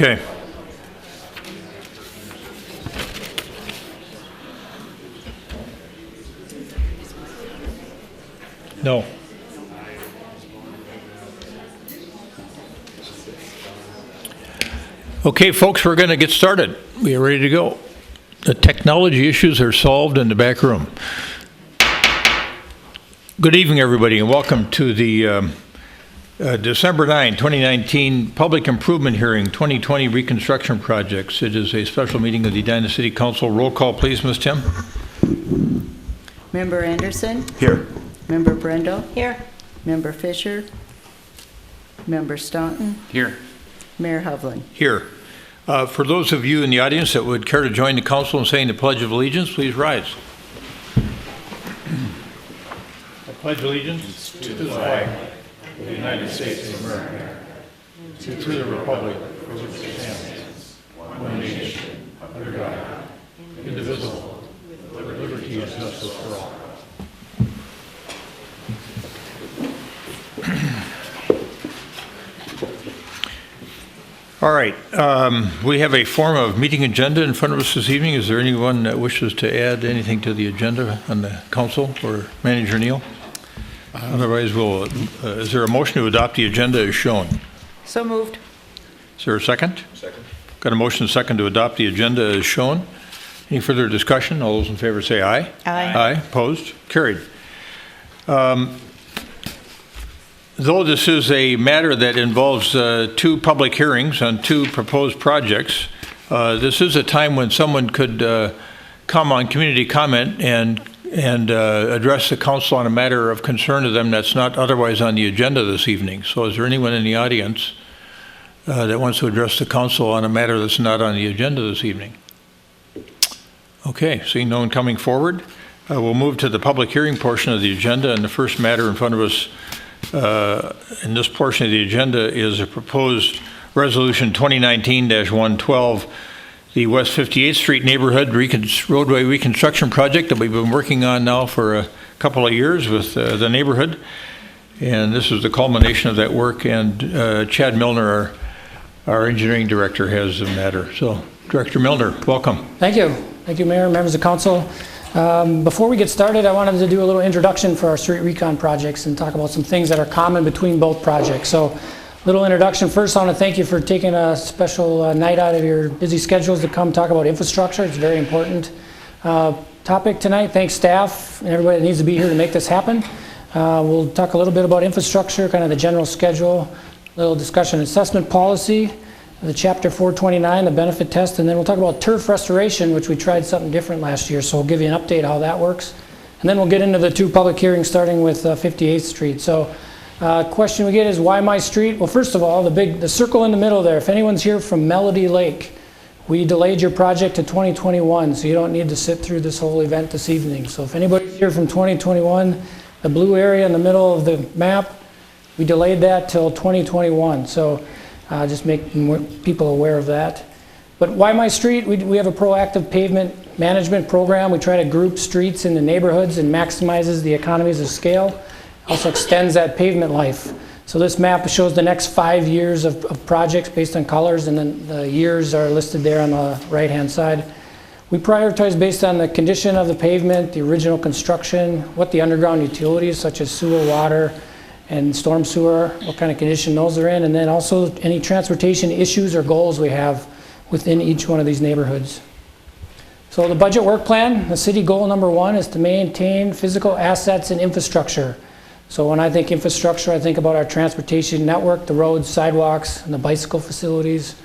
Okay. No. Okay, folks, we're going to get started. We are ready to go. The technology issues are solved in the back room. Good evening, everybody, and welcome to the December 9, 2019 Public Improvement Hearing 2020 Reconstruction Projects. It is a special meeting of the Edina City Council. Roll call, please, Ms. Tim. Member Anderson? Here. Member Brendel? Here. Member Fisher? Member Staunton? Here. Mayor Hovland? Here. For those of you in the audience that would care to join the council in saying the Pledge of Allegiance, please rise. I pledge allegiance to the flag of the United States of America, to the republic for which it stands, one nation, under God, indivisible, with liberty and justice for all. All right, we have a form of meeting agenda in front of us this evening. Is there anyone that wishes to add anything to the agenda on the council or Manager Neal? Otherwise, we'll, is there a motion to adopt the agenda as shown? So moved. Is there a second? Second. Got a motion and second to adopt the agenda as shown. Any further discussion? All those in favor say aye. Aye. Aye. Opposed? Carried. Though this is a matter that involves two public hearings on two proposed projects, this is a time when someone could come on community comment and address the council on a matter of concern to them that's not otherwise on the agenda this evening. So is there anyone in the audience that wants to address the council on a matter that's not on the agenda this evening? Okay, seeing no one coming forward, we'll move to the public hearing portion of the agenda, and the first matter in front of us in this portion of the agenda is a proposed resolution 2019-112, the West 58th Street neighborhood roadway reconstruction project that we've been working on now for a couple of years with the neighborhood. And this is the culmination of that work, and Chad Milner, our engineering director, has the matter. So, Director Milner, welcome. Thank you. Thank you, Mayor, members of council. Before we get started, I wanted to do a little introduction for our street recon projects and talk about some things that are common between both projects. So, little introduction. First, I want to thank you for taking a special night out of your busy schedules to come talk about infrastructure. It's a very important topic tonight. Thanks staff and everybody that needs to be here to make this happen. We'll talk a little bit about infrastructure, kind of the general schedule, a little discussion assessment policy, the Chapter 429, the benefit test, and then we'll talk about turf restoration, which we tried something different last year, so we'll give you an update how that works. And then we'll get into the two public hearings starting with 58th Street. So question we get is, why my street? Well, first of all, the circle in the middle there, if anyone's here from Melody Lake, we delayed your project to 2021, so you don't need to sit through this whole event this evening. So if anybody's here from 2021, the blue area in the middle of the map, we delayed that till 2021. So just make people aware of that. But why my street? We have a proactive pavement management program. We try to group streets in the neighborhoods and maximizes the economies of scale. Also extends that pavement life. So this map shows the next 5 years of projects based on colors, and then the years are listed there on the right-hand side. We prioritize based on the condition of the pavement, the original construction, what the underground utilities such as sewer, water, and storm sewer, what kind of condition those are in, and then also any transportation issues or goals we have within each one of these neighborhoods. So the budget work plan, the city goal number 1 is to maintain physical assets and infrastructure. So when I think infrastructure, I think about our transportation network, the roads, sidewalks, and the bicycle facilities,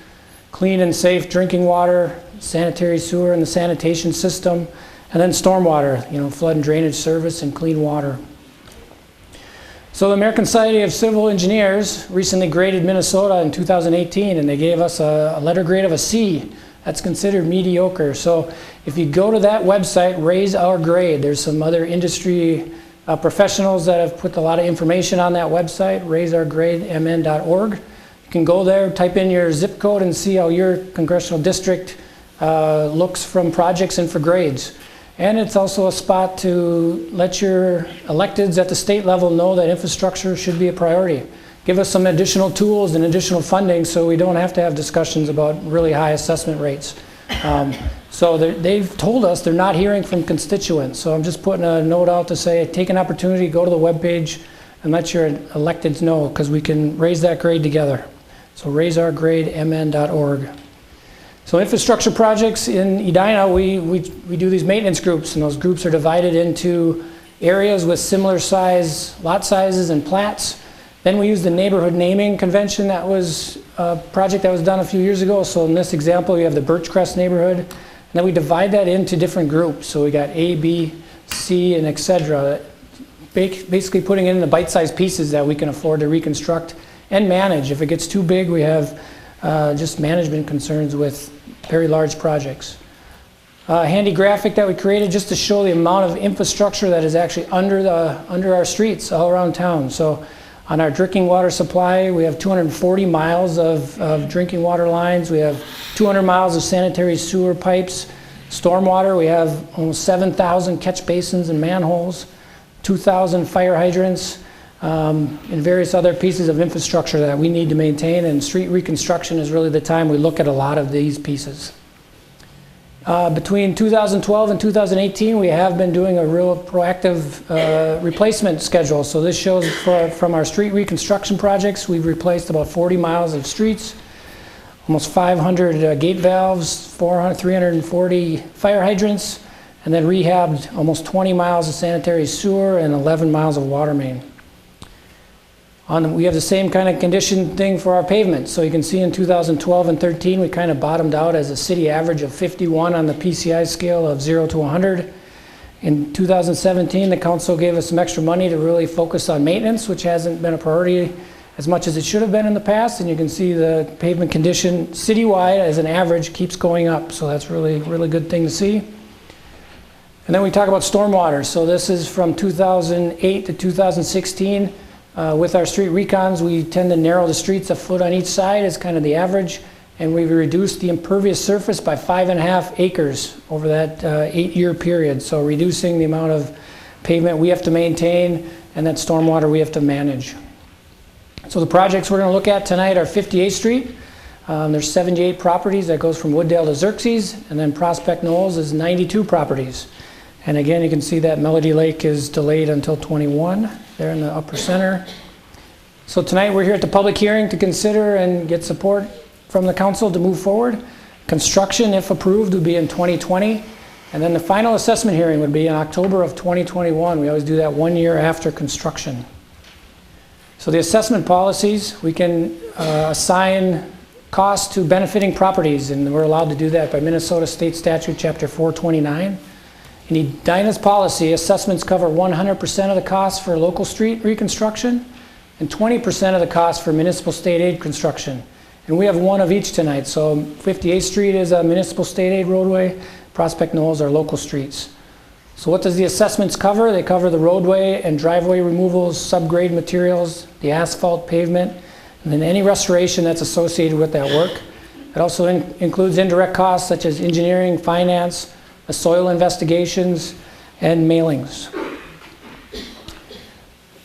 clean and safe drinking water, sanitary sewer and the sanitation system, and then stormwater, flood and drainage service and clean water. So the American Society of Civil Engineers recently graded Minnesota in 2018, and they gave us a letter grade of a C. That's considered mediocre. So if you go to that website, Raise Our Grade, there's some other industry professionals that have put a lot of information on that website, raiseourgrademn.org. You can go there, type in your zip code, and see how your congressional district looks from projects and for grades. And it's also a spot to let your electeds at the state level know that infrastructure should be a priority. give us some additional tools and additional funding so we don't have to have discussions about really high assessment rates. So they've told us they're not hearing from constituents. So I'm just putting a note out to say, take an opportunity, go to the webpage and let your electeds know, because we can raise that grade together. So raiseourgrademn.org. So infrastructure projects in Edina, we do these maintenance groups, and those groups are divided into areas with similar size lot sizes and plats. Then we use the neighborhood naming convention. That was a project that was done a few years ago. So in this example, you have the Birchcrest neighborhood, and then we divide that into different groups. So we got A, B, C, and etc. Basically putting it into bite-sized pieces that we can afford to reconstruct and manage. If it gets too big, we have just management concerns with very large projects. Handy graphic that we created just to show the amount of infrastructure that is actually under our streets all around town. So on our drinking water supply, we have 240 miles of drinking water lines. We have 200 miles of sanitary sewer pipes. Stormwater, we have almost 7,000 catch basins and manholes, 2,000 fire hydrants, and various other pieces of infrastructure that we need to maintain. And street reconstruction is really the time we look at a lot of these pieces. Between 2012 and 2018, we have been doing a real proactive replacement schedule. So this shows from our street reconstruction projects, we've replaced about 40 miles of streets, almost 500 gate valves, 340 fire hydrants, and then rehabbed almost 20 miles of sanitary sewer and 11 miles of water main. We have the same kind of condition thing for our pavement. So you can see in 2012 and 13, we kind of bottomed out as a city average of 51 on the PCI scale of 0 to 100. In 2017, the council gave us some extra money to really focus on maintenance, which hasn't been a priority as much as it should have been in the past. And you can see the pavement condition citywide as an average keeps going up. So that's really good thing to see. And then we talk about stormwater. So this is from 2008 to 2016. With our street recons, we tend to narrow the streets a foot on each side as kind of the average, and we've reduced the impervious surface by 5.5 acres over that 8-year period. So reducing the amount of pavement we have to maintain and that stormwater we have to manage. So the projects we're going to look at tonight are 58th Street. There's 78 properties that goes from Wooddale to Xerxes, and then Prospect Knolls is 92 properties. And again, you can see that Melody Lake is delayed until 21 there in the upper center. So tonight we're here at the public hearing to consider and get support from the council to move forward. Construction, if approved, would be in 2020. And then the final assessment hearing would be in October of 2021. We always do that 1 year after construction. So the assessment policies, we can assign costs to benefiting properties, and we're allowed to do that by Minnesota State Statute Chapter 429. In Edina's policy, assessments cover 100% of the costs for local street reconstruction and 20% of the costs for municipal state aid construction. And we have one of each tonight. So 58th Street is a municipal state aid roadway. Prospect Knolls are local streets. So what does the assessments cover? They cover the roadway and driveway removals, subgrade materials, the asphalt pavement, and then any restoration that's associated with that work. It also includes indirect costs such as engineering, finance, the soil investigations, and mailings.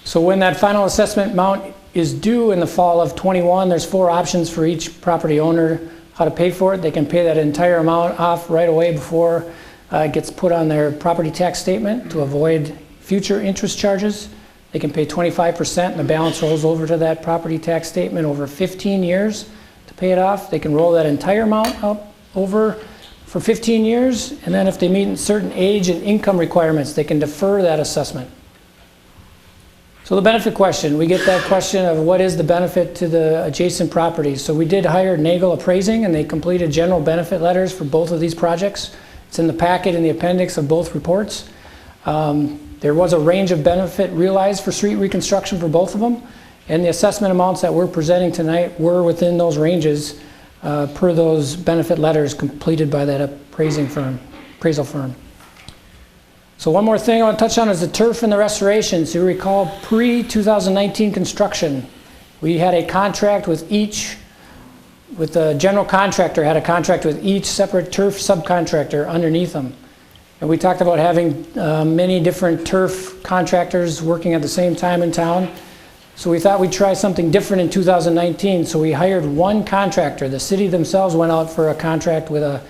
So when that final assessment amount is due in the fall of 21, there's 4 options for each property owner how to pay for it. They can pay that entire amount off right away before it gets put on their property tax statement to avoid future interest charges. They can pay 25% and the balance rolls over to that property tax statement over 15 years to pay it off. They can roll that entire amount up over for 15 years, and then if they meet certain age and income requirements, they can defer that assessment. So the benefit question, we get that question of what is the benefit to the adjacent properties. So we did hire Nagel Appraising, and they completed general benefit letters for both of these projects. It's in the packet in the appendix of both reports. There was a range of benefit realized for street reconstruction for both of them, and the assessment amounts that we're presenting tonight were within those ranges per those benefit letters completed by that appraisal firm. So one more thing I want to touch on is the turf and the restoration. So you recall pre-2019 construction, we had a contract with the general contractor had a contract with each separate turf subcontractor underneath them. And we talked about having many different turf contractors working at the same time in town. So we thought we'd try something different in 2019. So we hired one contractor. The city themselves went out for a contract with a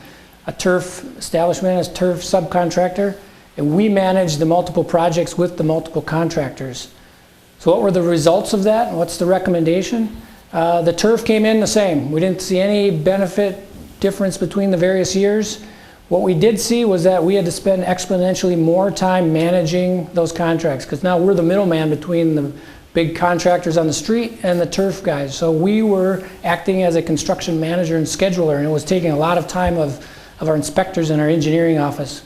turf establishment, a turf subcontractor, and we managed the multiple projects with the multiple contractors. So what were the results of that? And what's the recommendation? The turf came in the same. We didn't see any benefit difference between the various years. What we did see was that we had to spend exponentially more time managing those contracts, because now we're the middleman between the big contractors on the street and the turf guys. So we were acting as a construction manager and scheduler, and it was taking a lot of time of our inspectors in our engineering office.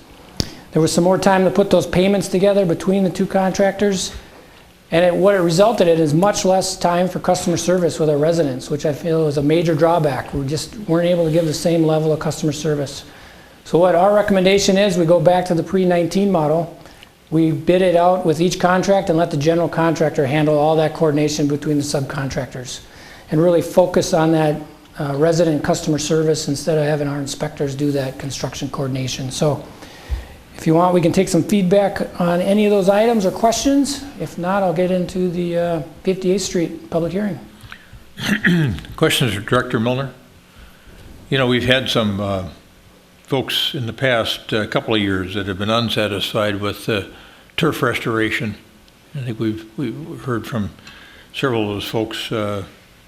There was some more time to put those payments together between the two contractors, and what it resulted in is much less time for customer service with our residents, which I feel is a major drawback. We just weren't able to give the same level of customer service. So what our recommendation is, we go back to the pre-19 model. We bid it out with each contract and let the general contractor handle all that coordination between the subcontractors and really focus on that resident customer service instead of having our inspectors do that construction coordination. So if you want, we can take some feedback on any of those items or questions. If not, I'll get into the 58th Street public hearing. Questions for Director Milner? You know, we've had some folks in the past couple of years that have been unsatisfied with turf restoration. I think we've heard from several of those folks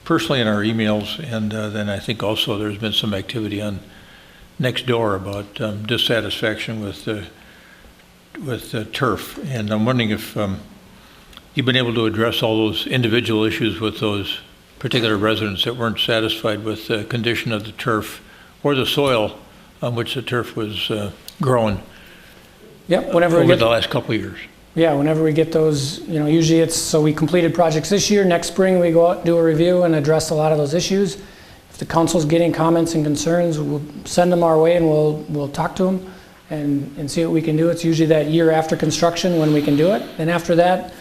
personally in our emails, and then I think also there's been some activity on next door about dissatisfaction with turf. And I'm wondering if you've been able to address all those individual issues with those particular residents that weren't satisfied with the condition of the turf or the soil on which the turf was grown. Yep, whenever over the last couple of years. Yeah, whenever we get those, you know, usually it's, so we completed projects this year, next spring we go out and do a review and address a lot of those issues. If the council's getting comments and concerns, we'll send them our way and we'll talk to them and see what we can do. It's usually that year after construction when we can do it. And after that,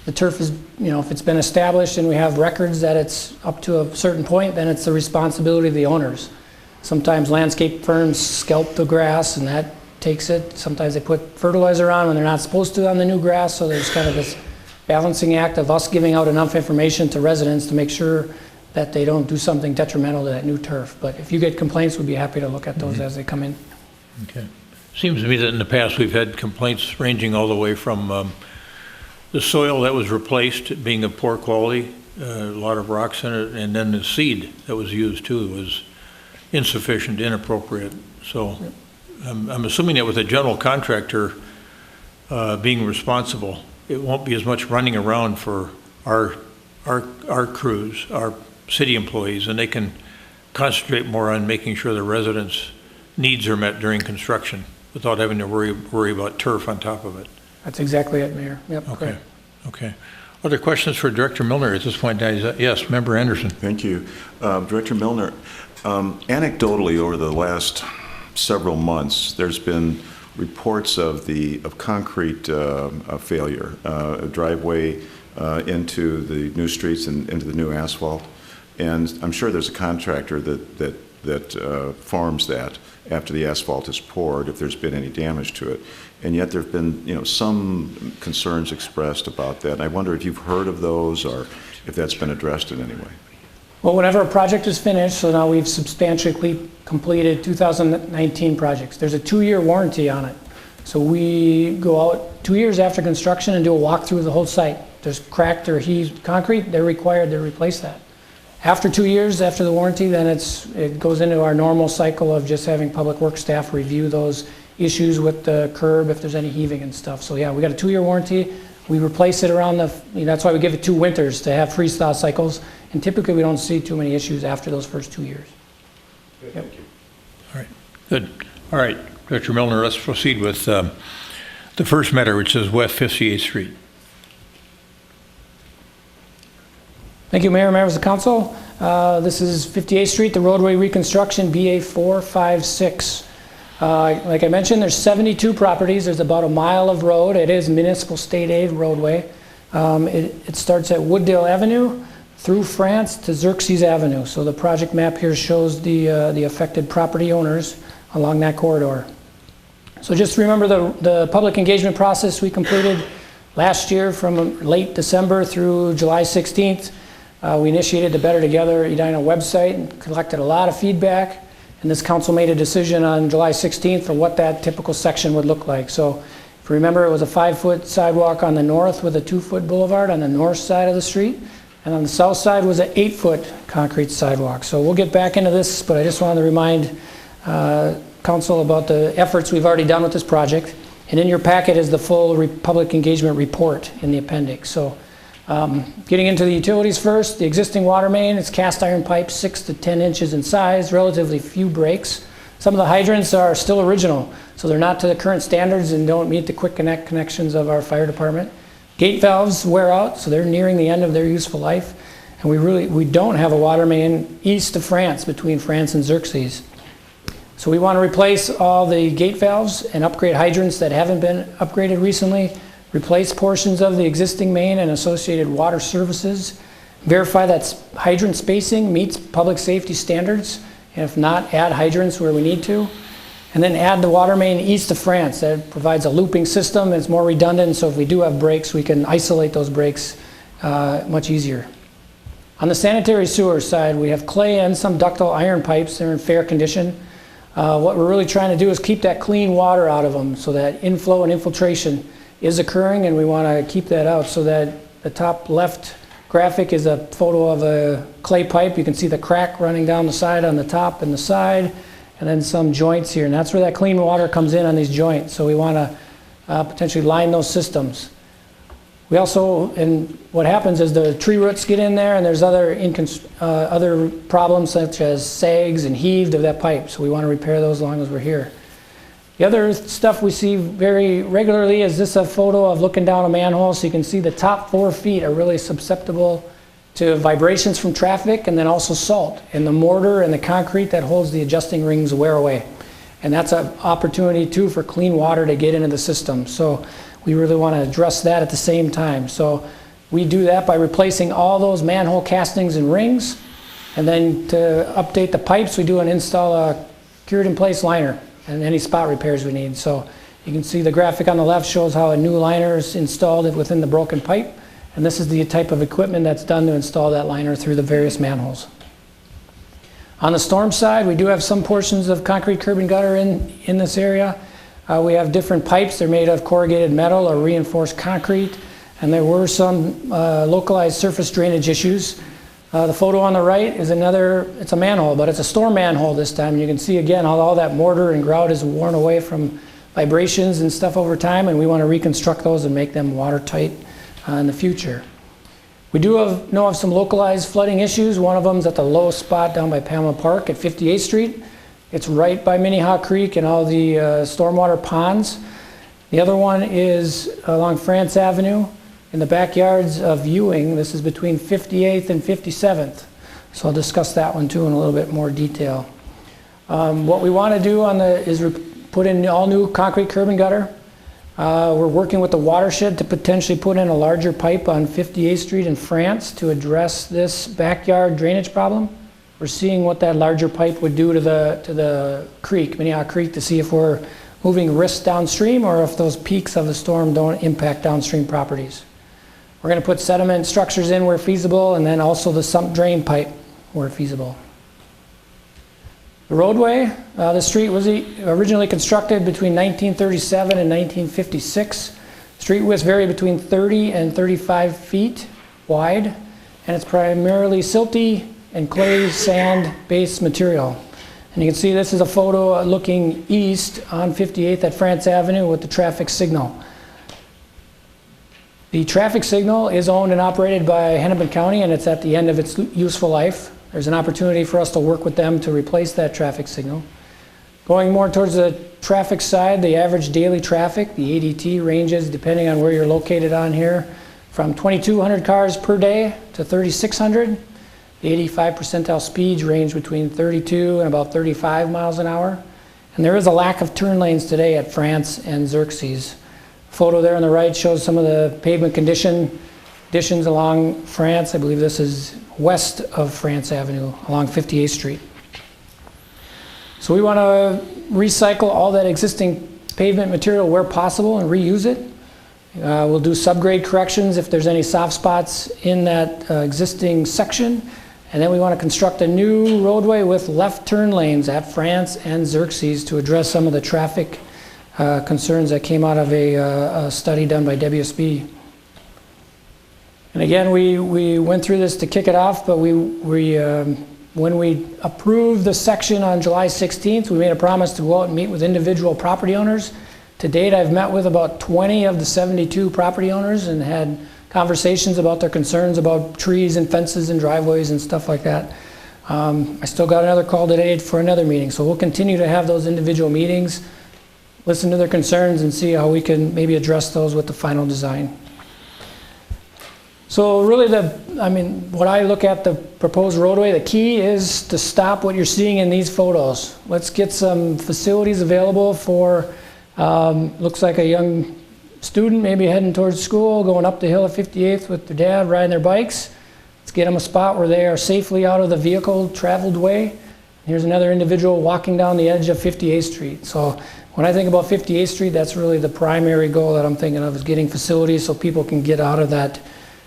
the turf is, you know, if it's been established and we have records that it's up to a certain point, then it's the responsibility of the owners. Sometimes landscape firms scalp the grass and that takes it. Sometimes they put fertilizer on when they're not supposed to on the new grass, so there's kind of this balancing act of us giving out enough information to residents to make sure that they don't do something detrimental to that new turf. But if you get complaints, we'd be happy to look at those as they come in. Okay. Seems to me that in the past we've had complaints ranging all the way from the soil that was replaced being of poor quality, a lot of rocks in it, and then the seed that was used too was insufficient, inappropriate. So yep. I'm assuming that with a general contractor being responsible, it won't be as much running around for our crews, our city employees, and they can concentrate more on making sure the residents' needs are met during construction without having to worry about turf on top of it. That's exactly it, Mayor. Yep. Okay. Correct. Okay. Other questions for Director Milner at this point? Yes, Member Anderson. Thank you. Director Milner, anecdotally over the last several months, there's been reports of concrete failure, a driveway into the new streets and into the new asphalt. And I'm sure there's a contractor that forms that after the asphalt is poured if there's been any damage to it. And yet there have been, you know, some concerns expressed about that. And I wonder if you've heard of those or if that's been addressed in any way. Well, whenever a project is finished, so now we've substantially completed 2019 projects. There's a 2-year warranty on it. So we go out 2 years after construction and do a walkthrough of the whole site. There's cracked or heaved concrete, they're required to replace that. After 2 years, after the warranty, then it goes into our normal cycle of just having public works staff review those issues with the curb if there's any heaving and stuff. So yeah, we got a 2-year warranty. We replace it around that's why we give it 2 winters to have freeze thaw cycles. And typically we don't see too many issues after those first 2 years. Good, yep. Thank you. All right, good. All right, Director Milner, let's proceed with the first matter, which is West 58th Street. Thank you, Mayor, members of council. This is 58th Street, the roadway reconstruction, BA 456. Like I mentioned, there's 72 properties. There's about a mile of road. It is municipal state aid roadway. It starts at Wooddale Avenue through France to Xerxes Avenue. So the project map here shows the affected property owners along that corridor. So just remember the public engagement process we completed Last year, from late December through July 16th, we initiated the Better Together Edina website and collected a lot of feedback. And this council made a decision on July 16th for what that typical section would look like. So if you remember, it was a 5-foot sidewalk on the north with a 2-foot boulevard on the north side of the street. And on the south side was an 8-foot concrete sidewalk. So we'll get back into this, but I just wanted to remind council about the efforts we've already done with this project. And in your packet is the full public engagement report in the appendix. So getting into the utilities first, the existing water main, it's cast iron pipes 6 to 10 inches in size, relatively few breaks. Some of the hydrants are still original, so they're not to the current standards and don't meet the quick connect connections of our fire department. Gate valves wear out, so they're nearing the end of their useful life. And we don't have a water main east of France, between France and Xerxes. So we want to replace all the gate valves and upgrade hydrants that haven't been upgraded recently, replace portions of the existing main and associated water services, verify that hydrant spacing meets public safety standards, and if not, add hydrants where we need to, and then add the water main east of France. That provides a looping system. It's more redundant, so if we do have breaks, we can isolate those breaks much easier. On the sanitary sewer side, we have clay and some ductile iron pipes. They're in fair condition. What we're really trying to do is keep that clean water out of them so that inflow and infiltration is occurring, and we want to keep that out. So that the top left graphic is a photo of a clay pipe. You can see the crack running down the side on the top and the side, and then some joints here, and that's where that clean water comes in on these joints. So we want to potentially line those systems. We also, and what happens is the tree roots get in there, and there's other problems such as sags and heaved of that pipe. So we want to repair those as long as we're here. The other stuff we see very regularly is this a photo of looking down a manhole. So you can see the top 4 feet are really susceptible to vibrations from traffic and then also salt. And the mortar and the concrete that holds the adjusting rings wear away. And that's an opportunity too for clean water to get into the system. So we really want to address that at the same time. So we do that by replacing all those manhole castings and rings. And then to update the pipes, we do install a cured in place liner and any spot repairs we need. So you can see the graphic on the left shows how a new liner is installed within the broken pipe. And this is the type of equipment that's done to install that liner through the various manholes. On the storm side, we do have some portions of concrete curb and gutter in this area. We have different pipes. They're made of corrugated metal or reinforced concrete. And there were some localized surface drainage issues. The photo on the right is it's a manhole, but it's a storm manhole this time. You can see again how all that mortar and grout is worn away from vibrations and stuff over time, and we want to reconstruct those and make them watertight in the future. We do know of some localized flooding issues. One of them is at the low spot down by Pamela Park at 58th Street. It's right by Minnehaha Creek and all the stormwater ponds. The other one is along France Avenue in the backyards of Ewing. This is between 58th and 57th. So I'll discuss that one too in a little bit more detail. What we want to do is put in all new concrete curb and gutter. We're working with the watershed to potentially put in a larger pipe on 58th Street in France to address this backyard drainage problem. We're seeing what that larger pipe would do to the creek, Minnehaha Creek, to see if we're moving risks downstream or if those peaks of the storm don't impact downstream properties. We're going to put sediment structures in where feasible, and then also the sump drain pipe where feasible. The roadway, the street was originally constructed between 1937 and 1956. Street widths vary between 30 and 35 feet wide, and it's primarily silty and clay sand based material. And you can see this is a photo looking east on 58th at France Avenue with the traffic signal. The traffic signal is owned and operated by Hennepin County, and it's at the end of its useful life. There's an opportunity for us to work with them to replace that traffic signal. Going more towards the traffic side, the average daily traffic, the ADT, ranges, depending on where you're located on here, from 2,200 cars per day to 3,600. The 85 percentile speeds range between 32 and about 35 miles an hour. And there is a lack of turn lanes today at France and Xerxes. Photo there on the right shows some of the pavement conditions along France. I believe this is west of France Avenue along 58th Street. So we want to recycle all that existing pavement material where possible and reuse it. We'll do subgrade corrections if there's any soft spots in that existing section. And then we want to construct a new roadway with left turn lanes at France and Xerxes to address some of the traffic concerns that came out of a study done by WSB. And again, we went through this to kick it off, but when we approved the section on July 16th, we made a promise to go out and meet with individual property owners. To date, I've met with about 20 of the 72 property owners and had conversations about their concerns about trees and fences and driveways and stuff like that. I still got another call today for another meeting, so we'll continue to have those individual meetings, listen to their concerns, and see how we can maybe address those with the final design. So really, when I look at the proposed roadway, the key is to stop what you're seeing in these photos. Let's get some facilities available for, looks like a young student maybe heading towards school, going up the hill at 58th with their dad, riding their bikes. Let's get them a spot where they are safely out of the vehicle traveled way. Here's another individual walking down the edge of 58th Street. So when I think about 58th Street, that's really the primary goal that I'm thinking of, is getting facilities so people can get out of that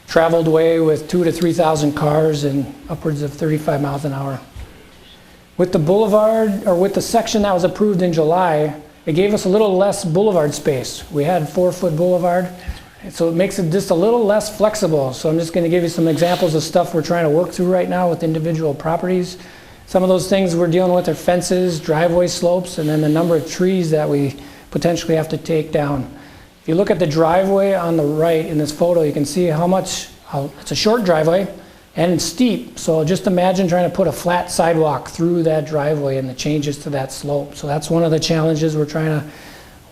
traveled way with 2,000 to 3,000 cars and upwards of 35 miles an hour. With the boulevard, or with the section that was approved in July, it gave us a little less boulevard space. We had 4-foot boulevard, so it makes it just a little less flexible. So I'm just going to give you some examples of stuff we're trying to work through right now with individual properties. Some of those things we're dealing with are fences, driveway slopes, and then the number of trees that we potentially have to take down. If you look at the driveway on the right in this photo, you can see how it's a short driveway and it's steep. So just imagine trying to put a flat sidewalk through that driveway and the changes to that slope. So that's one of the challenges we're trying to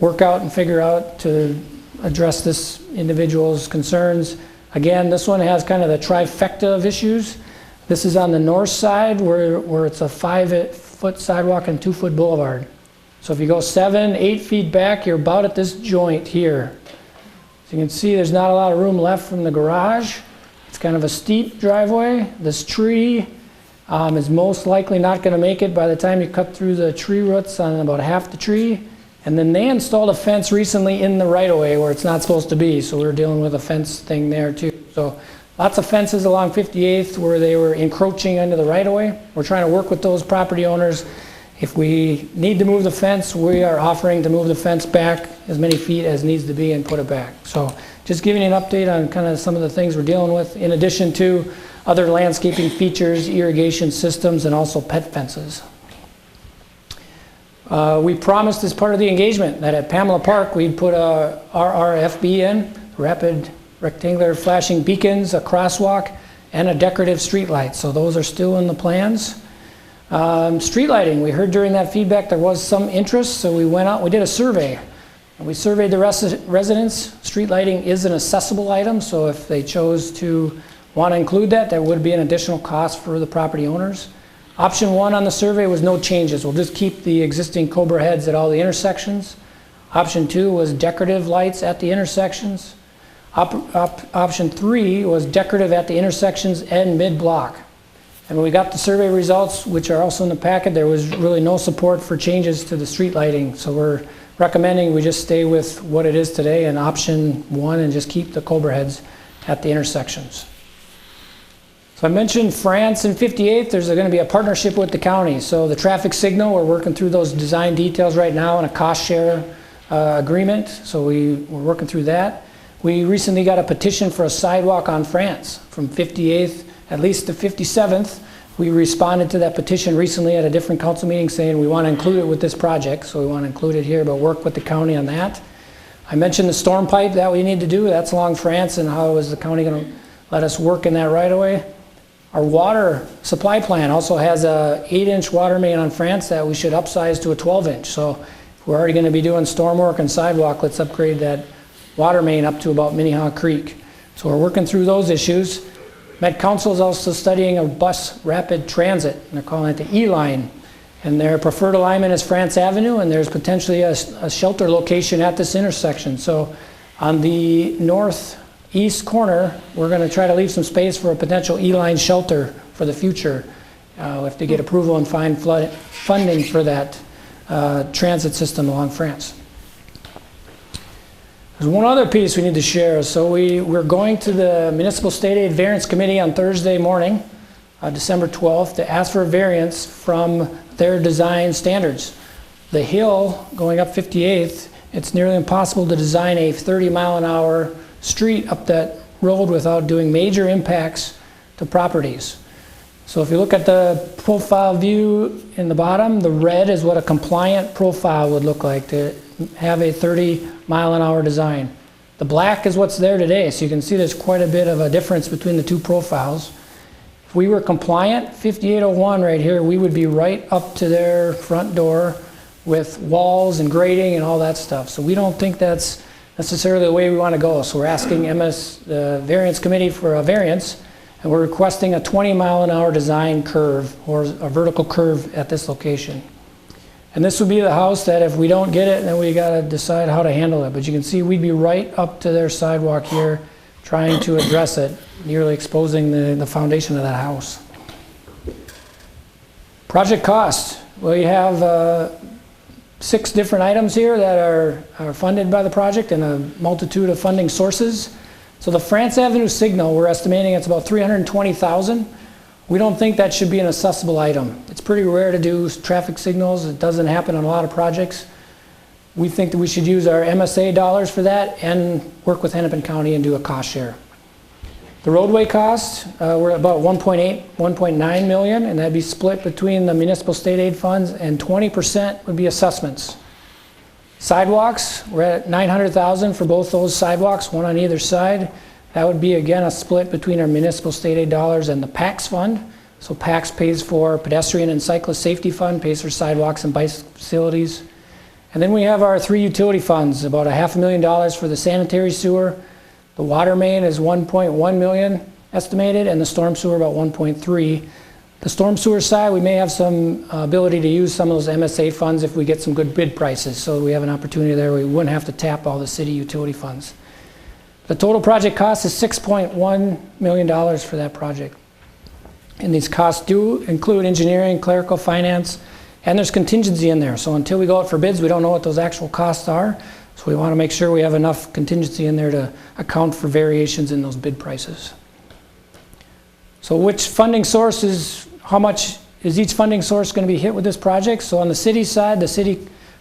work out and figure out to address this individual's concerns. Again, this one has kind of the trifecta of issues. This is on the north side where it's a 5-foot sidewalk and 2-foot boulevard. So if you go 7-8 feet back, you're about at this joint here. So you can see there's not a lot of room left from the garage. It's kind of a steep driveway. This tree is most likely not going to make it by the time you cut through the tree roots on about half the tree. And then they installed a fence recently in the right-of-way where it's not supposed to be. So we're dealing with a fence thing there too. So lots of fences along 58th where they were encroaching into the right-of-way. We're trying to work with those property owners. If we need to move the fence, we are offering to move the fence back as many feet as needs to be and put it back. So just giving you an update on kind of some of the things we're dealing with, in addition to other landscaping features, irrigation systems, and also pet fences. We promised as part of the engagement that at Pamela Park we'd put a RRFB in, rapid rectangular flashing beacons, a crosswalk, and a decorative street light. So those are still in the plans. Street lighting, we heard during that feedback there was some interest, so we went out, we did a survey. And we surveyed the residents. Street lighting is an accessible item, so if they chose to want to include that, there would be an additional cost for the property owners. Option 1 on the survey was no changes. We'll just keep the existing Cobra heads at all the intersections. Option 2 was decorative lights at the intersections. Option 3 was decorative at the intersections and mid-block. And when we got the survey results, which are also in the packet, there was really no support for changes to the street lighting. So we're recommending we just stay with what it is today in option 1 and just keep the Cobra heads at the intersections. So I mentioned France and 58th. There's going to be a partnership with the county. So the traffic signal, we're working through those design details right now in a cost share agreement. So we're working through that. We recently got a petition for a sidewalk on France from 58th at least to 57th. We responded to that petition recently at a different council meeting saying we want to include it with this project, so we want to include it here, but work with the county on that. I mentioned the storm pipe that we need to do. That's along France, and how is the county going to let us work in that right away? Our water supply plan also has a 8-inch water main on France that we should upsize to a 12-inch. So if we're already going to be doing storm work and sidewalk, let's upgrade that water main up to about Minnehaha Creek. So we're working through those issues. Met Council is also studying a bus rapid transit, and they're calling it the E-line. And their preferred alignment is France Avenue, and there's potentially a shelter location at this intersection. So on the northeast corner, we're going to try to leave some space for a potential E-line shelter for the future. We have to get approval and find funding for that transit system along France. There's one other piece we need to share. So we're going to the Municipal State Aid Variance Committee on Thursday morning, December 12th, to ask for a variance from their design standards. The hill going up 58th, it's nearly impossible to design a 30-mile-an-hour street up that road without doing major impacts to properties. So if you look at the profile view in the bottom, the red is what a compliant profile would look like to have a 30-mile-an-hour design. The black is what's there today, so you can see there's quite a bit of a difference between the two profiles. If we were compliant, 5801 right here, we would be right up to their front door with walls and grading and all that stuff. So we don't think that's necessarily the way we want to go. So we're asking the Variance Committee for a variance, and we're requesting a 20-mile-an-hour design curve or a vertical curve at this location. And this would be the house that if we don't get it, then we got to decide how to handle it. But you can see we'd be right up to their sidewalk here trying to address it, nearly exposing the foundation of that house. Project cost. Well, you have 6 different items here that are funded by the project and a multitude of funding sources. So the France Avenue signal, we're estimating it's about $320,000. We don't think that should be an accessible item. It's pretty rare to do traffic signals. It doesn't happen on a lot of projects. We think that we should use our MSA dollars for that and work with Hennepin County and do a cost share. The roadway costs, we're at about 1.9 million, and that'd be split between the municipal state aid funds, and 20% would be assessments. Sidewalks, we're at 900,000 for both those sidewalks, one on either side. That would be, again, a split between our municipal state aid dollars and the PACS fund. So PACS pays for pedestrian and cyclist safety fund, pays for sidewalks and bike facilities. And then we have our 3 utility funds, about $500,000 for the sanitary sewer. The water main is 1.1 million estimated, and the storm sewer about 1.3. The storm sewer side, we may have some ability to use some of those MSA funds if we get some good bid prices. So we have an opportunity there where we wouldn't have to tap all the city utility funds. The total project cost is $6.1 million for that project. And these costs do include engineering, clerical, finance, and there's contingency in there. So until we go out for bids, we don't know what those actual costs are. So we want to make sure we have enough contingency in there to account for variations in those bid prices. So which funding source is, how much is each funding source going to be hit with this project? So on the city side, the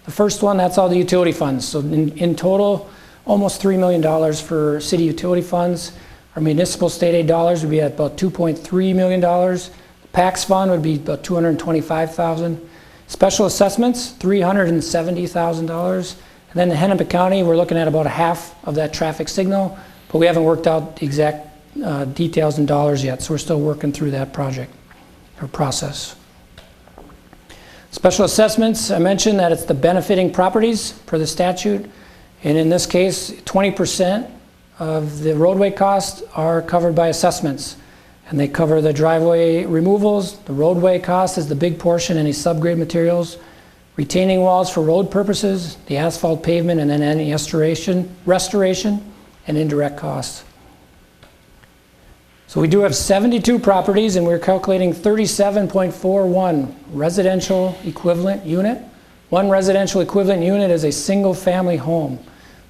first one, that's all the utility funds. So in total, almost $3 million for city utility funds. Our municipal state aid dollars would be at about $2.3 million. The PACS fund would be about $225,000. Special assessments, $370,000. And then in Hennepin County, we're looking at about half of that traffic signal, but we haven't worked out the exact details and dollars yet, so we're still working through that project or process. Special assessments, I mentioned that it's the benefiting properties per the statute. And in this case, 20% of the roadway costs are covered by assessments. And they cover the driveway removals. The roadway cost is the big portion, any subgrade materials, retaining walls for road purposes, the asphalt pavement, and then any restoration, and indirect costs. So we do have 72 properties, and we're calculating 37.41 residential equivalent unit. One residential equivalent unit is a single family home.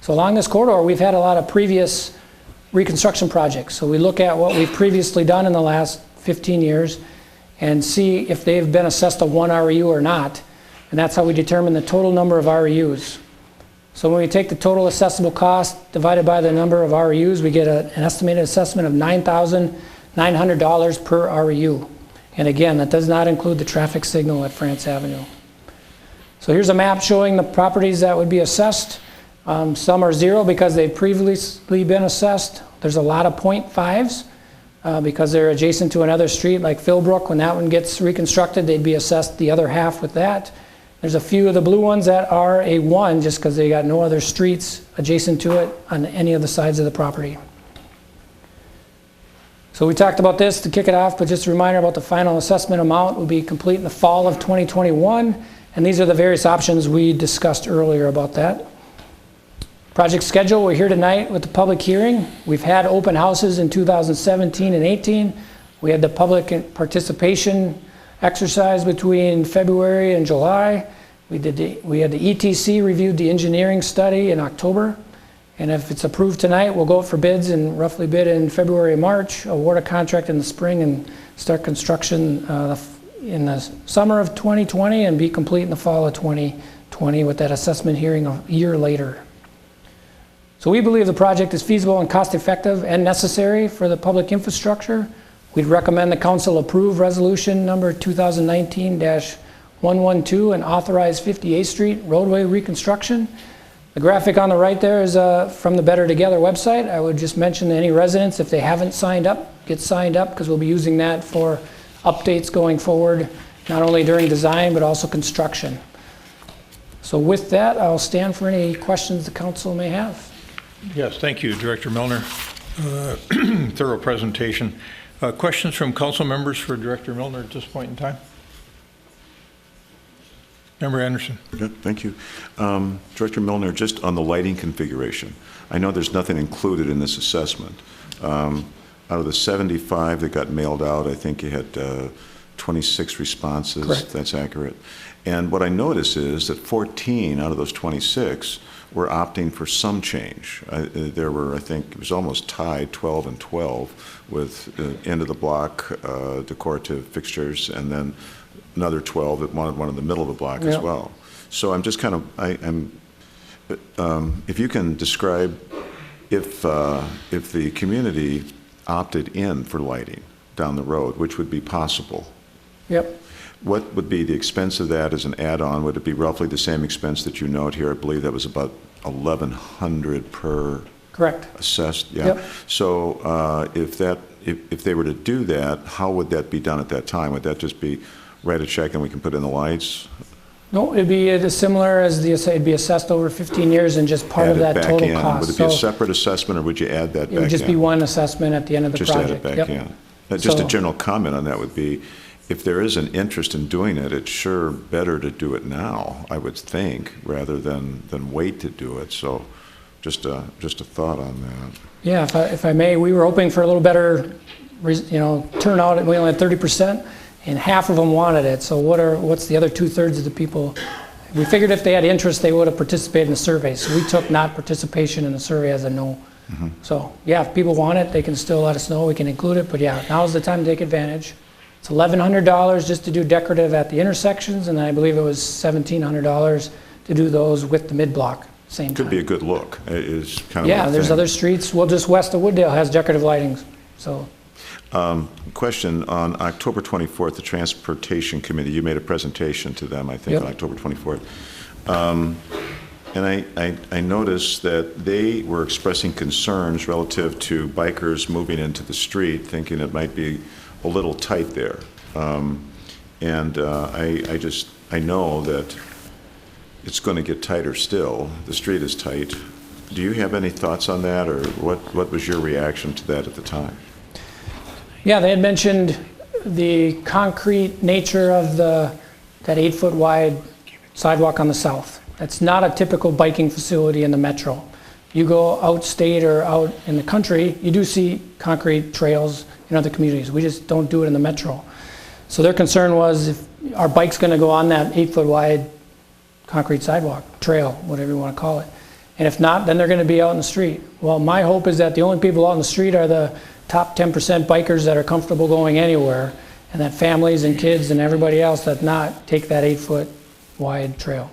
So along this corridor, we've had a lot of previous reconstruction projects. So we look at what we've previously done in the last 15 years and see if they've been assessed a 1 REU or not. And that's how we determine the total number of REUs. So when we take the total assessable cost divided by the number of REUs, we get an estimated assessment of $9,900 per REU. And again, that does not include the traffic signal at France Avenue. So here's a map showing the properties that would be assessed. Some are 0 because they've previously been assessed. There's a lot of 0.5s because they're adjacent to another street like Philbrook. When that one gets reconstructed, they'd be assessed the other half with that. There's a few of the blue ones that are a 1 just because they got no other streets adjacent to it on any of the sides of the property. So we talked about this to kick it off, but just a reminder about the final assessment amount will be complete in the fall of 2021. And these are the various options we discussed earlier about that. Project schedule, we're here tonight with the public hearing. We've had open houses in 2017 and 18. We had the public participation exercise between February and July. We had the ETC reviewed the engineering study in October. And if it's approved tonight, we'll go out for bids and roughly bid in February, March, award a contract in the spring, and start construction in the summer of 2020 and be complete in the fall of 2020 with that assessment hearing a year later. So we believe the project is feasible and cost-effective and necessary for the public infrastructure. We'd recommend the council approve resolution number 2019-112 and authorize 58th Street roadway reconstruction. The graphic on the right there is from the Better Together website. I would just mention that any residents, if they haven't signed up, get signed up, because we'll be using that for updates going forward, not only during design, but also construction. So with that, I'll stand for any questions the council may have. Yes, thank you, Director Milner. Thorough presentation. Questions from council members for Director Milner at this point in time? Member Anderson. Good, thank you. Director Milner, just on the lighting configuration, I know there's nothing included in this assessment. Out of the 75 that got mailed out, I think you had 26 responses. Correct. That's accurate. And what I notice is that 14 out of those 26 were opting for some change. There were, I think, it was almost tied 12 and 12 with end of the block decorative fixtures, and then another 12 that wanted one in the middle of the block as well. So I'm just kind of, if you can describe if the community opted in for lighting down the road, which would be possible. Yep. What would be the expense of that as an add-on? Would it be roughly the same expense that you note here? I believe that was about $1,100 per Correct. assessed. Yeah. Yep. So if they were to do that, how would that be done at that time? Would that just be write a check and we can put in the lights? No, it'd be as similar as it'd be assessed over 15 years and just part of that total cost. Would it be a separate assessment, or would you add that back in? It would just be one assessment at the end of the project. Just add it back in. Just a general comment on that would be, if there is an interest in doing it, it's sure better to do it now, I would think, rather than wait to do it. So just a thought on that. Yeah, if I may, we were hoping for a little better, turnout. We only had 30%, and half of them wanted it. So what's the other 2/3 of the people? We figured if they had interest, they would have participated in the survey. So we took not participation in the survey as a no. Mm-hmm. So yeah, if people want it, they can still let us know. We can include it. But yeah, now's the time to take advantage. It's $1,100 just to do decorative at the intersections, and I believe it was $1,700 to do those with the mid-block same time. Could be a good look, is kind of yeah, there's other streets. Well, just west of Wooddale has decorative lighting. So. Question, on October 24th, the Transportation Committee, you made a presentation to them, I think, on October 24th. And I noticed that they were expressing concerns relative to bikers moving into the street, thinking it might be a little tight there. I know that it's going to get tighter still. The street is tight. Do you have any thoughts on that, or what was your reaction to that at the time? Yeah, they had mentioned the concrete nature of that 8-foot wide sidewalk on the south. That's not a typical biking facility in the metro. You go outstate or out in the country, you do see concrete trails in other communities. We just don't do it in the metro. So their concern was, if our bike's going to go on that 8-foot wide concrete sidewalk, trail, whatever you want to call it. And if not, then they're going to be out in the street. Well, my hope is that the only people out in the street are the top 10% bikers that are comfortable going anywhere, and that families and kids and everybody else that not take that 8-foot wide trail.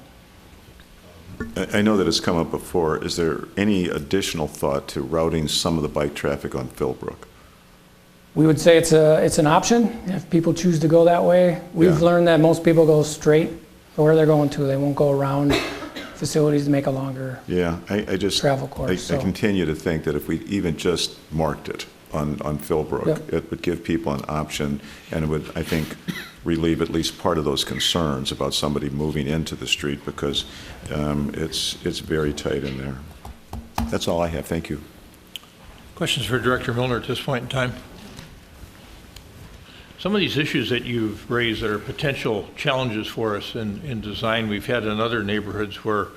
I know that it's come up before. Is there any additional thought to routing some of the bike traffic on Philbrook? We would say it's an option if people choose to go that way. We've learned that most people go straight where they're going to. They won't go around facilities to make a longer travel course. I continue to think that if we even just marked it on Philbrook, it would give people an option, and it would, I think, relieve at least part of those concerns about somebody moving into the street, because it's very tight in there. That's all I have. Thank you. Questions for Director Milner at this point in time? Some of these issues that you've raised that are potential challenges for us in design, we've had in other neighborhoods where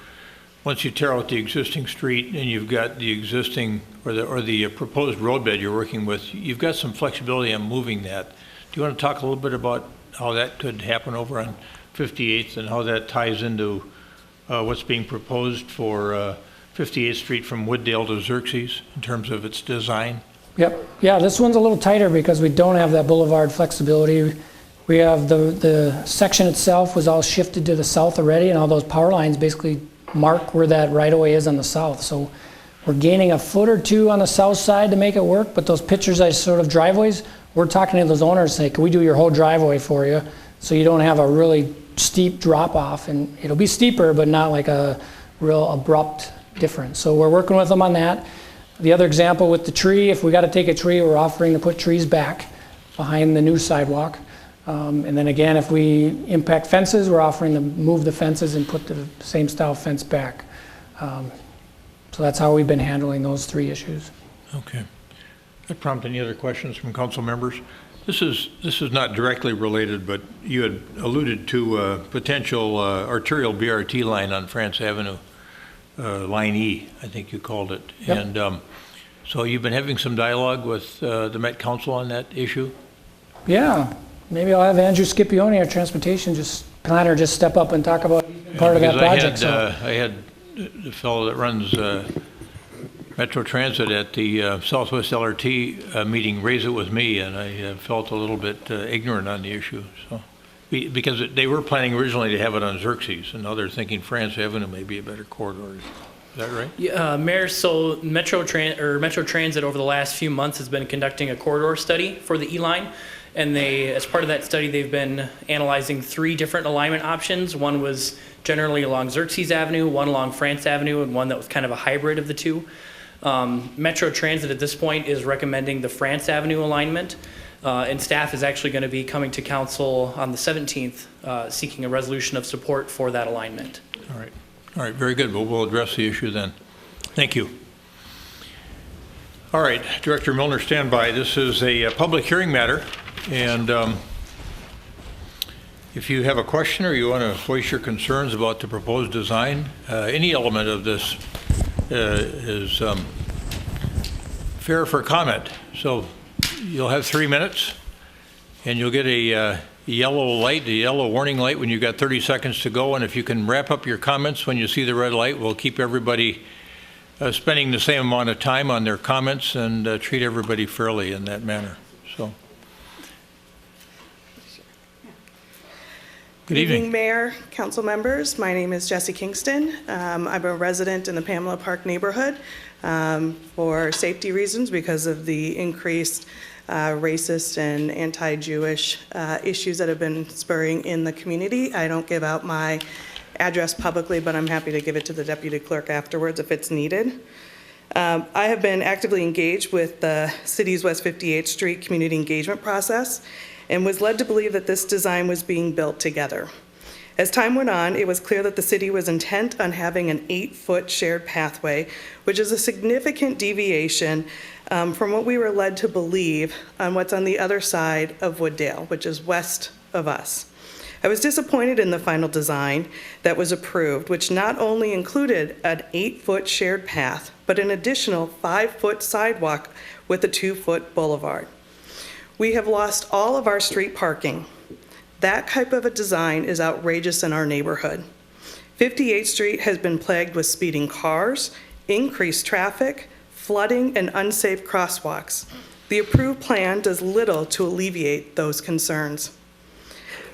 once you tear out the existing street and you've got the existing or the proposed roadbed you're working with, you've got some flexibility on moving that. Do you want to talk a little bit about how that could happen over on 58th and how that ties into what's being proposed for 58th Street from Wooddale to Xerxes in terms of its design? Yep, yeah, this one's a little tighter because we don't have that boulevard flexibility. We have the section itself was all shifted to the south already, and all those power lines basically mark where that right-of-way is on the south. So we're gaining a foot or two on the south side to make it work, but those pictures I sort of driveways, we're talking to those owners, say, can we do your whole driveway for you so you don't have a really steep drop off? And it'll be steeper, but not like a real abrupt difference. So we're working with them on that. The other example with the tree, if we got to take a tree, we're offering to put trees back behind the new sidewalk. And then again, if we impact fences, we're offering to move the fences and put the same style fence back. So that's how we've been handling those three issues. Okay. That prompt any other questions from council members? This is not directly related, but you had alluded to a potential arterial BRT line on France Avenue, Line E, I think you called it. Yep. And so you've been having some dialogue with the Met Council on that issue? Yeah, maybe I'll have Andrew Scipione, our transportation planner, just step up and talk about part of that project. I had the fellow that runs Metro Transit at the Southwest LRT meeting raise it with me, and I felt a little bit ignorant on the issue. So, because they were planning originally to have it on Xerxes, and now they're thinking France Avenue may be a better corridor. Is that right? Yeah, Mayor, so Metro Transit over the last few months has been conducting a corridor study for the E-line. And as part of that study, they've been analyzing 3 different alignment options. One was generally along Xerxes Avenue, one along France Avenue, and one that was kind of a hybrid of the two. Metro Transit at this point is recommending the France Avenue alignment. And staff is actually going to be coming to council on the 17th, seeking a resolution of support for that alignment. All right, very good. Well, we'll address the issue then. Thank you. All right, Director Milner, stand by. This is a public hearing matter. And if you have a question or you want to voice your concerns about the proposed design, any element of this is fair for comment. So you'll have 3 minutes, and you'll get a yellow warning light when you've got 30 seconds to go. And if you can wrap up your comments when you see the red light, we'll keep everybody spending the same amount of time on their comments and treat everybody fairly in that manner. So. Good evening, Mayor, council members. My name is Jessie Kingston. I'm a resident in the Pamela Park neighborhood for safety reasons because of the increased racist and anti-Jewish issues that have been spurring in the community. I don't give out my address publicly, but I'm happy to give it to the deputy clerk afterwards if it's needed. I have been actively engaged with the city's West 58th Street community engagement process and was led to believe that this design was being built together. As time went on, it was clear that the city was intent on having an 8-foot shared pathway, which is a significant deviation from what we were led to believe on what's on the other side of Wooddale, which is west of us. I was disappointed in the final design that was approved, which not only included an 8-foot shared path, but an additional 5-foot sidewalk with a 2-foot boulevard. We have lost all of our street parking. That type of a design is outrageous in our neighborhood. 58th Street has been plagued with speeding cars, increased traffic, flooding, and unsafe crosswalks. The approved plan does little to alleviate those concerns.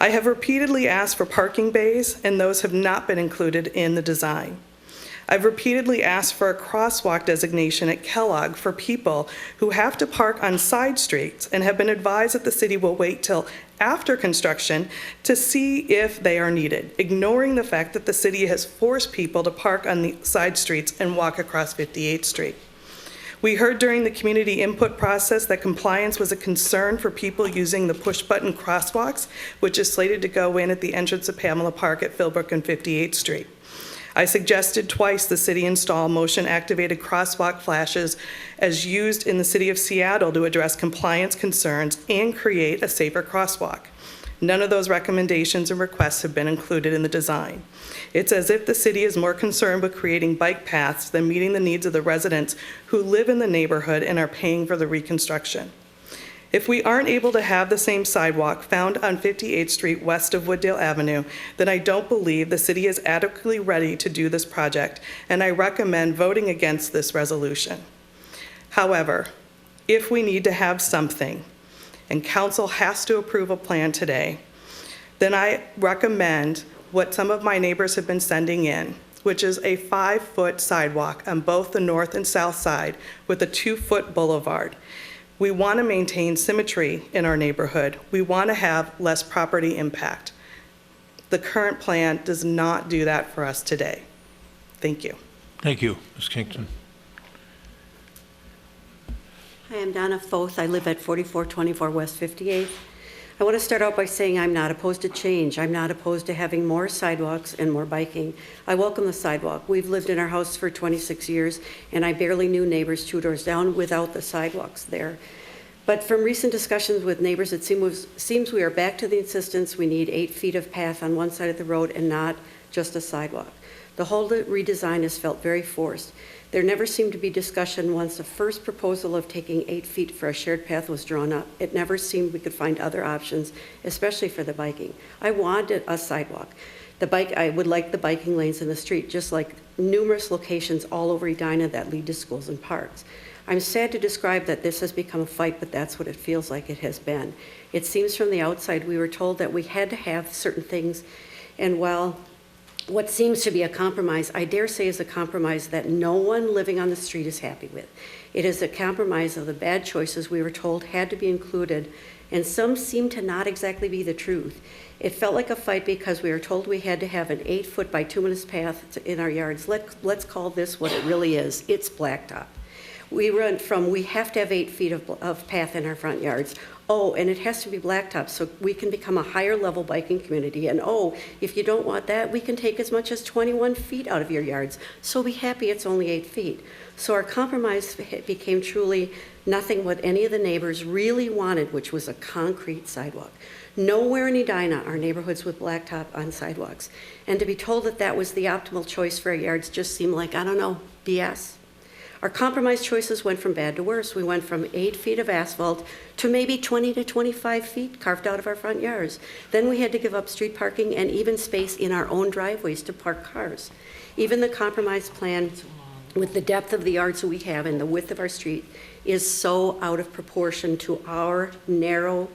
I have repeatedly asked for parking bays, and those have not been included in the design. I've repeatedly asked for a crosswalk designation at Kellogg for people who have to park on side streets and have been advised that the city will wait till after construction to see if they are needed, ignoring the fact that the city has forced people to park on the side streets and walk across 58th Street. We heard during the community input process that compliance was a concern for people using the push-button crosswalks, which is slated to go in at the entrance of Pamela Park at Philbrook and 58th Street. I suggested twice the city install motion-activated crosswalk flashes as used in the city of Seattle to address compliance concerns and create a safer crosswalk. None of those recommendations and requests have been included in the design. It's as if the city is more concerned with creating bike paths than meeting the needs of the residents who live in the neighborhood and are paying for the reconstruction. If we aren't able to have the same sidewalk found on 58th Street west of Wooddale Avenue, then I don't believe the city is adequately ready to do this project, and I recommend voting against this resolution. However, if we need to have something, and council has to approve a plan today, then I recommend what some of my neighbors have been sending in, which is a 5-foot sidewalk on both the north and south side with a 2-foot boulevard. We want to maintain symmetry in our neighborhood. We want to have less property impact. The current plan does not do that for us today. Thank you. Thank you, Ms. Kingston. Hi, I'm Donna Foth. I live at 4424 West 58th. I want to start out by saying I'm not opposed to change. I'm not opposed to having more sidewalks and more biking. I welcome the sidewalk. We've lived in our house for 26 years, and I barely knew neighbors 2 doors down without the sidewalks there. But from recent discussions with neighbors, it seems we are back to the insistence we need 8 feet of path on one side of the road and not just a sidewalk. The whole redesign has felt very forced. There never seemed to be discussion once the first proposal of taking 8 feet for a shared path was drawn up. It never seemed we could find other options, especially for the biking. I wanted a sidewalk. I would like the biking lanes in the street, just like numerous locations all over Edina that lead to schools and parks. I'm sad to describe that this has become a fight, but that's what it feels like it has been. It seems from the outside we were told that we had to have certain things, and while what seems to be a compromise, I dare say is a compromise that no one living on the street is happy with. It is a compromise of the bad choices we were told had to be included, and some seem to not exactly be the truth. It felt like a fight because we were told we had to have an 8-foot by 2 minutes path in our yards. Let's call this what it really is. It's blacktop. We went from we have to have 8 feet of path in our front yards. Oh, and it has to be blacktop so we can become a higher level biking community. And oh, if you don't want that, we can take as much as 21 feet out of your yards. So be happy it's only 8 feet. So our compromise became truly nothing what any of the neighbors really wanted, which was a concrete sidewalk. Nowhere in Edina are neighborhoods with blacktop on sidewalks. And to be told that that was the optimal choice for our yards just seemed like, I don't know, BS. Our compromise choices went from bad to worse. We went from 8 feet of asphalt to maybe 20 to 25 feet carved out of our front yards. Then we had to give up street parking and even space in our own driveways to park cars. Even the compromise plan with the depth of the yards that we have and the width of our street is so out of proportion to our narrow,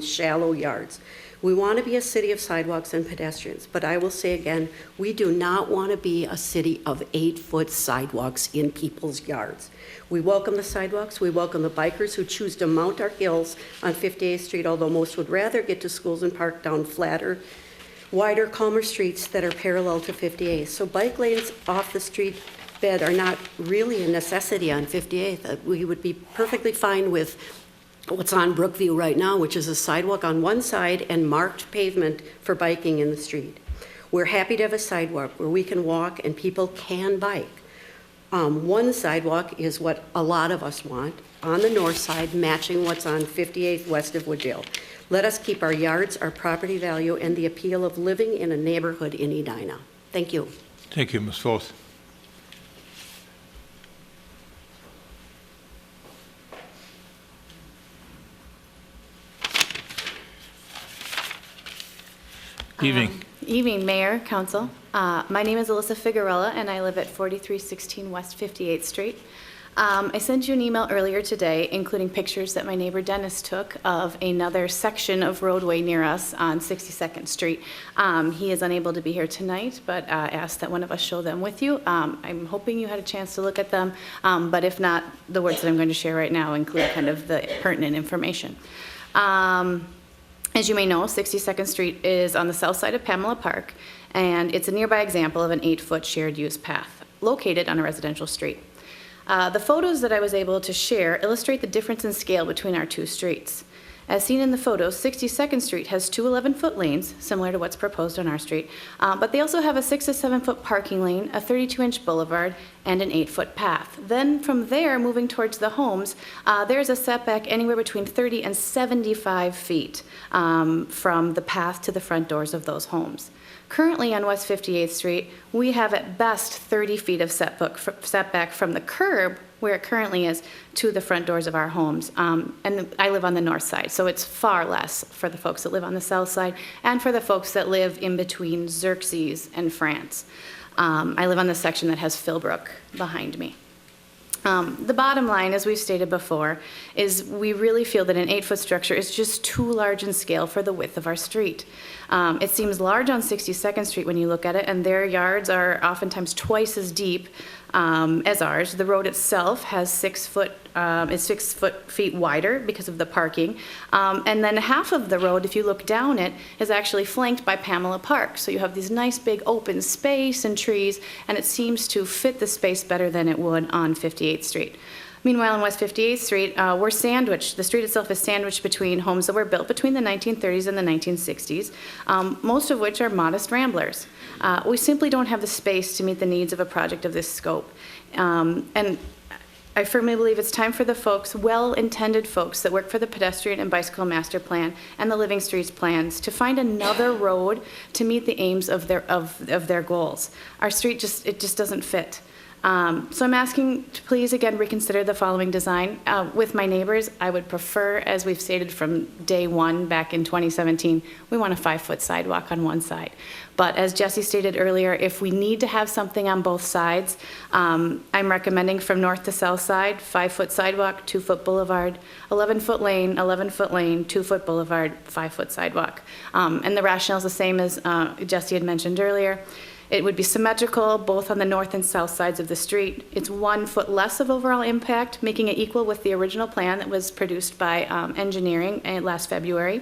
shallow yards. We want to be a city of sidewalks and pedestrians, but I will say again, we do not want to be a city of 8-foot sidewalks in people's yards. We welcome the sidewalks, we welcome the bikers who choose to mount our hills on 58th Street, although most would rather get to schools and park down flatter, wider, calmer streets that are parallel to 58th. So bike lanes off the street bed are not really a necessity on 58th. We would be perfectly fine with what's on Brookview right now, which is a sidewalk on one side and marked pavement for biking in the street. We're happy to have a sidewalk where we can walk and people can bike. One sidewalk is what a lot of us want on the north side, matching what's on 58th west of Wooddale. Let us keep our yards, our property value, and the appeal of living in a neighborhood in Edina. Thank you. Thank you, Ms. Foth. Evening. Evening, Mayor, Council. My name is Alyssa Figueroa, and I live at 4316 West 58th Street. I sent you an email earlier today, including pictures that my neighbor Dennis took of another section of roadway near us on 62nd Street. He is unable to be here tonight, but asked that one of us show them with you. I'm hoping you had a chance to look at them, but if not, the words that I'm going to share right now include kind of the pertinent information. As you may know, 62nd Street is on the south side of Pamela Park, and it's a nearby example of an 8-foot shared use path located on a residential street. The photos that I was able to share illustrate the difference in scale between our two streets. As seen in the photos, 62nd Street has two 11-foot lanes, similar to what's proposed on our street, but they also have a 6 to 7-foot parking lane, a 32-inch boulevard, and an 8-foot path. Then from there, moving towards the homes, there's a setback anywhere between 30 and 75 feet from the path to the front doors of those homes. Currently on West 58th Street, we have at best 30 feet of setback from the curb where it currently is, to the front doors of our homes. And I live on the north side, so it's far less for the folks that live on the south side and for the folks that live in between Xerxes and France. I live on the section that has Philbrook behind me. The bottom line, as we've stated before, is we really feel that an 8-foot structure is just too large in scale for the width of our street. It seems large on 62nd Street when you look at it, and their yards are oftentimes twice as deep as ours. The road itself has 6 feet wider because of the parking. And then half of the road, if you look down it, is actually flanked by Pamela Park. So you have these nice big open space and trees, and it seems to fit the space better than it would on 58th Street. Meanwhile, on West 58th Street, we're sandwiched. The street itself is sandwiched between homes that were built between the 1930s and the 1960s, most of which are modest ramblers. We simply don't have the space to meet the needs of a project of this scope. And I firmly believe it's time for the folks, well-intended folks that work for the pedestrian and bicycle master plan and the living streets plans to find another road to meet the aims of their goals. Our street just doesn't fit. So I'm asking to please again reconsider the following design. With my neighbors, I would prefer, as we've stated from day one back in 2017, we want a 5-foot sidewalk on one side. But as Jesse stated earlier, if we need to have something on both sides, I'm recommending from north to south side, 5-foot sidewalk, 2-foot boulevard, 11-foot lane, 11-foot lane, 2-foot boulevard, 5-foot sidewalk. And the rationale is the same as Jesse had mentioned earlier. It would be symmetrical both on the north and south sides of the street. It's 1 foot less of overall impact, making it equal with the original plan that was produced by engineering last February.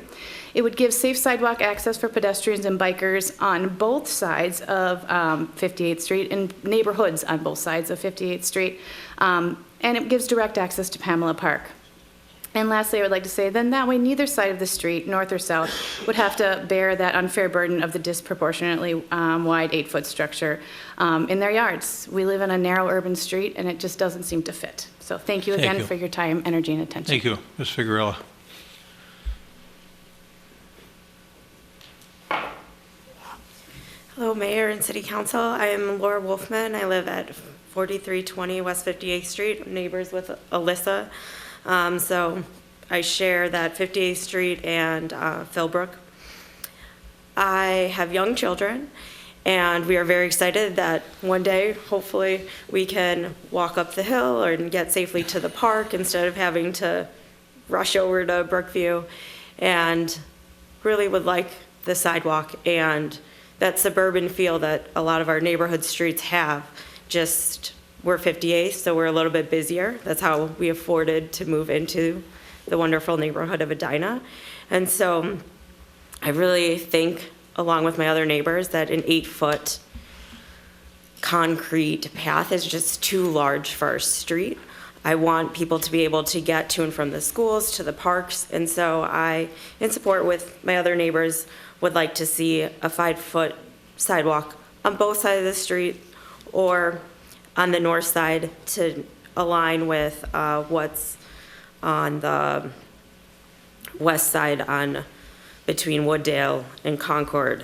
It would give safe sidewalk access for pedestrians and bikers on both sides of 58th Street and neighborhoods on both sides of 58th Street. And it gives direct access to Pamela Park. And lastly, I would like to say, then that way neither side of the street, north or south, would have to bear that unfair burden of the disproportionately wide 8-foot structure in their yards. We live in a narrow urban street, and it just doesn't seem to fit. So thank you again for your time, energy, and attention. Thank you. Ms. Figueroa. Hello, Mayor and City Council. I am Laura Wolfman. I live at 4320 West 58th Street, neighbors with Alyssa. So I share that 58th Street and Philbrook. I have young children, and we are very excited that one day, hopefully, we can walk up the hill or get safely to the park instead of having to rush over to Brookview, and really would like the sidewalk and that suburban feel that a lot of our neighborhood streets have. Just we're 58th, so we're a little bit busier. That's how we afforded to move into the wonderful neighborhood of Edina. And so I really think, along with my other neighbors, that an 8-foot concrete path is just too large for our street. I want people to be able to get to and from the schools, to the parks, and so I, in support with my other neighbors, would like to see a 5-foot sidewalk on both sides of the street or on the north side to align with what's on the west side on between Wooddale and Concord,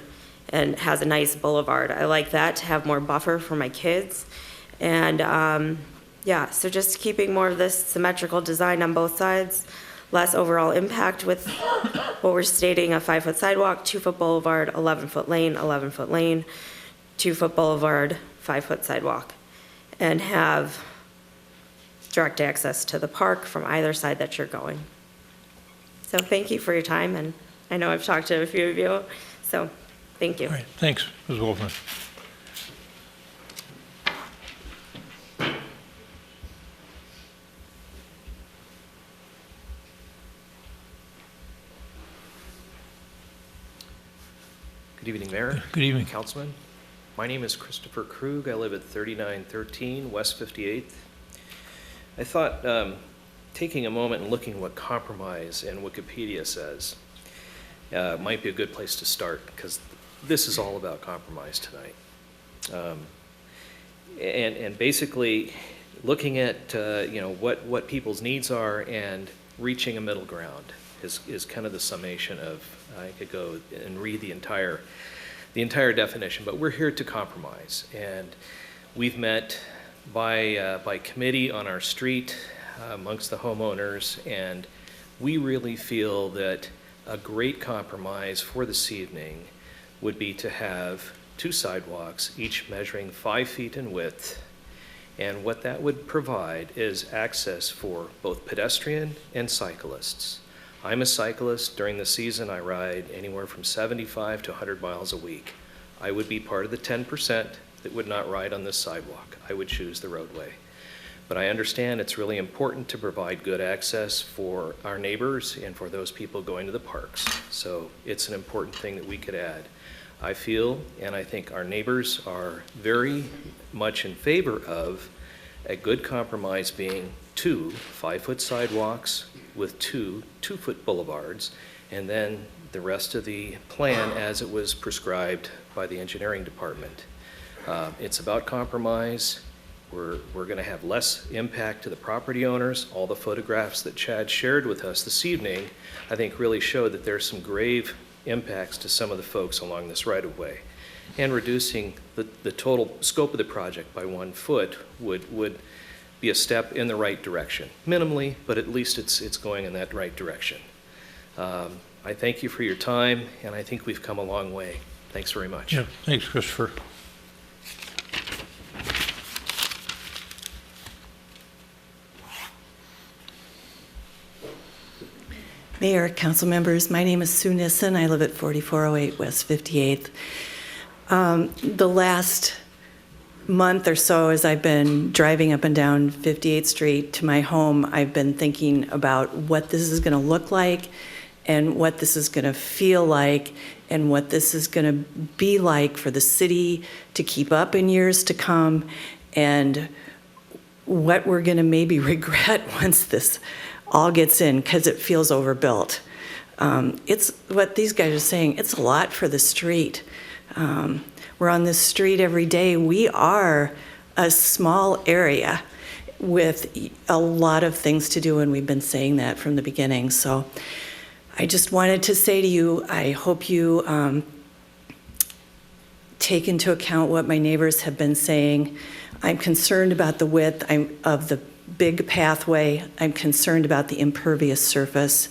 and has a nice boulevard. I like that to have more buffer for my kids. And yeah, so just keeping more of this symmetrical design on both sides, less overall impact with what we're stating, a 5-foot sidewalk, 2-foot boulevard, 11-foot lane, 11-foot lane, 2-foot boulevard, 5-foot sidewalk, and have direct access to the park from either side that you're going. So thank you for your time, and I know I've talked to a few of you, so thank you. All right, thanks, Ms. Wolfman. Good evening, Mayor. Good evening. Councilman. My name is Christopher Krug. I live at 3913 West 58th. I thought taking a moment and looking what compromise and Wikipedia says might be a good place to start, because this is all about compromise tonight. And basically looking at what people's needs are and reaching a middle ground is kind of the summation of, I could go and read the entire definition, but we're here to compromise. And we've met by committee on our street amongst the homeowners, and we really feel that a great compromise for this evening would be to have 2 sidewalks, each measuring 5 feet in width. And what that would provide is access for both pedestrian and cyclists. I'm a cyclist. During the season, I ride anywhere from 75 to 100 miles a week. I would be part of the 10% that would not ride on this sidewalk. I would choose the roadway. But I understand it's really important to provide good access for our neighbors and for those people going to the parks. So it's an important thing that we could add. I feel, and I think our neighbors are very much in favor of a good compromise being 2 5-foot sidewalks with 2 2-foot boulevards, and then the rest of the plan as it was prescribed by the engineering department. It's about compromise. We're going to have less impact to the property owners. All the photographs that Chad shared with us this evening, I think really show that there's some grave impacts to some of the folks along this right-of-way. And reducing the total scope of the project by 1 foot would be a step in the right direction. Minimally, but at least it's going in that right direction. I thank you for your time, and I think we've come a long way. Thanks very much. Yeah, thanks, Christopher. Mayor, council members, my name is Sue Nissen. I live at 4408 West 58th. The last month or so, as I've been driving up and down 58th Street to my home, I've been thinking about what this is going to look like and what this is going to feel like and what this is going to be like for the city to keep up in years to come, and what we're going to maybe regret once this all gets in, because it feels overbuilt. It's what these guys are saying, it's a lot for the street. We're on this street every day. We are a small area with a lot of things to do, and we've been saying that from the beginning. So I just wanted to say to you, I hope you take into account what my neighbors have been saying. I'm concerned about the width of the big pathway. I'm concerned about the impervious surface.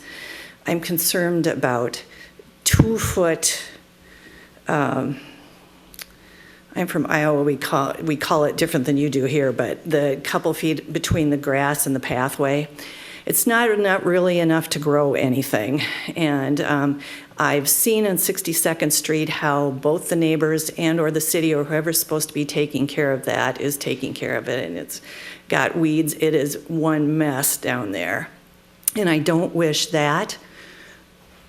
I'm concerned about 2-foot, I'm from Iowa, we call it different than you do here, but the couple feet between the grass and the pathway, it's not really enough to grow anything. And I've seen on 62nd Street how both the neighbors and or the city or whoever's supposed to be taking care of that is taking care of it, and it's got weeds. It is one mess down there. And I don't wish that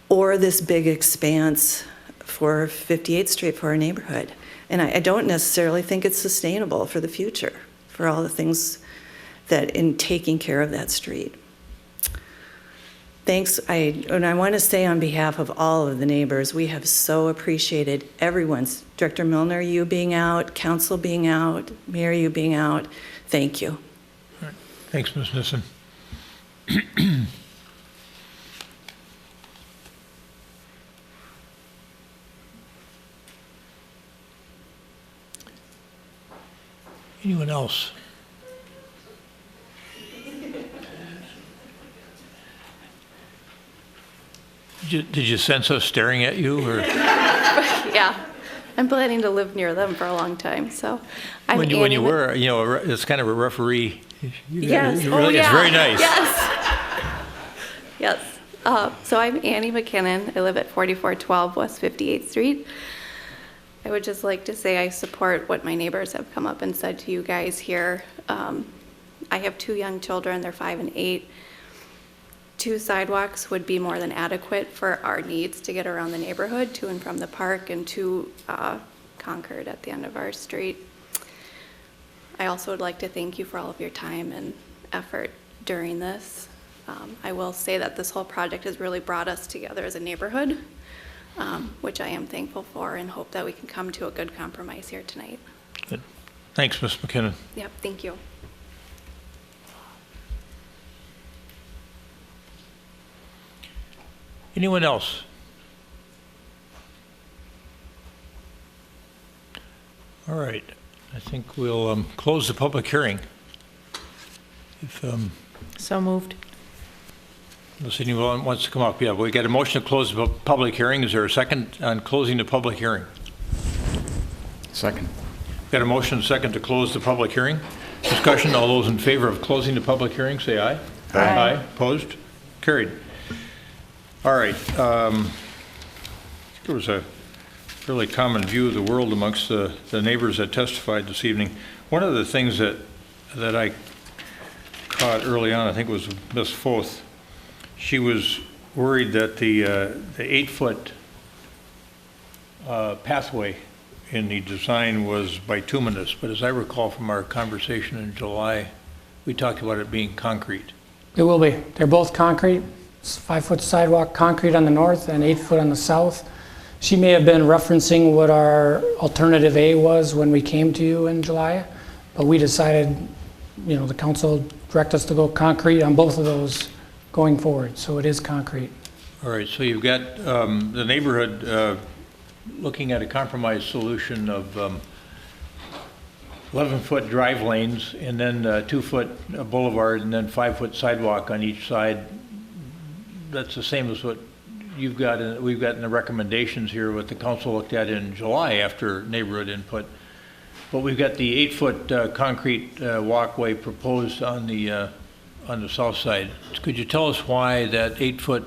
or this big expanse for 58th Street for our neighborhood. And I don't necessarily think it's sustainable for the future, for all the things that in taking care of that street. Thanks, and I want to say on behalf of all of the neighbors, we have so appreciated everyone's, Director Milner, you being out, council being out, Mayor, you being out. Thank you. All right. Thanks, Ms. Nissen. Anyone else? Did you sense us staring at you, or Yeah, I'm planning to live near them for a long time, so. when you were, it's kind of a referee. Yes. You really, it's very nice. Yes. Yes. So I'm Annie McKinnon. I live at 4412 West 58th Street. I would just like to say I support what my neighbors have come up and said to you guys here. I have 2 young children, they're 5 and 8. 2 sidewalks would be more than adequate for our needs to get around the neighborhood, to and from the park, and to Concord at the end of our street. I also would like to thank you for all of your time and effort during this. I will say that this whole project has really brought us together as a neighborhood, which I am thankful for, and hope that we can come to a good compromise here tonight. Good. Thanks, Ms. McKinnon. Yep, thank you. Anyone else? All right. I think we'll close the public hearing. If So moved. unless anyone wants to come up, yeah, we got a motion to close the public hearing. Is there a second on closing the public hearing? Second. Got a motion second to close the public hearing. Discussion, all those in favor of closing the public hearing, say aye. Aye. Opposed? Carried. All right. There was a fairly common view of the world amongst the neighbors that testified this evening. One of the things that I caught early on, I think it was Ms. Foth, she was worried that the 8-foot pathway in the design was bituminous, but as I recall from our conversation in July, we talked about it being concrete. It will be. They're both concrete. It's 5-foot sidewalk, concrete on the north and 8-foot on the south. She may have been referencing what our alternative A was when we came to you in July, but we decided, the council directed us to go concrete on both of those going forward, so it is concrete. All right, so you've got the neighborhood looking at a compromise solution of 11-foot drive lanes and then 2-foot boulevard and then 5-foot sidewalk on each side. That's the same as what you've got, we've got in the recommendations here, what the council looked at in July after neighborhood input. But we've got the 8-foot concrete walkway proposed on the south side. Could you tell us why that 8-foot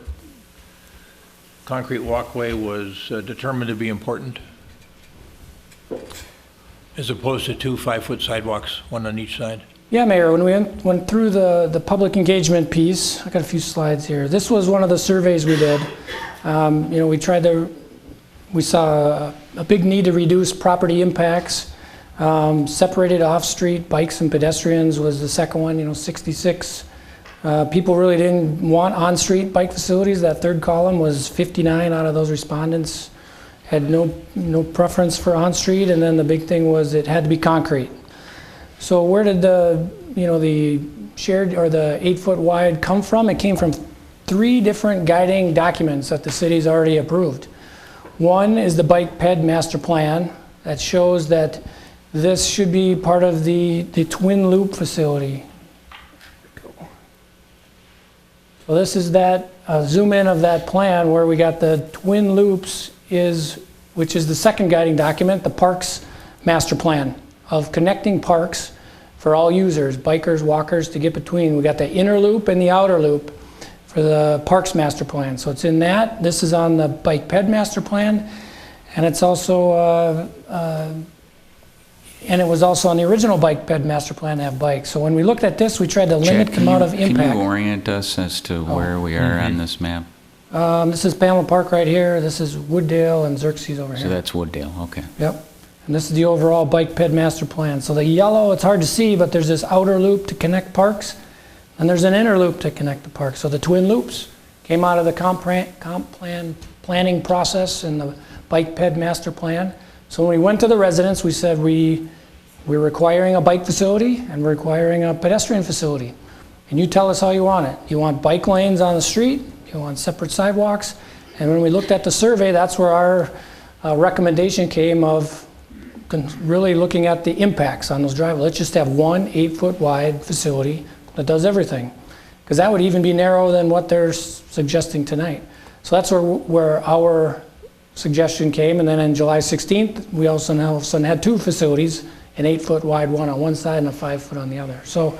concrete walkway was determined to be important, as opposed to 2 5-foot sidewalks, one on each side? Yeah, Mayor, when we went through the public engagement piece, I got a few slides here. This was one of the surveys we did. We saw a big need to reduce property impacts. Separated off-street bikes and pedestrians was the second one, 66. People really didn't want on-street bike facilities. That third column was 59 out of those respondents had no preference for on-street, and then the big thing was it had to be concrete. So where did the shared or the 8-foot wide come from? It came from 3 different guiding documents that the city's already approved. One is the bike ped master plan that shows that this should be part of the twin loop facility. So this is that zoom in of that plan where we got the twin loops which is the second guiding document, the parks master plan of connecting parks for all users, bikers, walkers, to get between. We got the inner loop and the outer loop for the parks master plan. So it's in that. This is on the bike ped master plan, and it's also and it was also on the original bike ped master plan to have bikes. So when we looked at this, we tried to limit the amount of impact. Can you orient us as to where we are on this map? This is Pamela Park right here. This is Wooddale and Xerxes over here. So that's Wooddale, okay. Yep. And this is the overall bike ped master plan. So the yellow, it's hard to see, but there's this outer loop to connect parks, and there's an inner loop to connect the parks. So the twin loops came out of the comp plan planning process in the bike ped master plan. So when we went to the residents, we said we're requiring a bike facility and we're requiring a pedestrian facility. And you tell us how you want it. You want bike lanes on the street, you want separate sidewalks. And when we looked at the survey, that's where our recommendation came of really looking at the impacts on those driveways. Let's just have one 8-foot wide facility that does everything. Because that would even be narrower than what they're suggesting tonight. So that's where our suggestion came. And then on July 16th, we also now all of a sudden had 2 facilities, an 8-foot wide one on one side and a 5-foot on the other. So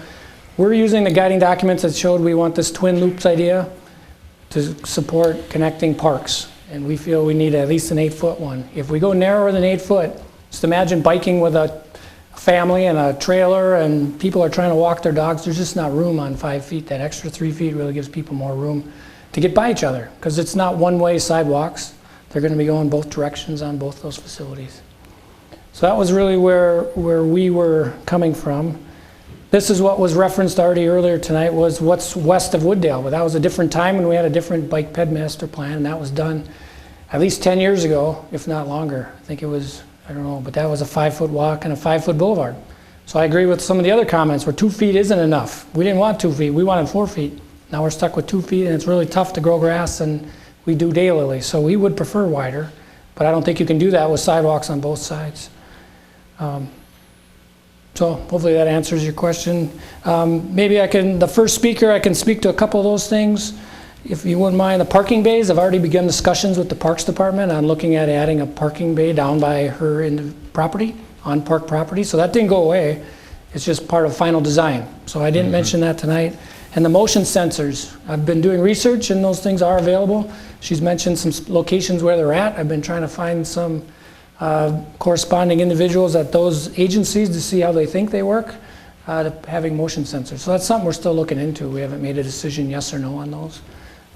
we're using the guiding documents that showed we want this twin loops idea to support connecting parks. And we feel we need at least an 8-foot one. If we go narrower than 8 foot, just imagine biking with a family and a trailer and people are trying to walk their dogs. There's just not room on 5 feet. That extra 3 feet really gives people more room to get by each other because it's not one-way sidewalks. They're going to be going both directions on both those facilities. So that was really where we were coming from. This is what was referenced already earlier tonight was what's west of Wooddale, but that was a different time when we had a different bike ped master plan, and that was done at least 10 years ago, if not longer. I think it was, I don't know, but that was a 5-foot walk and a 5-foot boulevard. So I agree with some of the other comments where 2 feet isn't enough. We didn't want 2 feet, we wanted 4 feet. Now we're stuck with 2 feet and it's really tough to grow grass and we do daylilies. So we would prefer wider, but I don't think you can do that with sidewalks on both sides. So hopefully that answers your question. Maybe the first speaker, I can speak to a couple of those things. If you wouldn't mind, the parking bays, I've already begun discussions with the Parks Department on looking at adding a parking bay down by her in the property, on park property. So that didn't go away. It's just part of final design. So I didn't mention that tonight. And the motion sensors, I've been doing research and those things are available. She's mentioned some locations where they're at. I've been trying to find some corresponding individuals at those agencies to see how they think they work, to having motion sensors. So that's something we're still looking into. We haven't made a decision yes or no on those.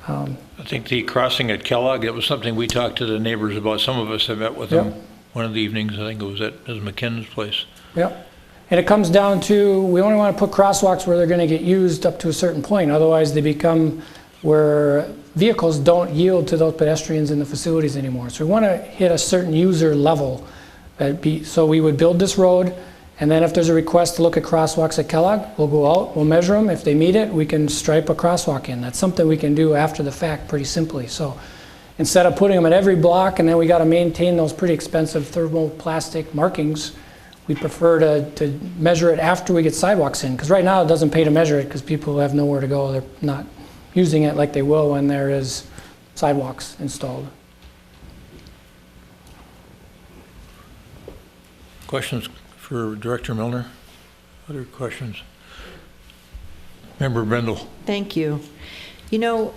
I think the crossing at Kellogg, it was something we talked to the neighbors about. Some of us have met with them one of the evenings. I think it was at McKinnon's place. Yep. And it comes down to, we only want to put crosswalks where they're going to get used up to a certain point. Otherwise, they become where vehicles don't yield to those pedestrians in the facilities anymore. So we want to hit a certain user level. So we would build this road, and then if there's a request to look at crosswalks at Kellogg, we'll go out, we'll measure them. If they meet it, we can stripe a crosswalk in. That's something we can do after the fact pretty simply. So instead of putting them at every block and then we got to maintain those pretty expensive thermoplastic markings, we prefer to measure it after we get sidewalks in. Because right now it doesn't pay to measure it because people have nowhere to go. They're not using it like they will when there is sidewalks installed. Questions for Director Milner? Other questions? Member Brendel. Thank you. You know,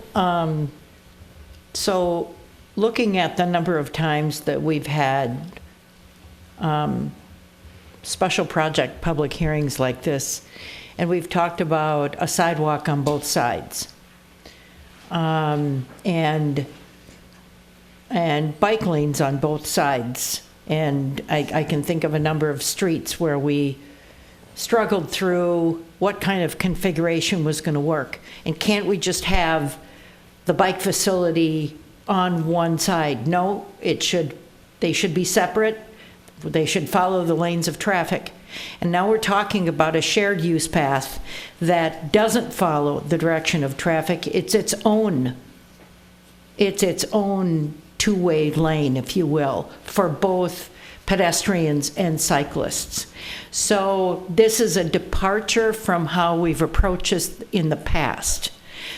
so looking at the number of times that we've had special project public hearings like this, and we've talked about a sidewalk on both sides, and bike lanes on both sides. And I can think of a number of streets where we struggled through what kind of configuration was going to work. And can't we just have the bike facility on one side? No, they should be separate. They should follow the lanes of traffic. And now we're talking about a shared use path that doesn't follow the direction of traffic. It's its own two-way lane, if you will, for both pedestrians and cyclists. So this is a departure from how we've approached this in the past.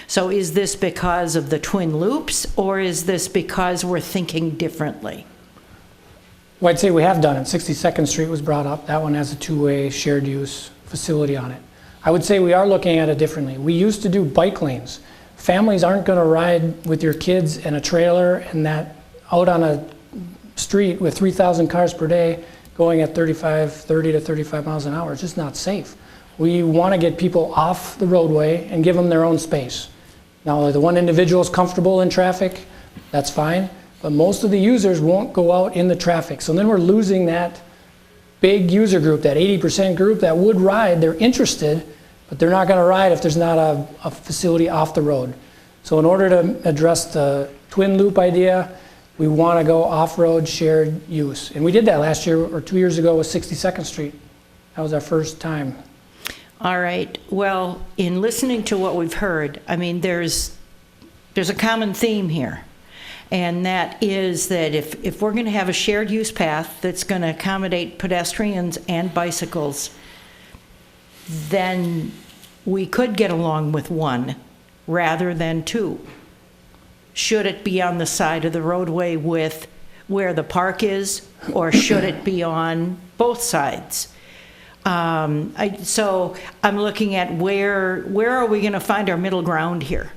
So is this because of the twin loops, or is this because we're thinking differently? Well, I'd say we have done it. 62nd Street was brought up. That one has a two-way shared use facility on it. I would say we are looking at it differently. We used to do bike lanes. Families aren't going to ride with your kids in a trailer and that out on a street with 3,000 cars per day going at 30 to 35 miles an hour. It's just not safe. We want to get people off the roadway and give them their own space. Now, if the one individual is comfortable in traffic, that's fine, but most of the users won't go out in the traffic. So then we're losing that big user group, that 80% group that would ride. They're interested, but they're not going to ride if there's not a facility off the road. So in order to address the twin loop idea, we want to go off-road shared use. And we did that last year or 2 years ago with 62nd Street. That was our first time. All right. Well, in listening to what we've heard, I mean, there's a common theme here. And that is that if we're going to have a shared use path that's going to accommodate pedestrians and bicycles, then we could get along with one rather than two. Should it be on the side of the roadway with where the park is, or should it be on both sides? So I'm looking at where are we going to find our middle ground here?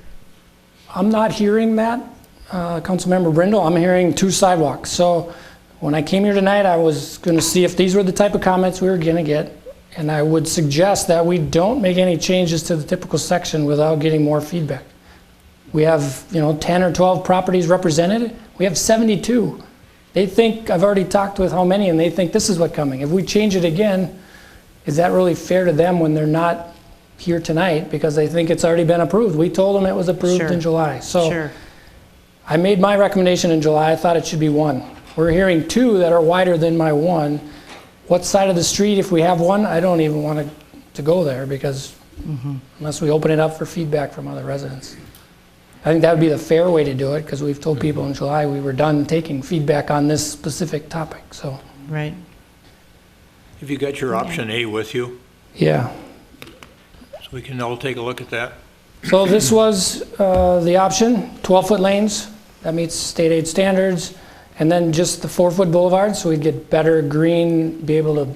I'm not hearing that, Councilmember Brindle. I'm hearing two sidewalks. So when I came here tonight, I was going to see if these were the type of comments we were going to get. And I would suggest that we don't make any changes to the typical section without getting more feedback. We have, 10 or 12 properties represented. We have 72. They think, I've already talked with how many, and they think this is what's coming. If we change it again, is that really fair to them when they're not here tonight because they think it's already been approved? We told them it was approved in July. So I made my recommendation in July. I thought it should be one. We're hearing two that are wider than my one. What side of the street, if we have one, I don't even want to go there because unless we open it up for feedback from other residents. I think that would be the fair way to do it because we've told people in July we were done taking feedback on this specific topic. So right. Have you got your option A with you? Yeah. So we can all take a look at that? So this was the option, 12-foot lanes, that meets state aid standards, and then just the 4-foot boulevard, so we'd get better green, be able to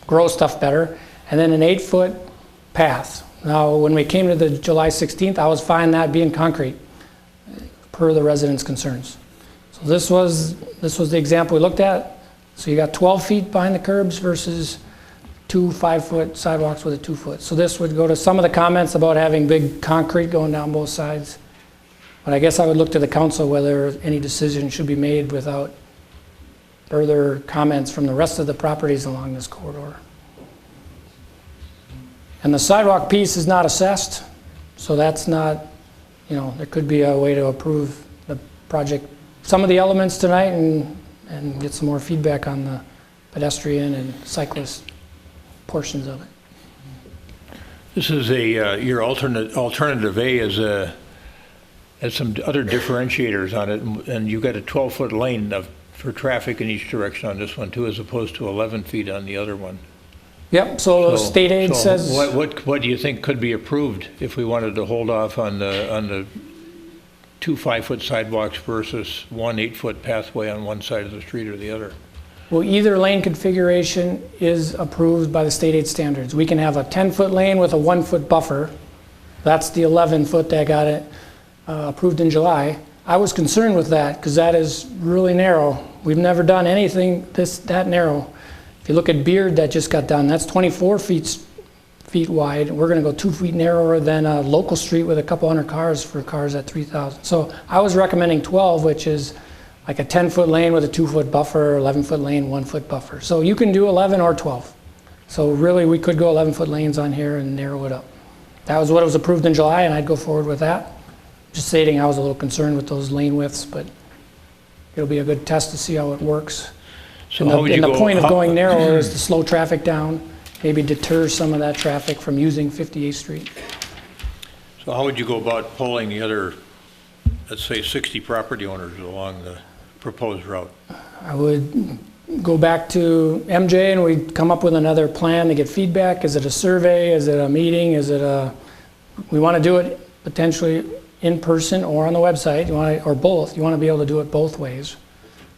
grow stuff better, and then an 8-foot path. Now, when we came to the July 16th, I was fine that being concrete, per the residents' concerns. So this was the example we looked at. So you got 12 feet behind the curbs versus 2 5-foot sidewalks with a 2-foot. So this would go to some of the comments about having big concrete going down both sides. But I guess I would look to the council whether any decision should be made without further comments from the rest of the properties along this corridor. And the sidewalk piece is not assessed, so that's not, there could be a way to approve the project, some of the elements tonight and get some more feedback on the pedestrian and cyclist portions of it. This is your alternative A has some other differentiators on it, and you've got a 12-foot lane for traffic in each direction on this one too, as opposed to 11 feet on the other one. Yep, so state aid says... What do you think could be approved if we wanted to hold off on the 2 5-foot sidewalks versus 1 8-foot pathway on one side of the street or the other? Well, either lane configuration is approved by the state aid standards. We can have a 10-foot lane with a 1-foot buffer. That's the 11-foot that got it approved in July. I was concerned with that because that is really narrow. We've never done anything that narrow. If you look at Beard that just got done, that's 24 feet wide. We're going to go 2 feet narrower than a local street with a couple hundred cars for cars at 3,000. So I was recommending 12, which is like a 10-foot lane with a 2-foot buffer, 11-foot lane, 1-foot buffer. So you can do 11 or 12. So really we could go 11-foot lanes on here and narrow it up. That was what was approved in July, and I'd go forward with that. Just stating I was a little concerned with those lane widths, but it'll be a good test to see how it works. So And the point of going narrower is to slow traffic down, maybe deter some of that traffic from using 58th Street. So how would you go about polling the other, let's say, 60 property owners along the proposed route? I would go back to MJ and we'd come up with another plan to get feedback. Is it a survey? Is it a meeting? Is it we want to do it potentially in person or on the website, or both. You want to be able to do it both ways.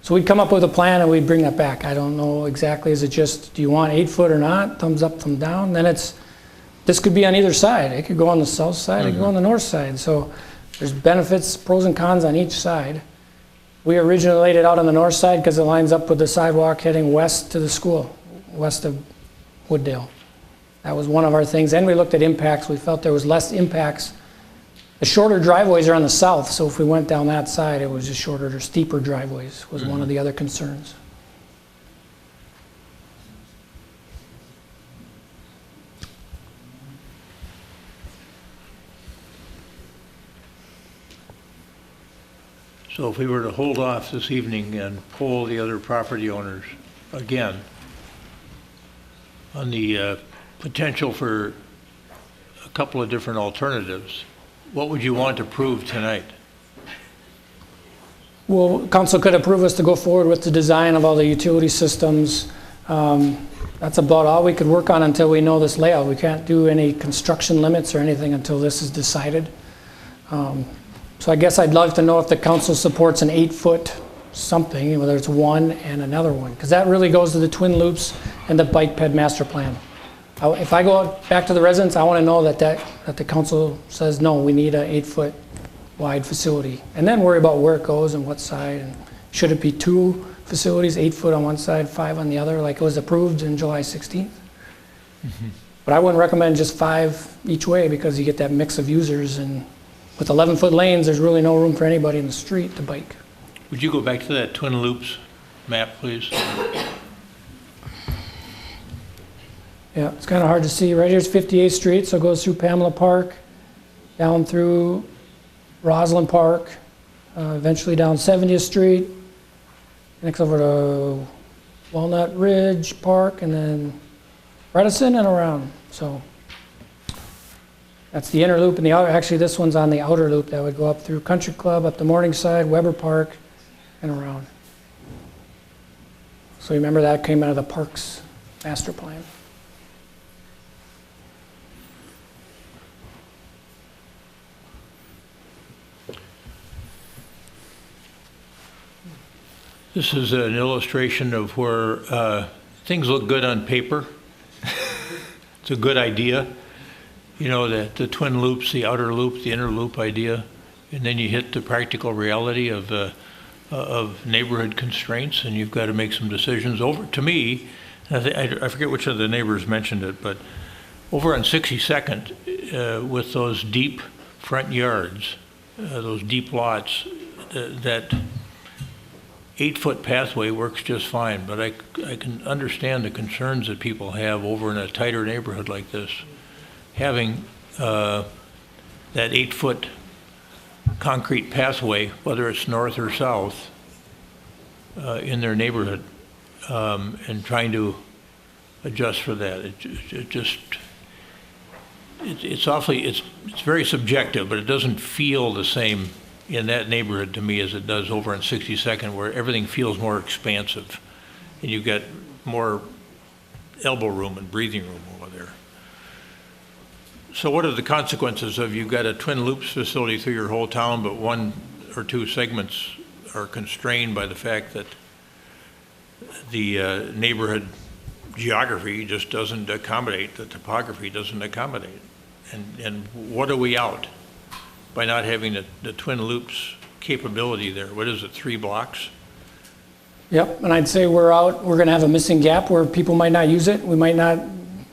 So we'd come up with a plan and we'd bring that back. I don't know exactly, is it just, do you want 8-foot or not? Thumbs up, thumb down? Then this could be on either side. It could go on the south side, it could go on the north side. So there's benefits, pros and cons on each side. We originally laid it out on the north side because it lines up with the sidewalk heading west to the school, west of Wooddale. That was one of our things. And we looked at impacts. We felt there was less impacts. The shorter driveways are on the south, so if we went down that side, it was just shorter or steeper driveways was one of the other concerns. So if we were to hold off this evening and poll the other property owners again on the potential for a couple of different alternatives, what would you want to prove tonight? Well, council could approve us to go forward with the design of all the utility systems. That's about all we could work on until we know this layout. We can't do any construction limits or anything until this is decided. So I guess I'd love to know if the council supports an 8-foot something, whether it's one and another one, because that really goes to the twin loops and the bike ped master plan. If I go back to the residents, I want to know that the council says, no, we need an 8-foot wide facility. And then worry about where it goes and what side. And should it be 2 facilities, 8-foot on one side, 5 on the other, like it was approved in July 16th? Mm-hmm. But I wouldn't recommend just 5 each way because you get that mix of users. And with 11-foot lanes, there's really no room for anybody in the street to bike. Would you go back to that twin loops map, please? Yeah, it's kind of hard to see. Right here's 58th Street, so it goes through Pamela Park, down through Roslyn Park, eventually down 70th Street, next over to Walnut Ridge Park, and then Redison and around. So that's the inner loop, and the outer, actually this one's on the outer loop that would go up through Country Club, up the Morningside, Weber Park, and around. So remember that came out of the parks master plan. This is an illustration of where things look good on paper. It's a good idea, you know, that the twin loops, the outer loop, the inner loop idea, and then you hit the practical reality of neighborhood constraints, and you've got to make some decisions. Over to me, I forget which of the neighbors mentioned it, but over on 62nd, with those deep front yards, those deep lots, that 8-foot pathway works just fine, but I can understand the concerns that people have over in a tighter neighborhood like this. Having that 8-foot concrete pathway, whether it's north or south, in their neighborhood, and trying to adjust for that. It's very subjective, but it doesn't feel the same in that neighborhood to me as it does over on 62nd, where everything feels more expansive and you've got more elbow room and breathing room over there. So what are the consequences of you've got a twin loops facility through your whole town, but one or two segments are constrained by the fact that the neighborhood geography just doesn't accommodate, the topography doesn't accommodate? And what are we out by not having the twin loops capability there? What is it, 3 blocks? Yep, and I'd say we're going to have a missing gap where people might not use it. We might not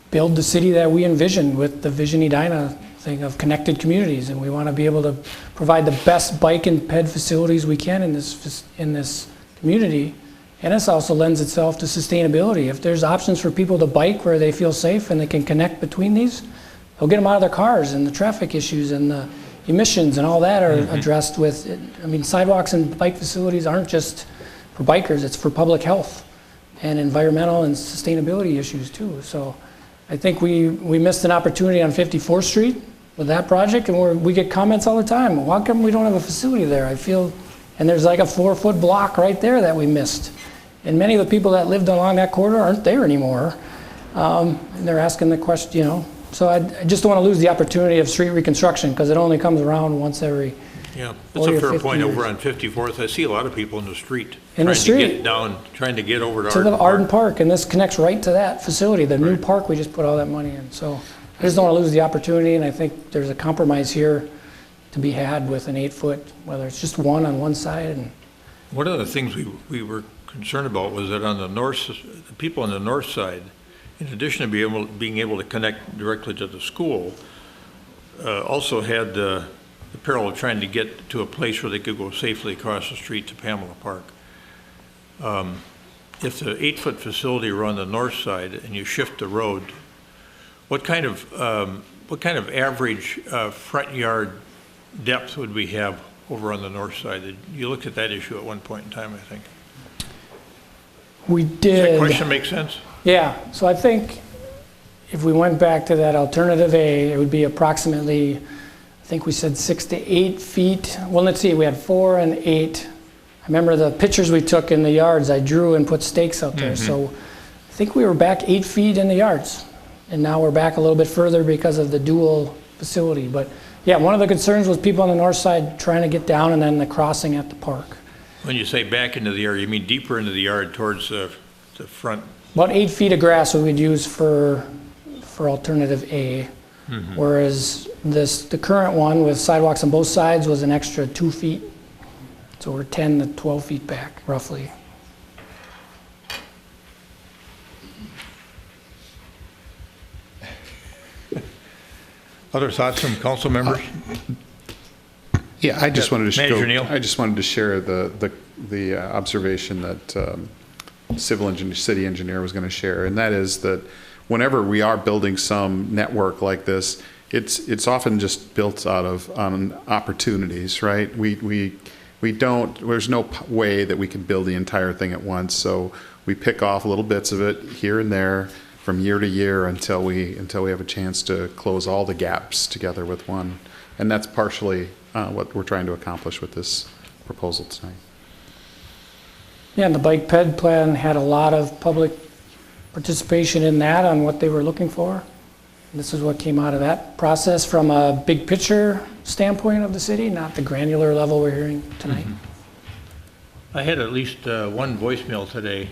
build the city that we envisioned with the Vision Edina thing of connected communities, and we want to be able to provide the best bike and ped facilities we can in this community. And this also lends itself to sustainability. If there's options for people to bike where they feel safe and they can connect between these, they'll get them out of their cars, and the traffic issues and the emissions and all that are addressed with, I mean, sidewalks and bike facilities aren't just for bikers, it's for public health and environmental and sustainability issues too. So I think we missed an opportunity on 54th Street with that project, and we get comments all the time. Why come we don't have a facility there? I feel, and there's like a 4-foot block right there that we missed. And many of the people that lived along that corridor aren't there anymore. And they're asking the question, you know. So I just don't want to lose the opportunity of street reconstruction because it only comes around once every Yeah, that's a fair point. Over on 54th, I see a lot of people in the street. In the street. Trying to get down, trying to get over to the Arden Park, and this connects right to that facility, the new park we just put all that money in. So I just don't want to lose the opportunity, and I think there's a compromise here to be had with an 8-foot, whether it's just one on one side. And one of the things we were concerned about was that on the north, the people on the north side, in addition to being able to connect directly to the school, also had the peril of trying to get to a place where they could go safely across the street to Pamela Park. If the 8-foot facility were on the north side and you shift the road, what kind of average front yard depth would we have over on the north side? You looked at that issue at one point in time, I think. we did. Does that question make sense? Yeah, so I think if we went back to that alternative A, it would be approximately, I think we said 6 to 8 feet. Well, let's see, we had 4 and 8. I remember the pictures we took in the yards, I drew and put stakes out there. So I think we were back 8 feet in the yards. And now we're back a little bit further because of the dual facility. But yeah, one of the concerns was people on the north side trying to get down and then the crossing at the park. When you say back into the yard, you mean deeper into the yard towards the front? About 8 feet of grass we would use for alternative A. Whereas the current one with sidewalks on both sides was an extra 2 feet. So we're 10 to 12 feet back, roughly. Other thoughts from council members? Yeah, I just wanted to Manager Neal? I just wanted to share the observation that city engineer was going to share, and that is that whenever we are building some network like this, it's often just built on opportunities, right? We don't. There's no way that we can build the entire thing at once, so we pick off little bits of it here and there from year to year until we have a chance to close all the gaps together with one, and that's partially what we're trying to accomplish with this proposal tonight. Yeah, and the bike ped plan had a lot of public participation in that on what they were looking for. This is what came out of that process from a big picture standpoint of the city, not the granular level we're hearing tonight. I had at least one voicemail today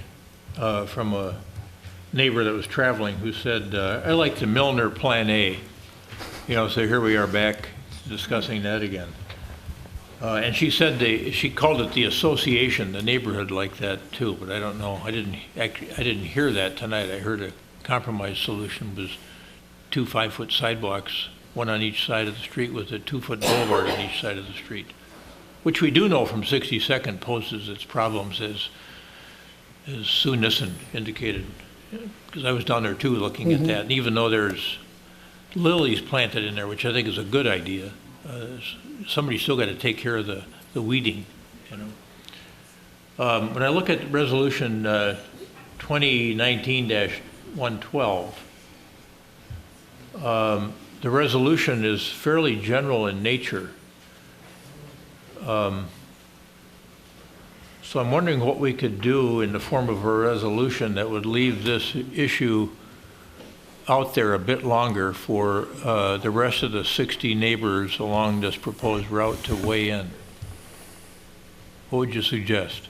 from a neighbor that was traveling who said, I like the Milner Plan A. You know, so here we are back discussing that again. And she said she called it the association. The neighborhood liked that too, but I don't know. I didn't hear that tonight. I heard a compromise solution was 2 5-foot sidewalks, one on each side of the street with a 2-foot boulevard on each side of the street, which we do know from 62nd poses its problems, as Sue Nissen indicated, because I was down there too looking at that. And even though there's lilies planted in there, which I think is a good idea, somebody's still got to take care of the weeding, you know. When I look at resolution 2019-112, the resolution is fairly general in nature. So I'm wondering what we could do in the form of a resolution that would leave this issue out there a bit longer for the rest of the 60 neighbors along this proposed route to weigh in. What would you suggest?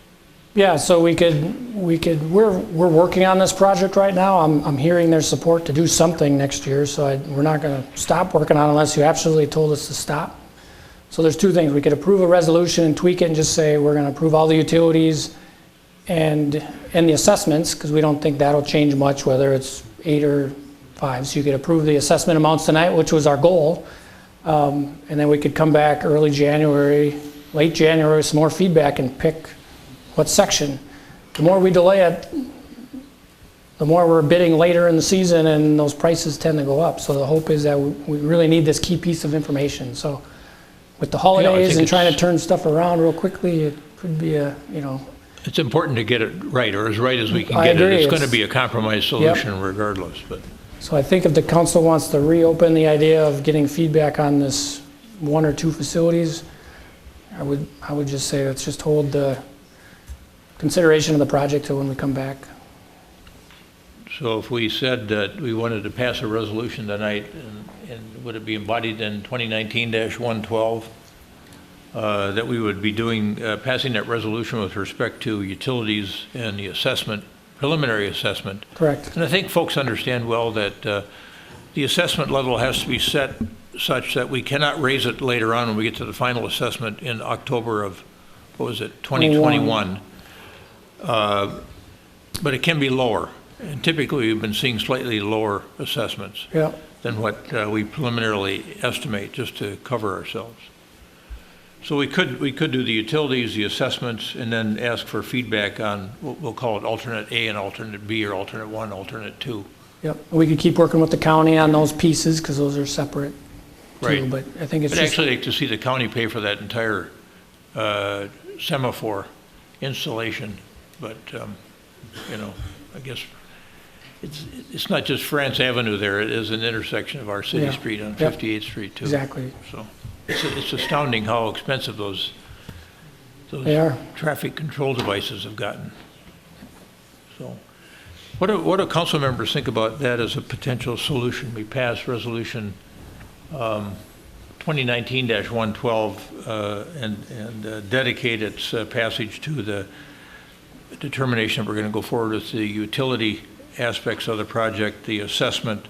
Yeah, so we're working on this project right now. I'm hearing there's support to do something next year, so we're not going to stop working on it unless you absolutely told us to stop. So there's two things. We could approve a resolution and tweak it and just say we're going to approve all the utilities and the assessments, because we don't think that'll change much whether it's 8 or 5. So you could approve the assessment amounts tonight, which was our goal, and then we could come back early January, late January with some more feedback and pick what section. The more we delay it, the more we're bidding later in the season and those prices tend to go up. So the hope is that we really need this key piece of information. So with the holidays and trying to turn stuff around real quickly, it could be it's important to get it right, or as right as we can I get agree. it. It's going to be a compromise solution regardless. But So I think if the council wants to reopen the idea of getting feedback on this 1 or 2 facilities, I would just say let's just hold the consideration of the project till when we come back. so if we said that we wanted to pass a resolution tonight, and would it be embodied in 2019-112, that we would be passing that resolution with respect to utilities and the assessment, preliminary assessment. Correct. And I think folks understand well that the assessment level has to be set such that we cannot raise it later on when we get to the final assessment in October of, 2021. But it can be lower. And typically, we've been seeing slightly lower assessments than what we preliminarily estimate, just to cover ourselves. So we could do the utilities, the assessments, and then ask for feedback on what we'll call it alternate A and alternate B, or alternate 1, alternate 2. Yep. We could keep working with the county on those pieces because those are separate too. But I think it's I'd actually like to see the county pay for that entire semaphore installation, but I guess it's not just France Avenue there. It is an intersection of our city street on 58th Street too. Exactly. So it's astounding how expensive those traffic control devices have gotten. So what do council members think about that as a potential solution? We pass resolution 2019-112 and dedicate its passage to the determination that we're going to go forward with the utility aspects of the project, the assessment,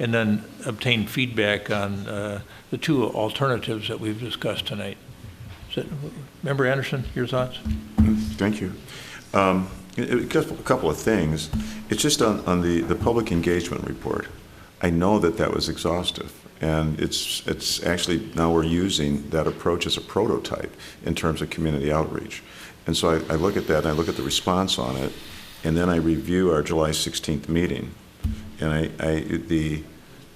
and then obtain feedback on the 2 alternatives that we've discussed tonight. Member Anderson, your thoughts? Thank you. Just a couple of things. It's just on the public engagement report. I know that was exhaustive, and it's actually now we're using that approach as a prototype in terms of community outreach. And so I look at that, and I look at the response on it, and then I review our July 16th meeting. And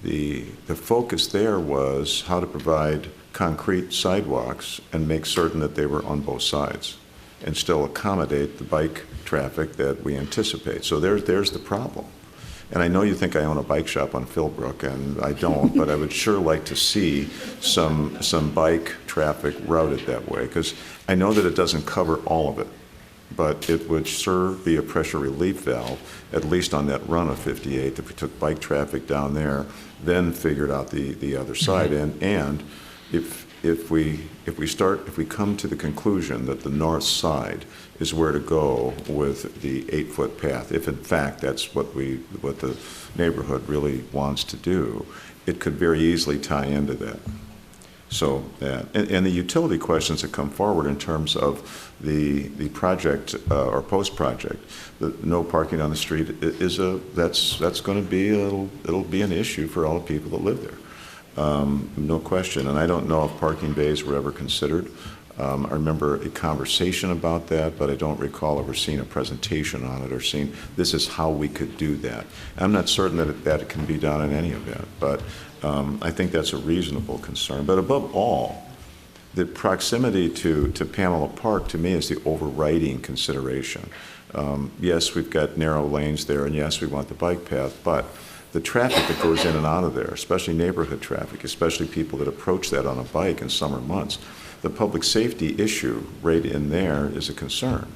the focus there was how to provide concrete sidewalks and make certain that they were on both sides and still accommodate the bike traffic that we anticipate. So there's the problem. And I know you think I own a bike shop on Philbrook, and I don't, but I would sure like to see some bike traffic routed that way, because I know that it doesn't cover all of it, but it would be a pressure relief valve, at least on that run of 58, if we took bike traffic down there, then figured out the other side. And if we come to the conclusion that the north side is where to go with the 8-foot path, if in fact that's what the neighborhood really wants to do, it could very easily tie into that. So, and the utility questions that come forward in terms of the project or post-project, the no parking on the street that's going to be it'll be an issue for all the people that live there, no question. And I don't know if parking bays were ever considered. I remember a conversation about that, but I don't recall ever seeing a presentation on it or seeing this is how we could do that. I'm not certain that it can be done in any event, but I think that's a reasonable concern. But above all, the proximity to Pamela Park, to me, is the overriding consideration. Yes, we've got narrow lanes there, and yes, we want the bike path, but the traffic that goes in and out of there, especially neighborhood traffic, especially people that approach that on a bike in summer months, the public safety issue right in there is a concern.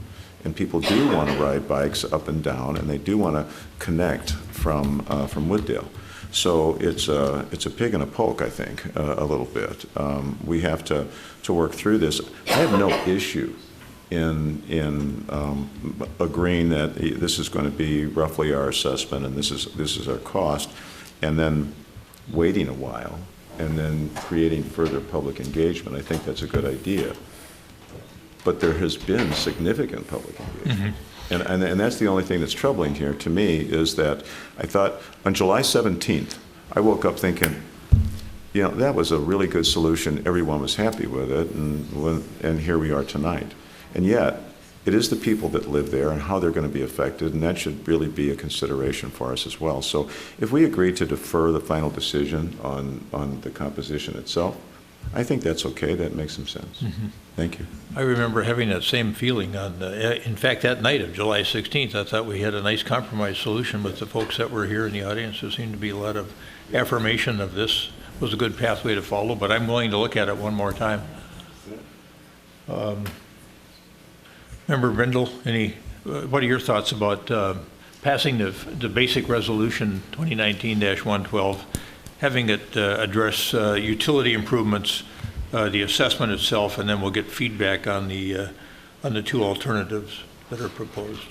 And people do want to ride bikes up and down, and they do want to connect from Wooddale. So it's a pig and a poke, I think, a little bit. We have to work through this. I have no issue in agreeing that this is going to be roughly our assessment and this is our cost, and then waiting a while and then creating further public engagement. I think that's a good idea. But there has been significant public engagement. Mm-hmm. And that's the only thing that's troubling here to me, is that I thought on July 17th, I woke up thinking, you know, that was a really good solution. Everyone was happy with it, and here we are tonight. And yet, it is the people that live there and how they're going to be affected, and that should really be a consideration for us as well. So if we agree to defer the final decision on the composition itself, I think that's okay. That makes some sense. Mm-hmm. Thank you. I remember having that same feeling in fact, that night of July 16th, I thought we had a nice compromise solution with the folks that were here in the audience. There seemed to be a lot of affirmation of this was a good pathway to follow, but I'm willing to look at it one more time. Member Brindle, what are your thoughts about passing the basic resolution 2019-112, having it address utility improvements, the assessment itself, and then we'll get feedback on the two alternatives that are proposed?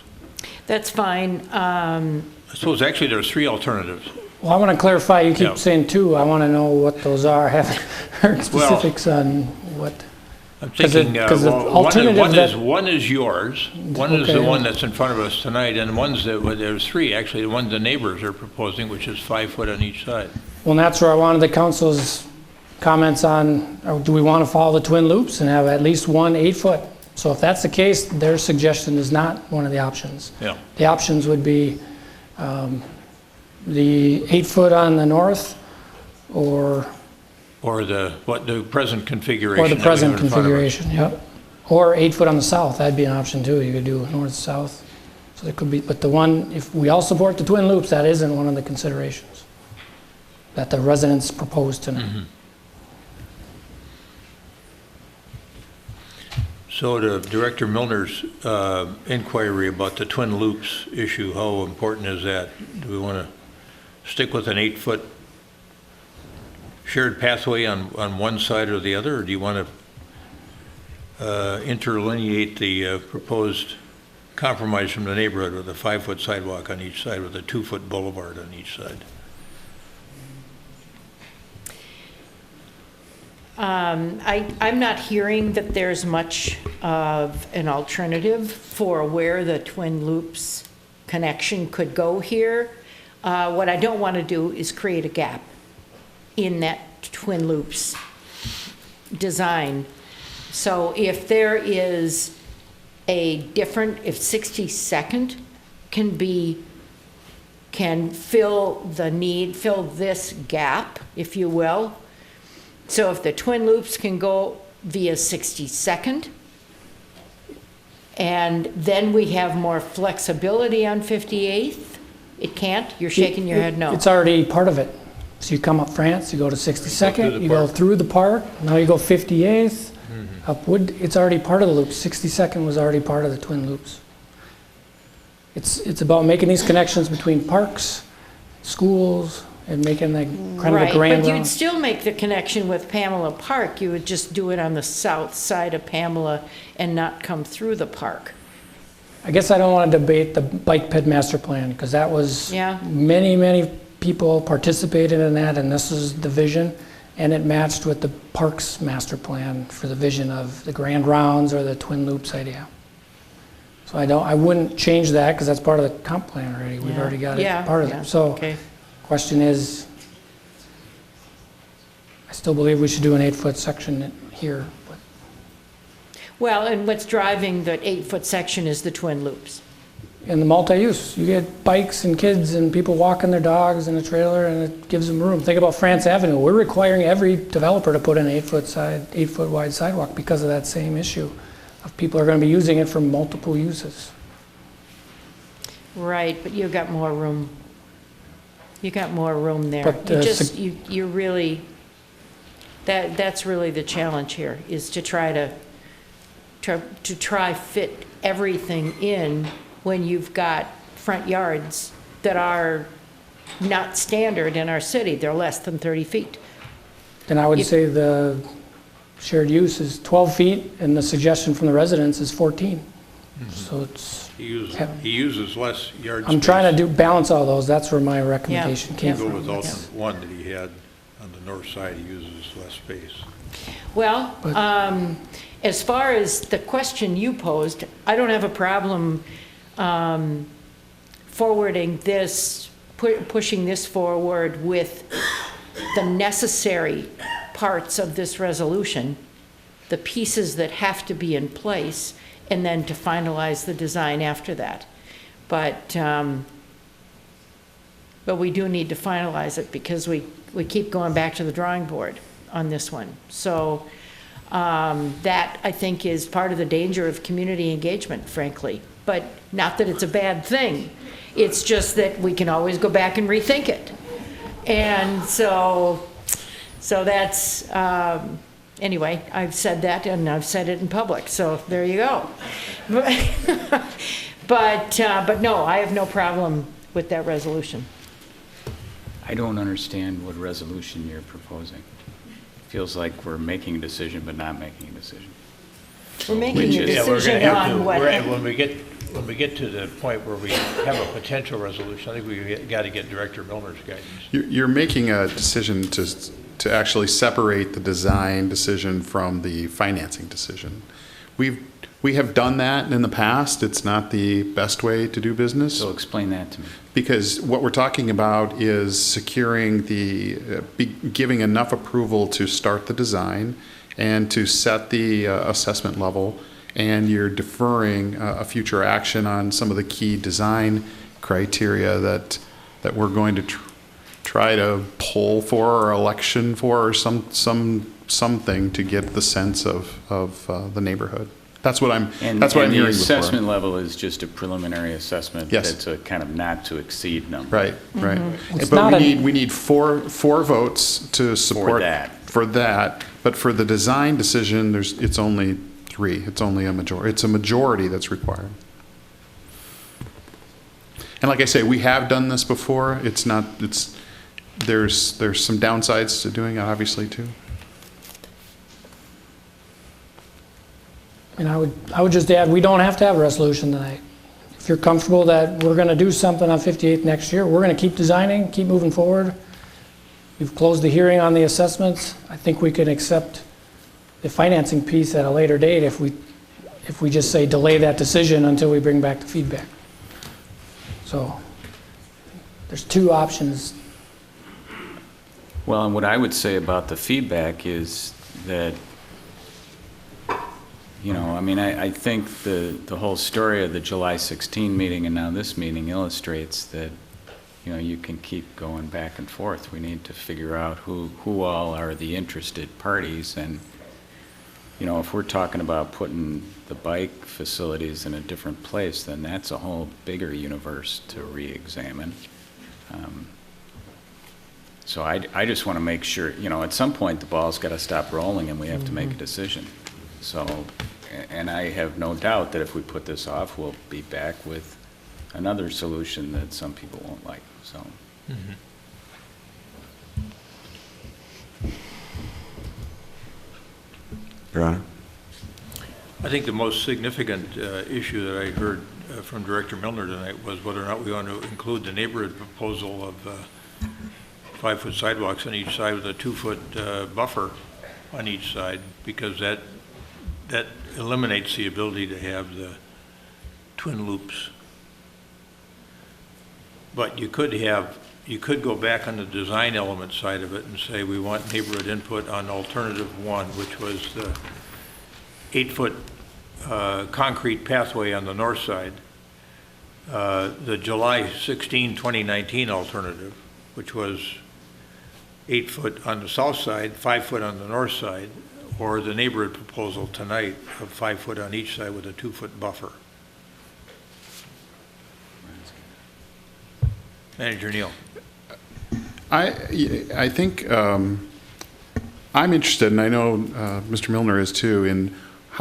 That's fine. I suppose actually there's three alternatives. Well, I want to clarify, you keep saying two. I want to know what those are. I haven't heard specifics on what. I'm thinking one is yours, one is the one that's in front of us tonight, and there's three actually. The one the neighbors are proposing, which is 5 foot on each side. Well, and that's where I wanted the council's comments on, do we want to follow the twin loops and have at least one 8-foot? So if that's the case, their suggestion is not one of the options. Yeah. The options would be the 8-foot on the north, or the present configuration. Or the present configuration, yep. Or 8-foot on the south, that'd be an option too. You could do north-south. So there could be, but the one, if we all support the twin loops, that isn't one of the considerations that the residents proposed tonight. Mm-hmm. So to Director Milner's inquiry about the twin loops issue, how important is that? Do we want to stick with an 8-foot shared pathway on one side or the other, or do you want to interlineate the proposed compromise from the neighborhood with a 5-foot sidewalk on each side with a 2-foot boulevard on each side? I'm not hearing that there's much of an alternative for where the twin loops connection could go here. What I don't want to do is create a gap in that twin loops design. So if there is if 62nd can fill the need, fill this gap, if you will. So if the twin loops can go via 62nd, and then we have more flexibility on 58th, it can't? You're shaking your head no. It's already part of it. So you come up France, you go to 62nd, you go through the park, now you go 58th, Upwood, it's already part of the loop. 62nd was already part of the twin loops. It's about making these connections between parks, schools, and making that kind of a grand Right, but you'd round. still make the connection with Pamela Park. You would just do it on the south side of Pamela and not come through the park. I guess I don't want to debate the bike ped master plan, because that was, Yeah. many people participated in that, and this is the vision, and it matched with the parks master plan for the vision of the grand rounds or the twin loops idea. So I wouldn't change that, because that's part of the comp plan already. We've Yeah. already got Yeah, it part of yeah, it. So, okay. question is, I still believe we should do an 8-foot section here. But Well, and what's driving the 8-foot section is the twin loops. in the multi-use, you get bikes and kids and people walking their dogs in a trailer, and it gives them room. Think about France Avenue. We're requiring every developer to put in an 8-foot wide sidewalk because of that same issue of people are going to be using it for multiple uses. Right, but you've got more room. You got more room there. But, You really, that's really the challenge here, is to try fit everything in when you've got front yards that are not standard in our city. They're less than 30 feet. And I would say the shared use is 12 feet, and the suggestion from the residents is 14. So it's, He uses less yard space. I'm trying to balance all those. That's where my recommendation came Go from. with alternate one that he had on the north side, he uses less space. Well, as far as the question you posed, I don't have a problem forwarding this, pushing this forward with the necessary parts of this resolution, the pieces that have to be in place, and then to finalize the design after that. But we do need to finalize it, because we keep going back to the drawing board on this one. So that, I think, is part of the danger of community engagement, frankly. But not that it's a bad thing. It's just that we can always go back and rethink it. And so that's, anyway, I've said that, and I've said it in public, so there you go. But no, I have no problem with that resolution. I don't understand what resolution you're proposing. Feels like we're making a decision but not making a decision. We're making a Yeah, we're decision gonna have on to, what. when we get to the point where we have a potential resolution, I think we got to get Director Milner's guidance. You're making a decision to actually separate the design decision from the financing decision. We have done that in the past. It's not the best way to do business. So explain that to me. Because what we're talking about is securing giving enough approval to start the design and to set the assessment level, and you're deferring a future action on some of the key design criteria that we're going to try to poll for or election for, or something to get the sense of the neighborhood. That's what I'm hearing before. The assessment level is just a preliminary assessment. Yes. That's a kind of not to exceed number. Right. It's But not we need four votes to support for that. But for the design decision, it's only 3. It's only a majority. It's a majority that's required. And like I say, we have done this before. There's some downsides to doing it, obviously, too. And I would just add, we don't have to have a resolution tonight. If you're comfortable that we're going to do something on 58th next year, we're going to keep designing, keep moving forward. We've closed the hearing on the assessments. I think we can accept the financing piece at a later date if we just say delay that decision until we bring back the feedback. So there's 2 options. Well, and what I would say about the feedback is that, I think the whole story of the July 16 meeting and now this meeting illustrates that, you can keep going back and forth. We need to figure out who all are the interested parties. And, if we're talking about putting the bike facilities in a different place, then that's a whole bigger universe to re-examine. So I just want to make sure, at some point the ball's got to stop rolling and we have to make a decision. So, and I have no doubt that if we put this off, we'll be back with another solution that some people won't like, so. Your Honor? I think the most significant issue that I heard from Director Milner tonight was whether or not we want to include the neighborhood proposal of 5-foot sidewalks on each side with a 2-foot buffer on each side, because that eliminates the ability to have the twin loops. But you could go back on the design element side of it and say we want neighborhood input on alternative 1, which was the 8-foot concrete pathway on the north side, the July 16, 2019 alternative, which was 8 foot on the south side, 5 foot on the north side, or the neighborhood proposal tonight of 5 foot on each side with a 2-foot buffer. Manager Neal. I think I'm interested, and I know Mr. Milner is too, in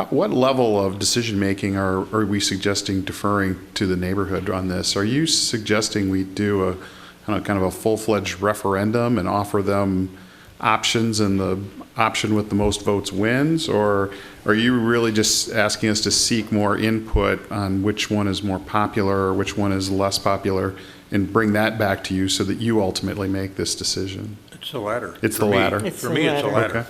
what level of decision-making are we suggesting deferring to the neighborhood on this? Are you suggesting we do kind of a full-fledged referendum and offer them options and the option with the most votes wins? Or are you really just asking us to seek more input on which one is more popular or which one is less popular and bring that back to you so that you ultimately make this decision? It's the latter. It's the latter. For me, it's the latter. Okay.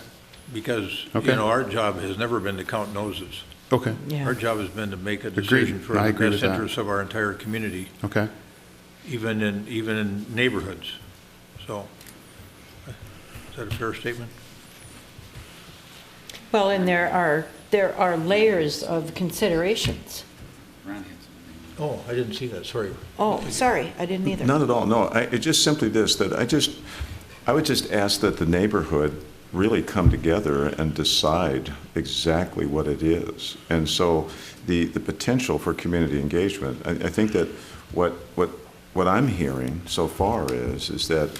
Because, Okay. our job has never been to count noses. Okay. Yeah. Our job has been to make a decision for I the agree best with that. interests of our entire community, Okay. even in neighborhoods. So, is that a fair statement? Well, and there are layers of considerations. Oh, I didn't see that, sorry. Oh, sorry, I didn't either. Not at all, no. It's just simply this, that I would just ask that the neighborhood really come together and decide exactly what it is. And so the potential for community engagement, I think that what I'm hearing so far is that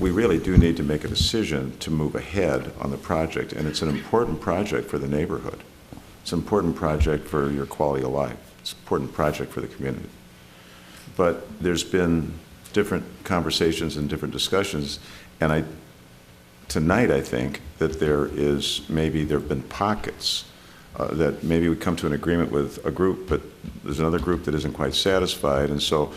we really do need to make a decision to move ahead on the project, and it's an important project for the neighborhood. It's an important project for your quality of life. It's an important project for the community. But there's been different conversations and different discussions, and tonight I think that there have been pockets that maybe we come to an agreement with a group, but there's another group that isn't quite satisfied, and so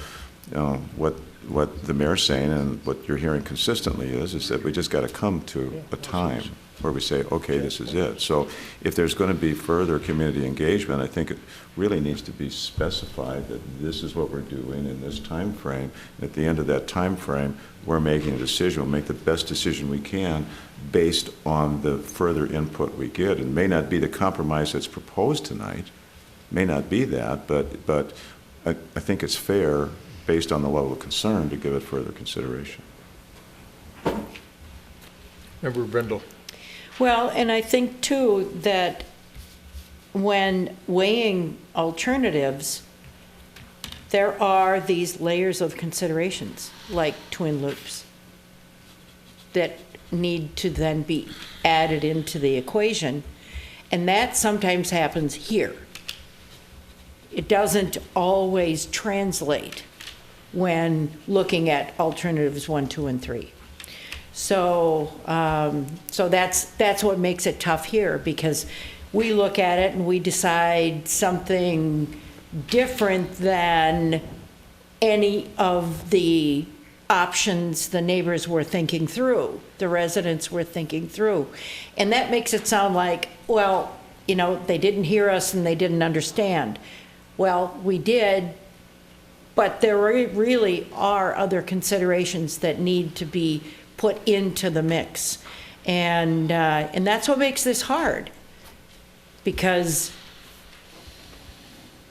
what the mayor's saying and what you're hearing consistently is that we just got to come to a time where we say, okay, this is it. So if there's going to be further community engagement, I think it really needs to be specified that this is what we're doing in this time frame. At the end of that time frame, we're making a decision. We'll make the best decision we can based on the further input we get. It may not be the compromise that's proposed tonight, may not be that, but I think it's fair based on the level of concern to give it further consideration. Member Brendel. Well, and I think too that when weighing alternatives, there are these layers of considerations, like twin loops, that need to then be added into the equation. And that sometimes happens here. It doesn't always translate when looking at alternatives 1, 2, and 3. So, so that's what makes it tough here, because we look at it and we decide something different than any of the options the neighbors were thinking through, the residents were thinking through. And that makes it sound like, well, they didn't hear us and they didn't understand. Well, we did, but there really are other considerations that need to be put into the mix. And that's what makes this hard, because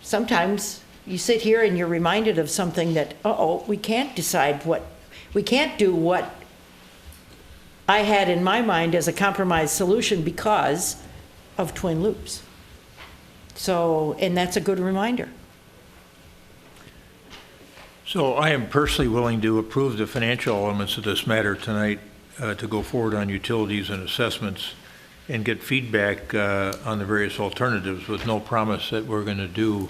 sometimes you sit here and you're reminded of something that, we can't we can't do what I had in my mind as a compromise solution because of twin loops. So, and that's a good reminder. So I am personally willing to approve the financial elements of this matter tonight to go forward on utilities and assessments and get feedback on the various alternatives with no promise that we're going to do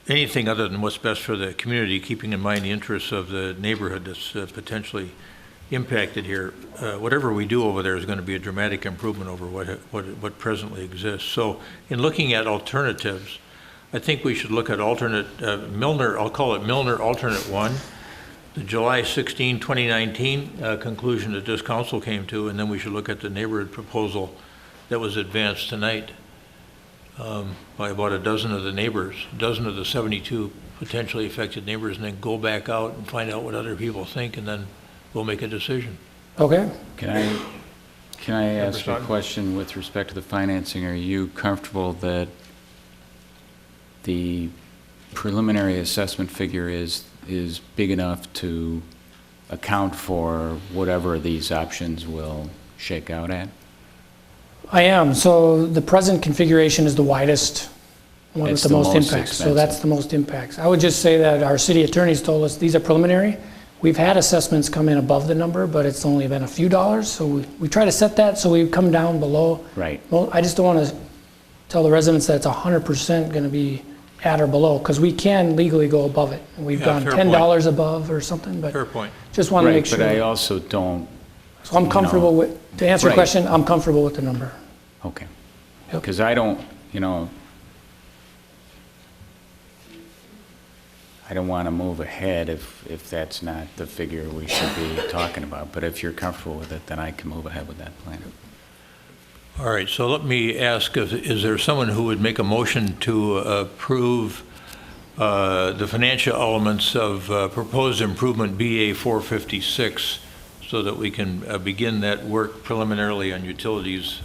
anything other than what's best for the community, keeping in mind the interests of the neighborhood that's potentially impacted here. Whatever we do over there is going to be a dramatic improvement over what presently exists. So in looking at alternatives, I think we should look at alternate Milner, I'll call it Milner Alternate 1, the July 16, 2019 conclusion that this council came to, and then we should look at the neighborhood proposal that was advanced tonight by about a dozen of the neighbors, a dozen of the 72 potentially affected neighbors, and then go back out and find out what other people think, and then we'll make a decision. Okay. Can I ask a question with respect to the financing? Are you comfortable that the preliminary assessment figure is big enough to account for whatever these options will shake out at? I am. So the present configuration is the widest one with the most impact. So that's the most impacts. I would just say that our city attorneys told us these are preliminary. We've had assessments come in above the number, but it's only been a few dollars. So we try to set that so we come down below. Right. Well, I just don't want to tell the residents that it's 100% going to be at or below, because we can legally go above it. And we've gone $10 above or something, but fair point. Just want to make sure. But I also don't. So I'm comfortable with, to answer your question, I'm comfortable with the number. Okay. Because I don't, I don't want to move ahead if that's not the figure we should be talking about. But if you're comfortable with it, then I can move ahead with that plan. All right, so let me ask, is there someone who would make a motion to approve the financial elements of proposed improvement BA 456 so that we can begin that work preliminarily on utilities,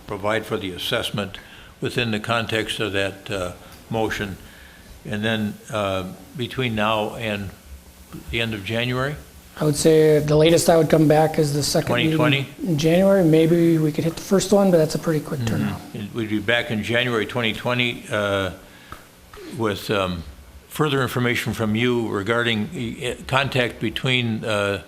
provide for the assessment within the context of that motion, and then between now and the end of January? I would say the latest I would come back is the second meeting 2020? in January. Maybe we could hit the first one, but that's a pretty quick turnaround. We'd be back in January 2020 with further information from you regarding contact between the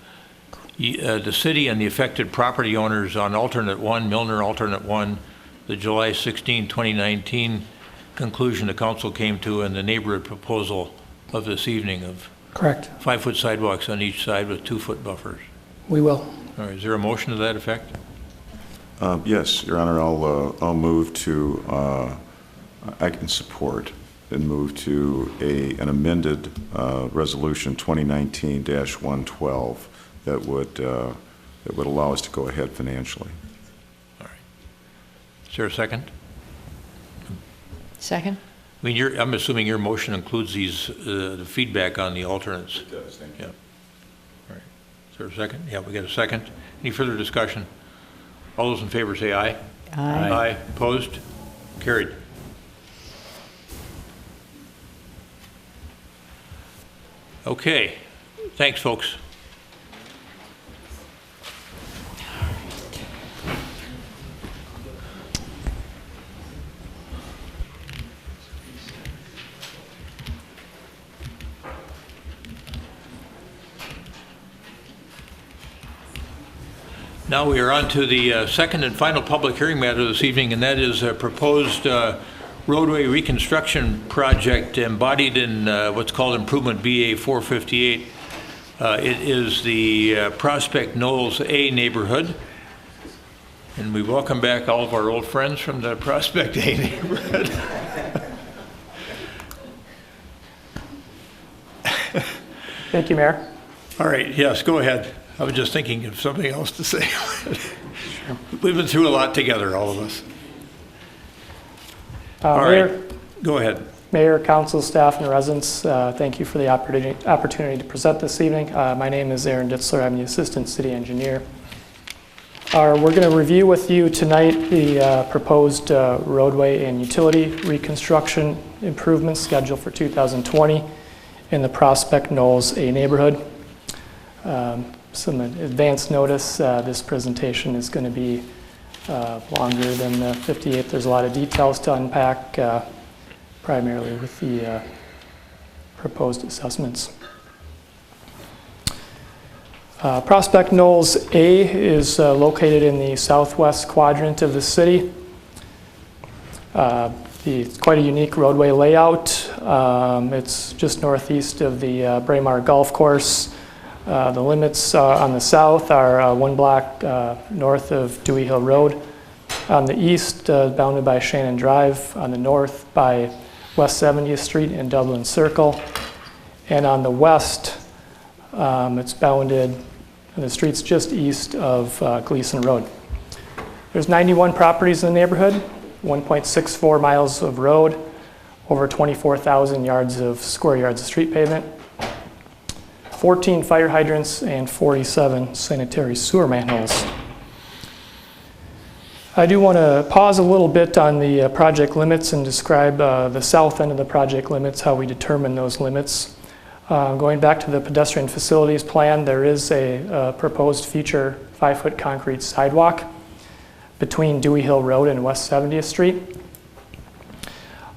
city and the affected property owners on Alternate 1, Milner Alternate 1, the July 16, 2019 conclusion the council came to, and the neighborhood proposal of this evening of Correct. 5-foot sidewalks on each side with 2-foot buffers. We will. All right, is there a motion to that effect? Yes, Your Honor, I'll move to, I can support and move to an amended resolution 2019-112 that would allow us to go ahead financially. All right. Is there a second? Second? I mean, I'm assuming your motion includes these, the feedback on the alternates. It does, thank you. Yeah. All right. Is there a second? Yeah, we got a second. Any further discussion? All those in favor say aye. Aye. Aye. Opposed? Carried. Okay. Thanks, folks. Now we are on to the second and final public hearing matter this evening, and that is a proposed roadway reconstruction project embodied in what's called Improvement BA 458. It is the Prospect Knolls A neighborhood, and we welcome back all of our old friends from the Prospect A neighborhood. Thank you, Mayor. All right, yes, go ahead. I was just thinking of something else to say. We've been through a lot together, all of us. All Mayor, right, go ahead. Mayor, council, staff, and residents, thank you for the opportunity to present this evening. My name is Aaron Ditzler. I'm the Assistant City Engineer. We're going to review with you tonight the proposed roadway and utility reconstruction improvements scheduled for 2020 in the Prospect Knolls A neighborhood. Some advance notice, this presentation is going to be longer than the 58th. There's a lot of details to unpack, primarily with the Prospect Knolls A is located in the southwest quadrant of the city. It's quite a unique roadway layout. It's just northeast of the Braemar Golf Course. The limits on the south are 1 block north of Dewey Hill Road. On the east, bounded by Shannon Drive. On the north, by West 70th Street and Dublin Circle. And on the west, it's bounded, the street's just east of Gleason Road. There's 91 properties in the neighborhood, 1.64 miles of road, over 24,000 square yards of street pavement, 14 fire hydrants, and 47 sanitary sewer manholes. I do want to pause a little bit on the project limits and describe the south end of the project limits, how we determine those limits. Going back to the pedestrian facilities plan, there is a proposed future 5-foot concrete sidewalk between Dewey Hill Road and West 70th Street.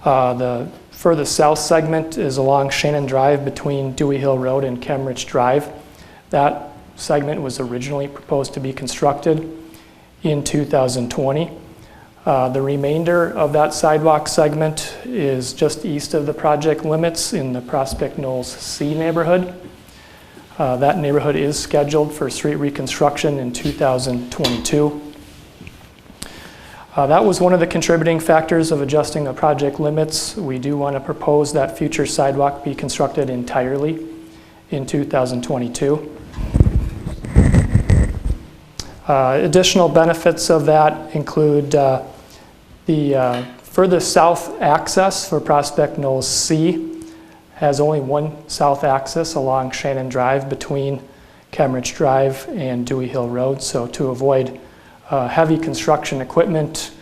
The furthest south segment is along Shannon Drive between Dewey Hill Road and Kemrich Drive. That segment was originally proposed to be constructed in 2020. The remainder of that sidewalk segment is just east of the project limits in the Prospect Knolls C neighborhood. That neighborhood is scheduled for street reconstruction in 2022. That was one of the contributing factors of adjusting the project limits. We do want to propose that future sidewalk be constructed entirely in 2022. Additional benefits of that include the furthest south access for Prospect Knolls C has only one south access along Shannon Drive between Kemrich Drive and Dewey Hill Road. So to avoid heavy construction equipment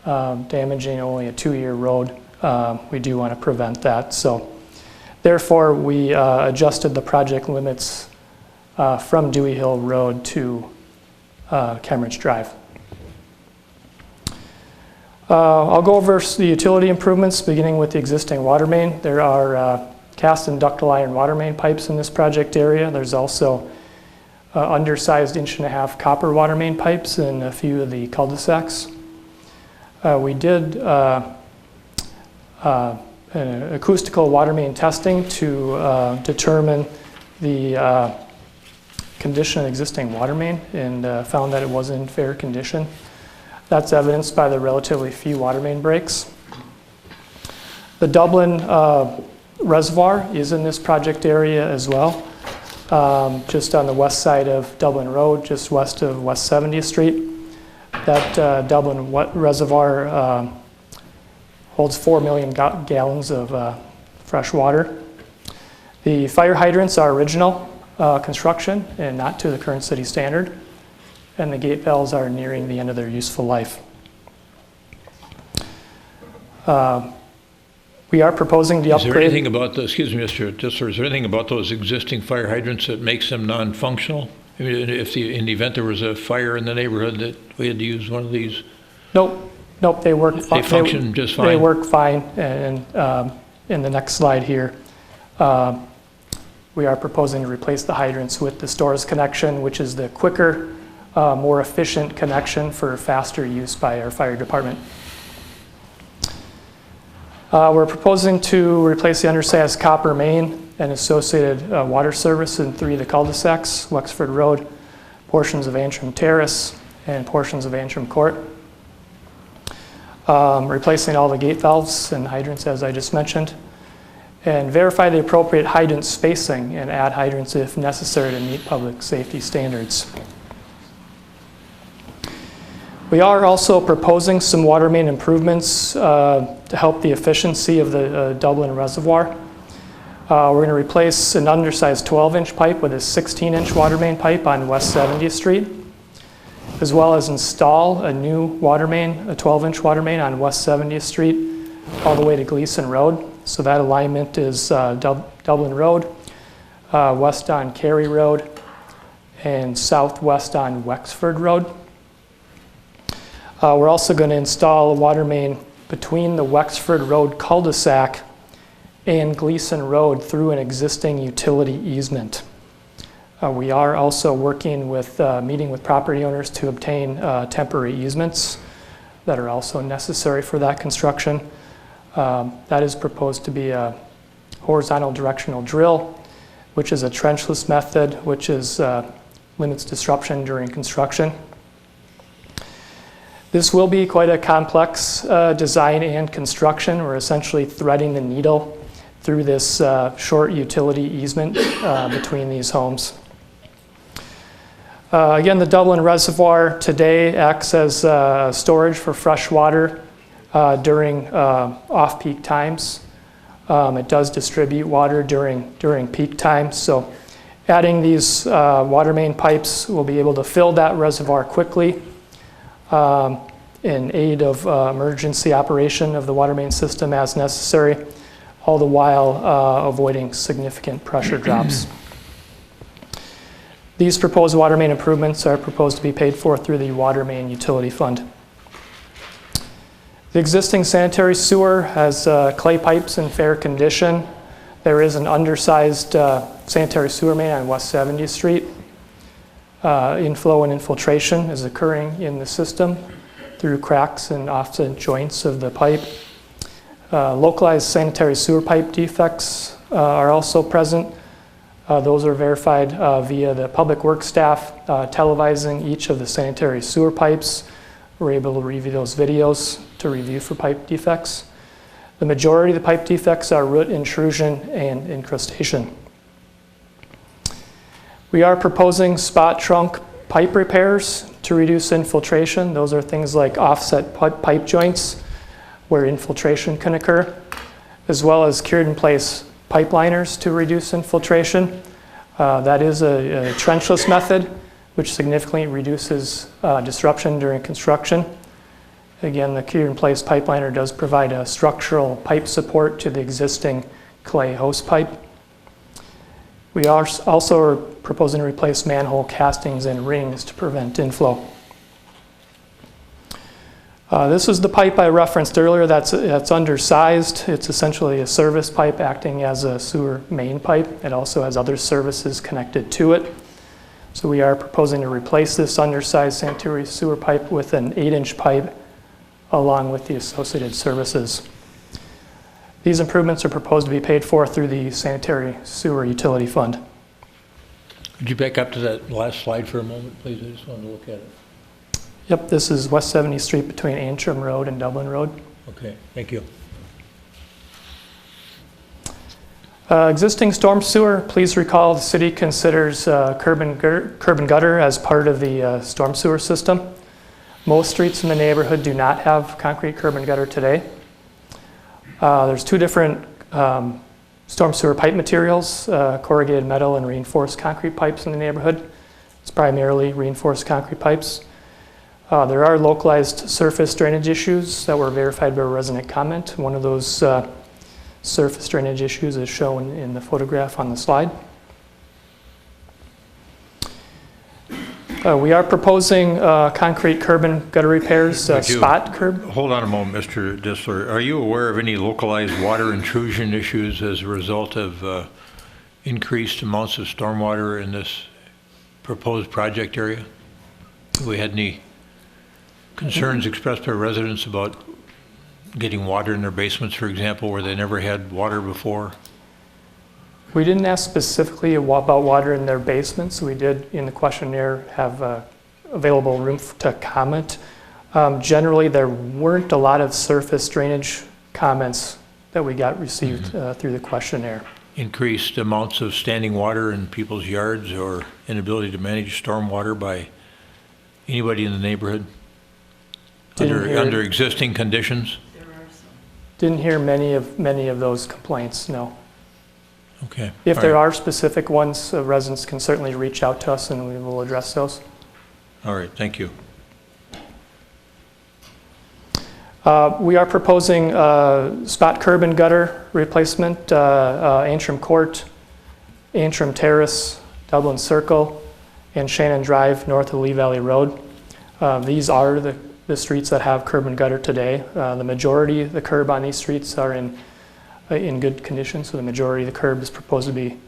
damaging only a 2-year road, we do want to prevent that. So therefore, we adjusted the project limits from Dewey Hill Road to Kemrich Drive. I'll go over the utility improvements, beginning with the existing water main. There are cast and ductile iron water main pipes in this project area. There's also undersized 1.5-inch copper water main pipes in a few of the cul-de-sacs. We did an acoustical water main testing to determine the condition of existing water main and found that it was in fair condition. That's evidenced by the relatively few water main breaks. The Dublin Reservoir is in this project area as well, just on the west side of Dublin Road, just west of West 70th Street. That Dublin Reservoir holds 4 million gallons of fresh water. The fire hydrants are original construction and not to the current city standard, and the gate valves are nearing the end of their useful life. We are proposing to upgrade. Is there anything about the, excuse me, Mr. Ditzler, is there anything about those existing fire hydrants that makes them non-functional? I mean, if in the event there was a fire in the neighborhood that we had to use one of these? Nope, they work fine. They function just fine? They work fine, and in the next slide here, we are proposing to replace the hydrants with the stores connection, which is the quicker, more efficient connection for faster use by our fire department. We're proposing to replace the undersized copper main and associated water service in 3 of the cul-de-sacs, Wexford Road, portions of Antrim Terrace, and portions of Antrim Court. Replacing all the gate valves and hydrants, as I just mentioned, and verify the appropriate hydrant spacing and add hydrants if necessary to meet public safety standards. We are also proposing some water main improvements to help the efficiency of the Dublin Reservoir. We're going to replace an undersized 12-inch pipe with a 16-inch water main pipe on West 70th Street, as well as install a new water main, a 12-inch water main on West 70th Street all the way to Gleason Road. So that alignment is Dublin Road, west on Cary Road, and southwest on Wexford Road. We're also going to install a water main between the Wexford Road cul-de-sac and Gleason Road through an existing utility easement. We are also working with, meeting with property owners to obtain temporary easements that are also necessary for that construction. That is proposed to be a horizontal directional drill, which is a trenchless method, which is limits disruption during construction. This will be quite a complex design and construction. We're essentially threading the needle through this short utility easement between these homes. Again, the Dublin Reservoir today acts as storage for fresh water during off-peak times. It does distribute water during peak times. So adding these water main pipes will be able to fill that reservoir quickly in aid of emergency operation of the water main system as necessary, all the while avoiding significant pressure drops. These proposed water main improvements are proposed to be paid for through the Water Main Utility Fund. The existing sanitary sewer has clay pipes in fair condition. There is an undersized sanitary sewer main on West 70th Street. Inflow and infiltration is occurring in the system through cracks and offset joints of the pipe. Localized sanitary sewer pipe defects are also present. Those are verified via the public works staff televising each of the sanitary sewer pipes. We're able to review those videos to review for pipe defects. The majority of the pipe defects are root intrusion and incrustation. We are proposing spot trunk pipe repairs to reduce infiltration. Those are things like offset pipe joints where infiltration can occur, as well as cured in place pipe liners to reduce infiltration. That is a trenchless method, which significantly reduces disruption during construction. Again, the cured in place pipe liner does provide a structural pipe support to the existing clay hose pipe. We are also proposing to replace manhole castings and rings to prevent inflow. This is the pipe I referenced earlier that's undersized. It's essentially a service pipe acting as a sewer main pipe. It also has other services connected to it. So we are proposing to replace this undersized sanitary sewer pipe with an 8-inch pipe along with the associated services. These improvements are proposed to be paid for through the Sanitary Sewer Utility Fund. Could you back up to that last slide for a moment, please? I just wanted to look at it. Yep, this is West 70th Street between Antrim Road and Dublin Road. Okay, thank you. Existing storm sewer, please recall the city considers curb and gutter as part of the storm sewer system. Most streets in the neighborhood do not have concrete curb and gutter today. There's two different storm sewer pipe materials, corrugated metal and reinforced concrete pipes in the neighborhood. It's primarily reinforced concrete pipes. There are localized surface drainage issues that were verified by a resident comment. One of those surface drainage issues is shown in the photograph on the slide. We are proposing concrete curb and gutter repairs, spot curb. Hold on a moment, Mr. Dissler. Are you aware of any localized water intrusion issues as a result of increased amounts of stormwater in this proposed project area? Have we had any concerns expressed by residents about getting water in their basements, for example, where they never had water before? We didn't ask specifically about water in their basements. We did, in the questionnaire, have available room to comment. Generally, there weren't a lot of surface drainage comments that we got received through the questionnaire. Increased amounts of standing water in people's yards or inability to manage stormwater by anybody in the neighborhood under existing conditions? Didn't hear many of those complaints, no. Okay. If there are specific ones, residents can certainly reach out to us and we will address those. All right, thank you. We are proposing spot curb and gutter replacement, Antrim Court, Antrim Terrace, Dublin Circle, and Shannon Drive north of Lee Valley Road. These are the streets that have curb and gutter today. The majority of the curb on these streets are in good condition, so the majority of the curb is proposed to be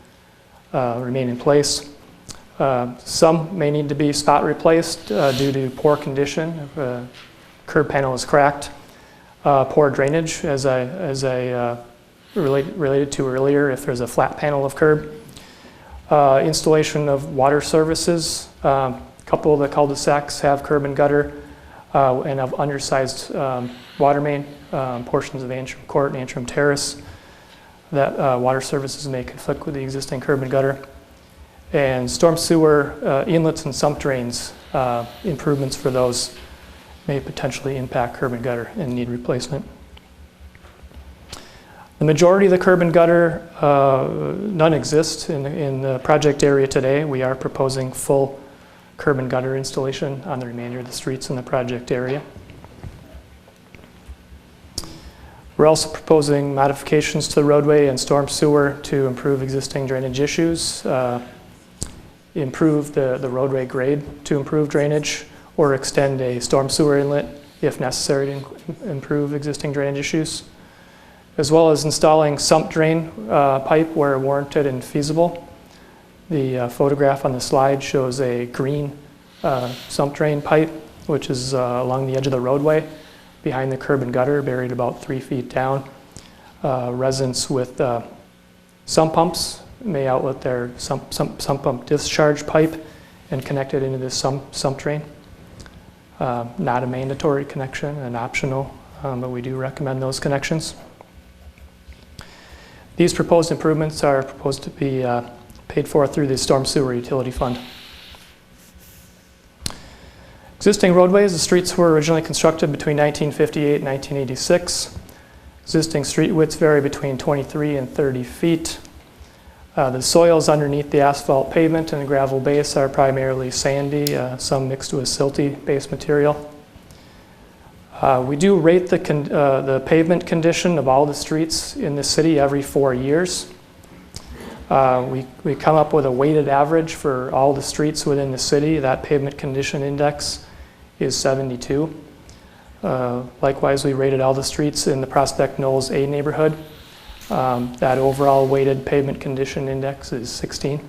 remain in place. Some may need to be spot replaced due to poor condition. If a curb panel is cracked, poor drainage, as I related to earlier, if there's a flat panel of curb. Installation of water services. A couple of the cul-de-sacs have curb and gutter and have undersized water main, portions of Antrim Court and Antrim Terrace. That water services may conflict with the existing curb and gutter. And storm sewer inlets and sump drains, improvements for those may potentially impact curb and gutter and need replacement. The majority of the curb and gutter, none exist in the project area today. We are proposing full curb and gutter installation on the remainder of the streets in the project area. We're also proposing modifications to the roadway and storm sewer to improve existing drainage issues, improve the roadway grade to improve drainage, or extend a storm sewer inlet if necessary to improve existing drainage issues, as well as installing sump drain pipe where warranted and feasible. The photograph on the slide shows a green sump drain pipe, which is along the edge of the roadway behind the curb and gutter, buried about 3 feet down. Residents with sump pumps may outlet their sump pump discharge pipe and connect it into this sump drain. Not a mandatory connection, an optional, but we do recommend those connections. These proposed improvements are proposed to be paid for through the Storm Sewer Utility Fund. Existing roadways, the streets were originally constructed between 1958 and 1986. Existing street widths vary between 23 and 30 feet. The soils underneath the asphalt pavement and the gravel base are primarily sandy, some mixed with silty base material. We do rate the pavement condition of all the streets in the city every 4 years. We come up with a weighted average for all the streets within the city. That pavement condition index is 72. Likewise, we rated all the streets in the Prospect Knolls A neighborhood. That overall weighted pavement condition index is 16.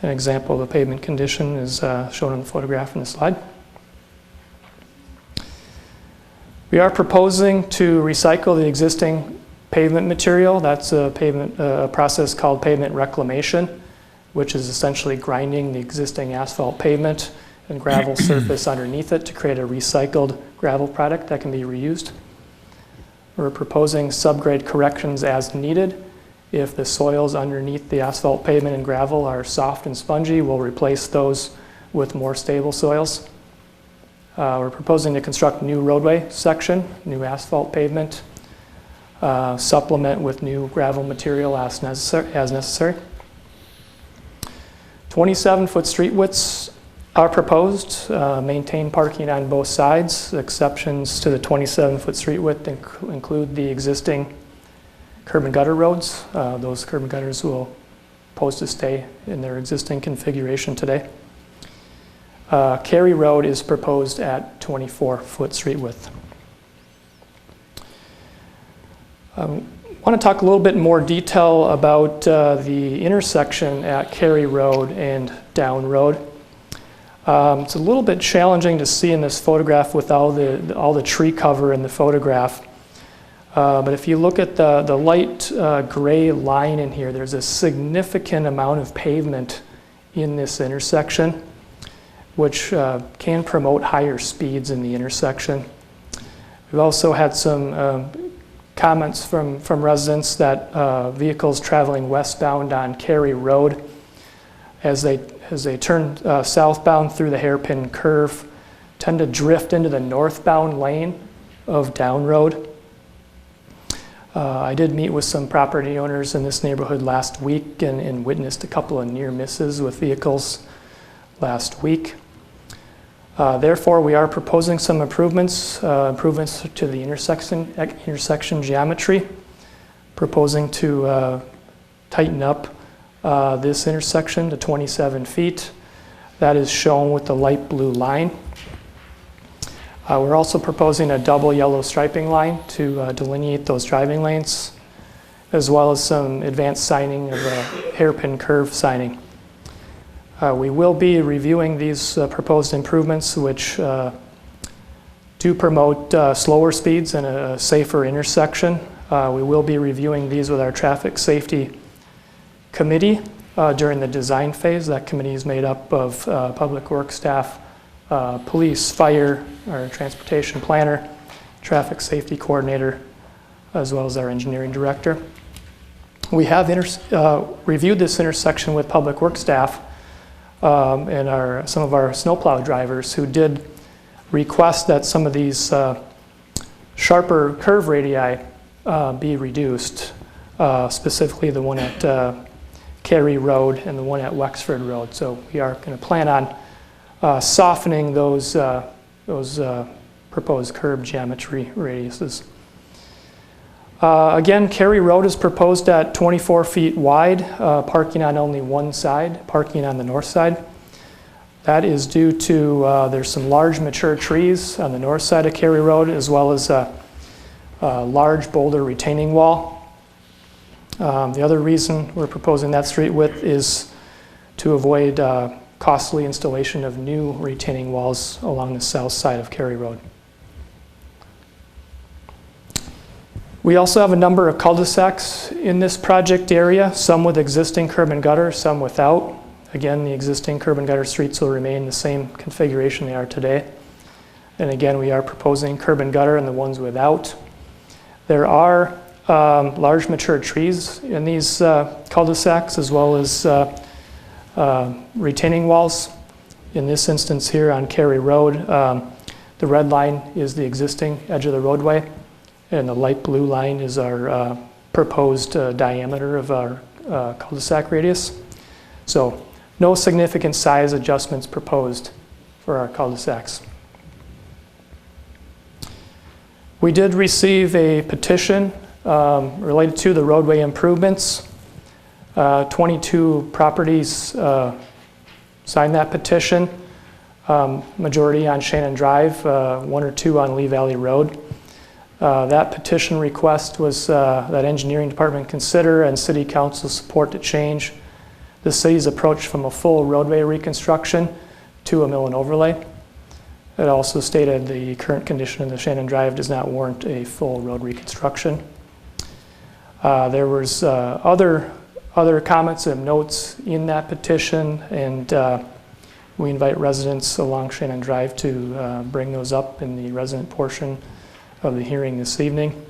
An example of a pavement condition is shown in the photograph in the slide. We are proposing to recycle the existing pavement material. That's a process called pavement reclamation, which is essentially grinding the existing asphalt pavement and gravel surface underneath it to create a recycled gravel product that can be reused. We're proposing subgrade corrections as needed. If the soils underneath the asphalt pavement and gravel are soft and spongy, we'll replace those with more stable soils. We're proposing to construct new roadway section, new asphalt pavement, supplement with new gravel material as necessary. 27-foot street widths are proposed. Maintain parking on both sides. Exceptions to the 27-foot street width include the existing curb and gutter roads. Those curb and gutters will pose to stay in their existing configuration today. Cary Road is proposed at 24-foot street width. I want to talk a little bit more detail about the intersection at Cary Road and Down Road. It's a little bit challenging to see in this photograph with all the tree cover in the photograph. But if you look at the light gray line in here, there's a significant amount of pavement in this intersection, which can promote higher speeds in the intersection. We've also had some comments from residents that vehicles traveling westbound on Cary Road, as they turn southbound through the hairpin curve, tend to drift into the northbound lane of Down Road. I did meet with some property owners in this neighborhood last week and witnessed a couple of near misses with vehicles last week. Therefore, we are proposing some improvements to the intersection geometry, proposing to tighten up this intersection to 27 feet. That is shown with the light blue line. We're also proposing a double yellow striping line to delineate those driving lanes, as well as some advanced signing of a hairpin curve signing. We will be reviewing these proposed improvements, which do promote slower speeds and a safer intersection. We will be reviewing these with our traffic safety committee during the design phase. That committee is made up of public works staff, police, fire, our transportation planner, traffic safety coordinator, as well as our engineering director. We have reviewed this intersection with public works staff and some of our snowplow drivers who did request that some of these sharper curve radii be reduced, specifically the one at Cary Road and the one at Wexford Road. So we are going to plan on softening those proposed curb geometry radiuses. Again, Cary Road is proposed at 24 feet wide, parking on only one side, parking on the north side. That is due to there's some large mature trees on the north side of Cary Road, as well as a large boulder retaining wall. The other reason we're proposing that street width is to avoid costly installation of new retaining walls along the south side of Cary Road. We also have a number of cul-de-sacs in this project area, some with existing curb and gutter, some without. Again, the existing curb and gutter streets will remain the same configuration they are today. And again, we are proposing curb and gutter in the ones without. There are large mature trees in these cul-de-sacs, as well as retaining walls. In this instance here on Cary Road, the red line is the existing edge of the roadway, and the light blue line is our proposed diameter of our cul-de-sac radius. So no significant size adjustments proposed for our cul-de-sacs. We did receive a petition related to the roadway improvements. 22 properties signed that petition, majority on Shannon Drive, 1 or 2 on Lee Valley Road. That petition request was that engineering department consider and city council support to change the city's approach from a full roadway reconstruction to a mill and overlay. It also stated the current condition of the Shannon Drive does not warrant a full road reconstruction. There was other comments and notes in that petition, and we invite residents along Shannon Drive to bring those up in the resident portion of the hearing this evening.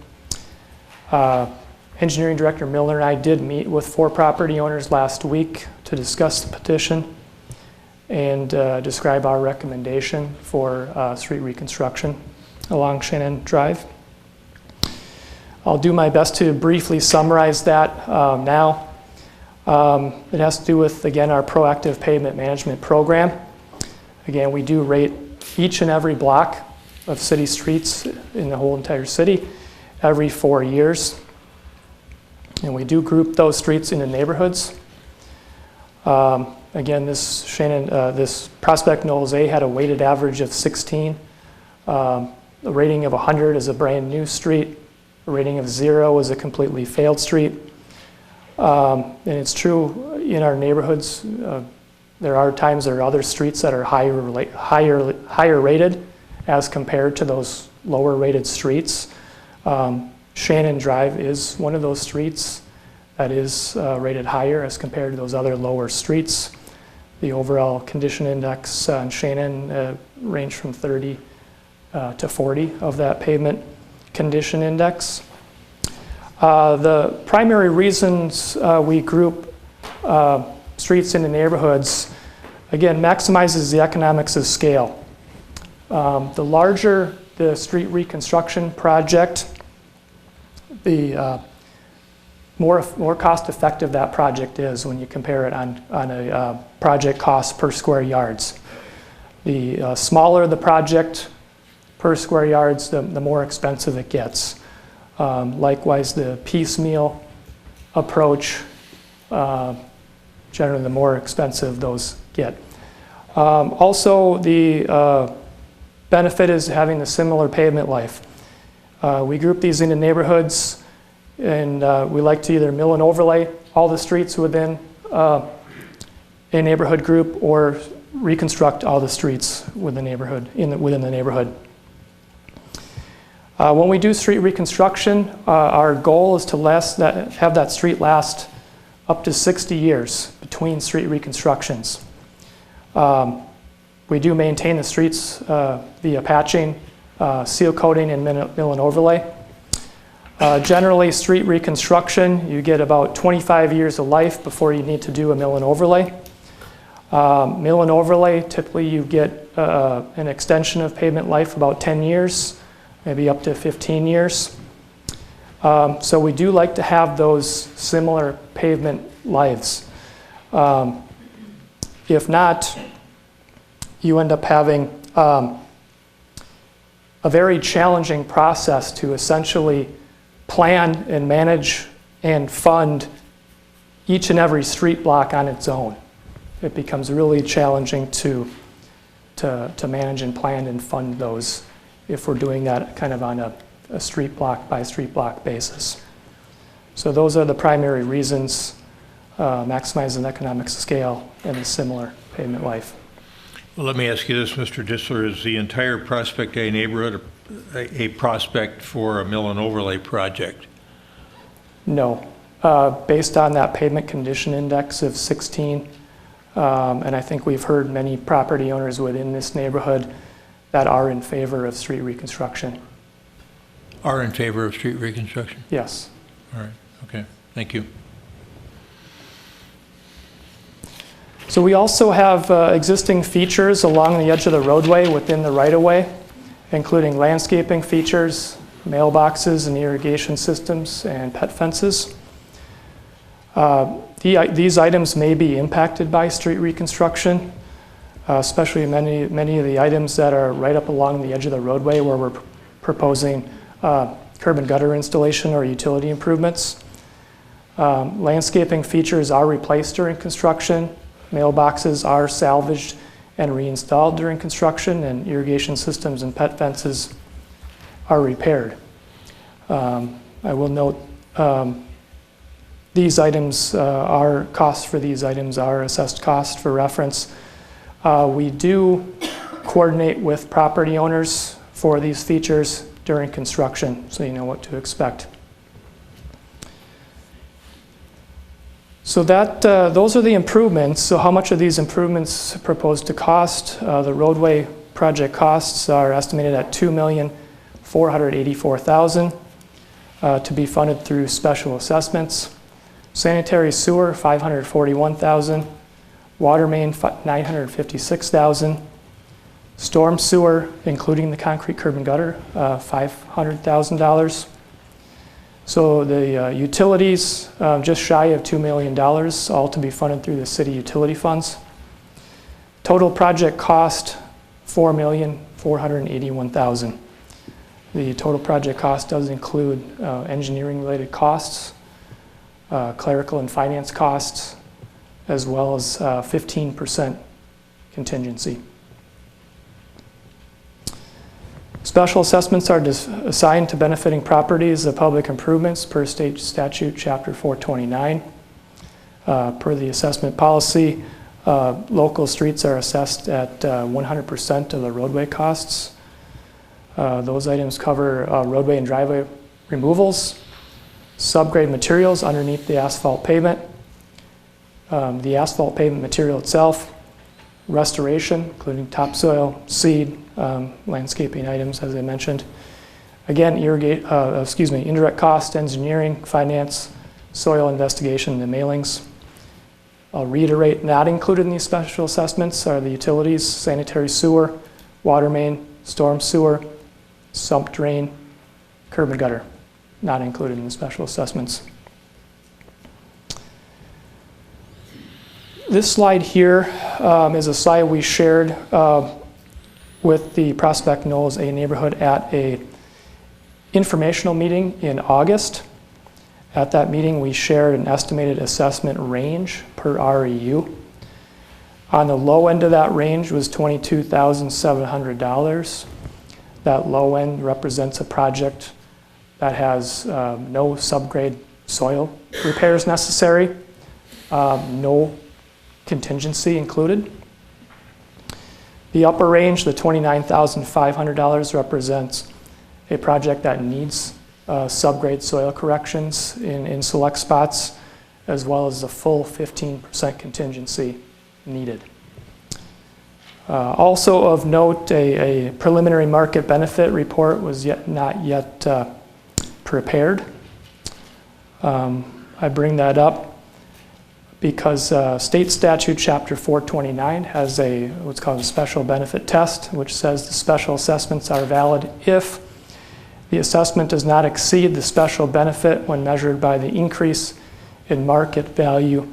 Engineering Director Milner and I did meet with 4 property owners last week to discuss the petition and describe our recommendation for street reconstruction along Shannon Drive. I'll do my best to briefly summarize that now. It has to do with, again, our proactive pavement management program. Again, we do rate each and every block of city streets in the whole entire city every 4 years. And we do group those streets into neighborhoods. Again, this Prospect Knolls A had a weighted average of 16. A rating of 100 is a brand new street. A rating of 0 is a completely failed street. And it's true in our neighborhoods, there are times there are other streets that are higher rated as compared to those lower rated streets. Shannon Drive is one of those streets that is rated higher as compared to those other lower streets. The overall condition index on Shannon ranged from 30 to 40 of that pavement condition index. The primary reasons we group streets into neighborhoods, again, maximizes the economics of scale. The larger the street reconstruction project, the more cost effective that project is when you compare it on a project cost per square yards. The smaller the project per square yards, the more expensive it gets. Likewise, the piecemeal approach, generally the more expensive those get. Also, the benefit is having the similar pavement life. We group these into neighborhoods, and we like to either mill and overlay all the streets within a neighborhood group or reconstruct all the streets within the neighborhood. When we do street reconstruction, our goal is to have that street last up to 60 years between street reconstructions. We do maintain the streets via patching, seal coating, and mill and overlay. Generally, street reconstruction, you get about 25 years of life before you need to do a mill and overlay. Mill and overlay, typically you get an extension of pavement life about 10 years, maybe up to 15 years. So we do like to have those similar pavement lives. If not, you end up having a very challenging process to essentially plan and manage and fund each and every street block on its own. It becomes really challenging to manage and plan and fund those if we're doing that kind of on a street block by street block basis. So those are the primary reasons, maximizing economic scale and a similar pavement life. Well, let me ask you this, Mr. Dissler, is the entire Prospect A neighborhood a prospect for a mill and overlay project? No. Based on that pavement condition index of 16, and I think we've heard many property owners within this neighborhood that are in favor of street reconstruction. Are in favor of street reconstruction? Yes. All right, okay, thank you. So we also have existing features along the edge of the roadway within the right-of-way, including landscaping features, mailboxes and irrigation systems, and pet fences. These items may be impacted by street reconstruction, especially many of the items that are right up along the edge of the roadway where we're proposing curb and gutter installation or utility improvements. Landscaping features are replaced during construction. Mailboxes are salvaged and reinstalled during construction, and irrigation systems and pet fences are repaired. I will note these items costs for these items are assessed cost for reference. We do coordinate with property owners for these features during construction, so you know what to expect. So those are the improvements. So how much are these improvements proposed to cost? The roadway project costs are estimated at $2,484,000 to be funded through special assessments. Sanitary sewer, $541,000. Water main, $956,000. Storm sewer, including the concrete curb and gutter, $500,000. So the utilities, just shy of $2 million, all to be funded through the city utility funds. Total project cost, $4,481,000. The total project cost does include engineering-related costs, clerical and finance costs, as well as 15% contingency. Special assessments are assigned to benefiting properties of public improvements per state statute, chapter 429. Per the assessment policy, local streets are assessed at 100% of the roadway costs. Those items cover roadway and driveway removals, subgrade materials underneath the asphalt pavement, the asphalt pavement material itself, restoration, including topsoil, seed, landscaping items, as I mentioned. Again, indirect cost, engineering, finance, soil investigation, and the mailings. I'll reiterate, not included in these special assessments are the utilities, sanitary sewer, water main, storm sewer, sump drain, curb and gutter, not included in the special assessments. This slide here is a slide we shared with the Prospect Knolls A neighborhood at a informational meeting in August. At that meeting, we shared an estimated assessment range per REU. On the low end of that range was $22,700. That low end represents a project that has no subgrade soil repairs necessary, no contingency included. The upper range, the $29,500, represents a project that needs subgrade soil corrections in select spots, as well as the full 15% contingency needed. Also of note, a preliminary market benefit report was not yet prepared. I bring that up because state statute chapter 429 has what's called a special benefit test, which says the special assessments are valid if the assessment does not exceed the special benefit when measured by the increase in market value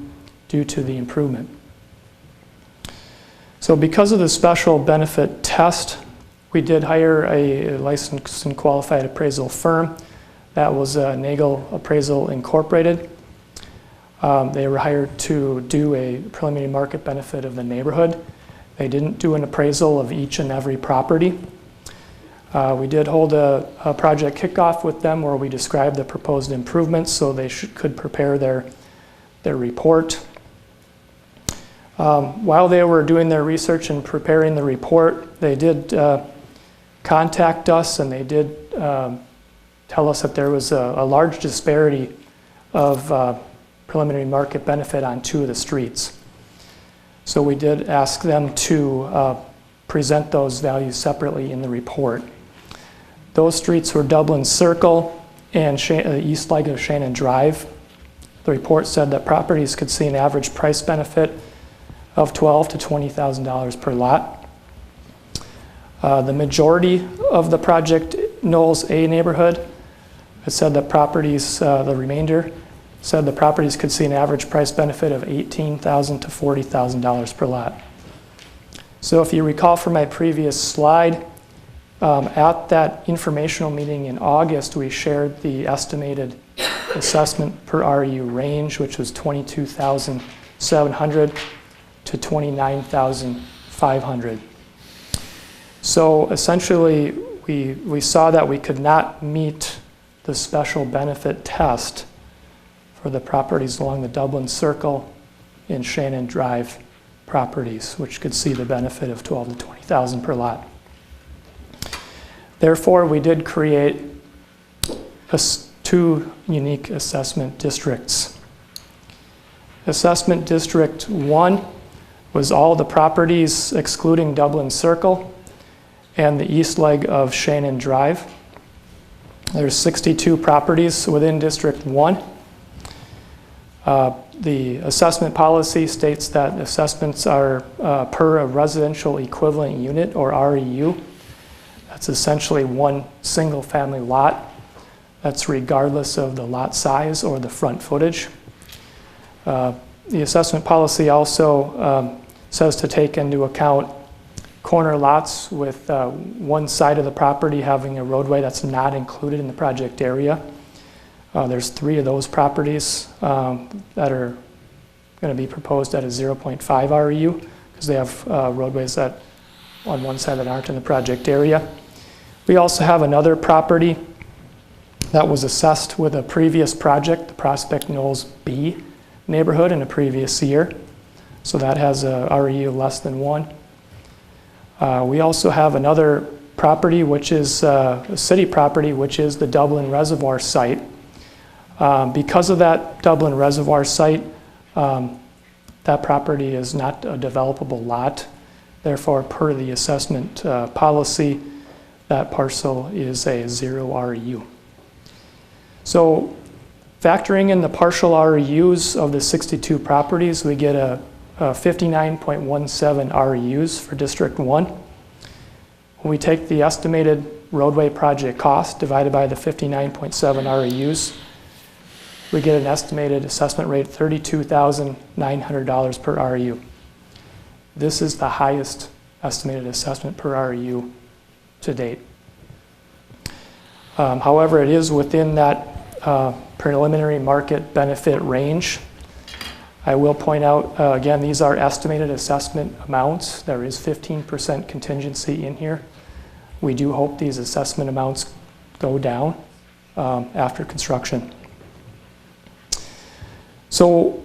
due to the improvement. So because of the special benefit test, we did hire a licensed and qualified appraisal firm. That was Nagel Appraisal Incorporated. They were hired to do a preliminary market benefit of the neighborhood. They didn't do an appraisal of each and every property. We did hold a project kickoff with them where we described the proposed improvements so they could prepare their report. While they were doing their research and preparing the report, they did contact us, and they did tell us that there was a large disparity of preliminary market benefit on two of the streets. So we did ask them to present those values separately in the report. Those streets were Dublin Circle and the east leg of Shannon Drive. The report said that properties could see an average price benefit of $12,000 to $20,000 per lot. The majority of the project Knowles A neighborhood, it said that properties, the remainder, said the properties could see an average price benefit of $18,000 to $40,000 per lot. So if you recall from my previous slide, at that informational meeting in August, we shared the estimated assessment per RU range, which was $22,700 to $29,500. So essentially, we saw that we could not meet the special benefit test for the properties along the Dublin Circle and Shannon Drive properties, which could see the benefit of $12,000 to $20,000 per lot. Therefore, we did create two unique assessment districts. Assessment District 1 was all the properties excluding Dublin Circle and the east leg of Shannon Drive. There's 62 properties within District 1. The assessment policy states that assessments are per a residential equivalent unit, or REU. That's essentially one single family lot. That's regardless of the lot size or the front footage. The assessment policy also says to take into account corner lots with one side of the property having a roadway that's not included in the project area. There's 3 of those properties that are going to be proposed at a 0.5 REU because they have roadways that on one side that aren't in the project area. We also have another property that was assessed with a previous project, the Prospect Knolls B neighborhood, in a previous year. So that has a REU less than 1. We also have another property, which is a city property, which is the Dublin Reservoir site. Because of that Dublin Reservoir site, that property is not a developable lot. Therefore, per the assessment policy, that parcel is a 0 REU. So factoring in the partial REUs of the 62 properties, we get a 59.17 REUs for District 1. When we take the estimated roadway project cost divided by the 59.7 REUs, we get an estimated assessment rate of $32,900 per REU. This is the highest estimated assessment per REU to date. However, it is within that preliminary market benefit range. I will point out, again, these are estimated assessment amounts. There is 15% contingency in here. We do hope these assessment amounts go down after construction. So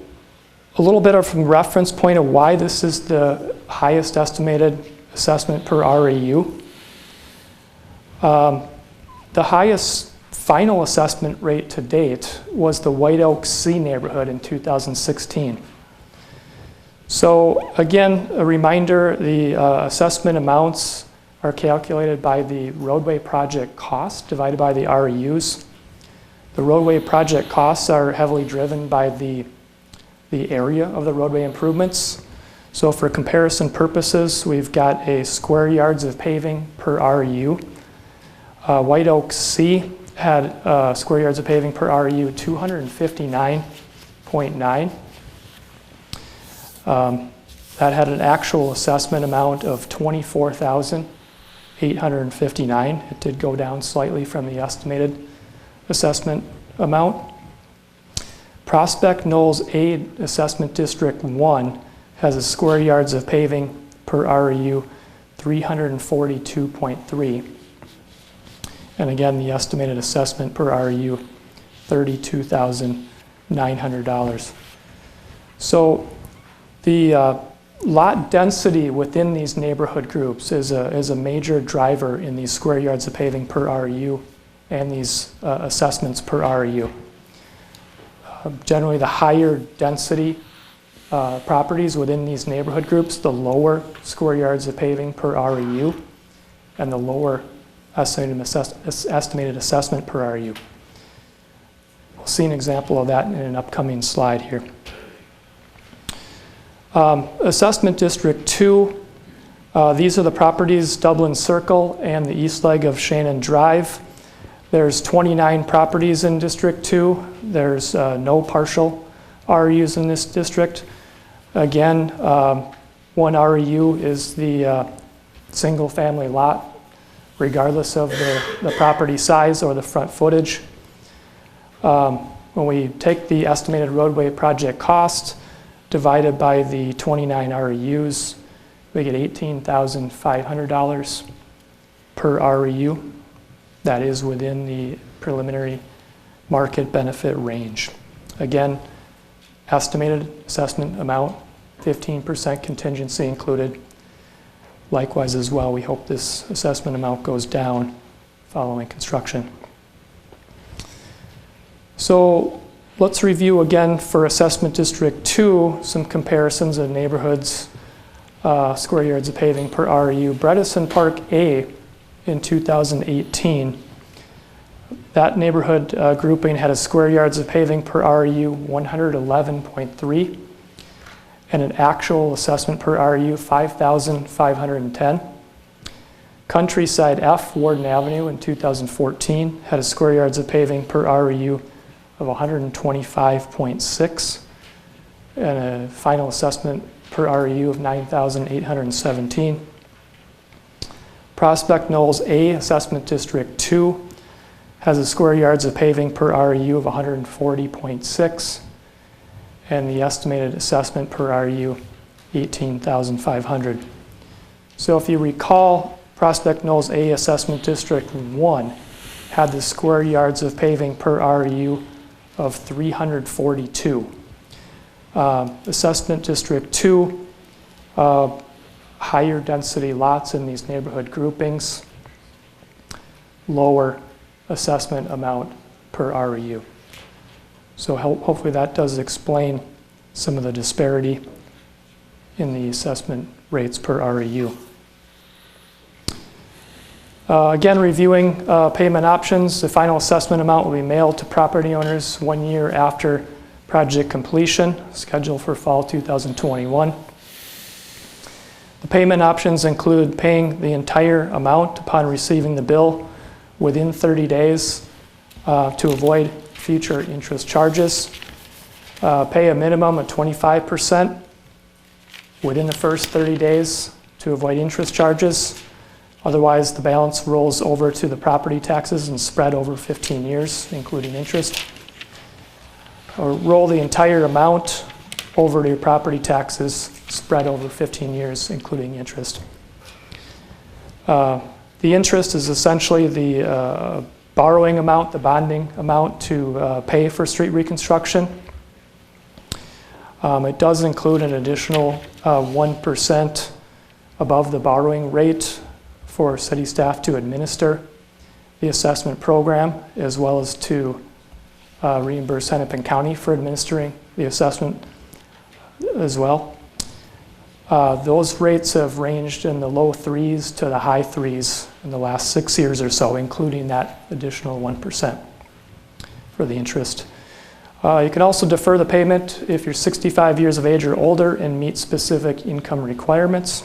A little bit of from reference point of why this is the highest estimated assessment per REU. The highest final assessment rate to date was the White Oak C neighborhood in 2016. So again, a reminder, the assessment amounts are calculated by the roadway project cost divided by the REUs. The roadway project costs are heavily driven by the area of the roadway improvements. So for comparison purposes, we've got a square yards of paving per REU. White Oak C had square yards of paving per REU 259.9. That had an actual assessment amount of 24,859. It did go down slightly from the estimated assessment amount. Prospect Knolls A Assessment District 1 has a square yards of paving per REU 342.3. And again, the estimated assessment per REU, $32,900. So the lot density within these neighborhood groups is a major driver in these square yards of paving per REU and these assessments per REU. Generally, the higher density properties within these neighborhood groups, the lower square yards of paving per REU and the lower estimated assessment per REU. We'll see an example of that in an upcoming slide here. Assessment District 2, these are the properties, Dublin Circle and the east leg of Shannon Drive. There's 29 properties in District 2. There's no partial REUs in this district. Again, one REU is the single family lot, regardless of the property size or the front footage. When we take the estimated roadway project cost divided by the 29 REUs, we get $18,500 per REU. That is within the preliminary market benefit range. Again, estimated assessment amount, 15% contingency included. Likewise as well, we hope this assessment amount goes down following construction. So let's review again for Assessment District 2 some comparisons of neighborhoods, square yards of paving per REU. Bredesen Park A in 2018. That neighborhood grouping had a square yards of paving per REU 111.3 and an actual assessment per REU 5,510. Countryside F, Warden Avenue in 2014 had a square yards of paving per REU of 125.6 and a final assessment per REU of 9,817. Prospect Knolls A, Assessment District 2, has a square yards of paving per REU of 140.6 and the estimated assessment per REU 18,500. So if you recall, Prospect Knolls A Assessment District 1 had the square yards of paving per REU of 342. Assessment District 2, higher density lots in these neighborhood groupings, lower assessment amount per REU. So hopefully that does explain some of the disparity in the assessment rates per REU. Again, reviewing payment options, the final assessment amount will be mailed to property owners 1 year after project completion, scheduled for fall 2021. The payment options include paying the entire amount upon receiving the bill within 30 days to avoid future interest charges. Pay a minimum of 25% within the first 30 days to avoid interest charges. Otherwise, the balance rolls over to the property taxes and spread over 15 years, including interest. Or roll the entire amount over to your property taxes, spread over 15 years, including interest. The interest is essentially the borrowing amount, the bonding amount to pay for street reconstruction. It does include an additional 1% above the borrowing rate for city staff to administer the assessment program, as well as to reimburse Hennepin County for administering the assessment as well. Those rates have ranged in the low 3s to the high 3s in the last 6 years or so, including that additional 1% for the interest. You can also defer the payment if you're 65 years of age or older and meet specific income requirements.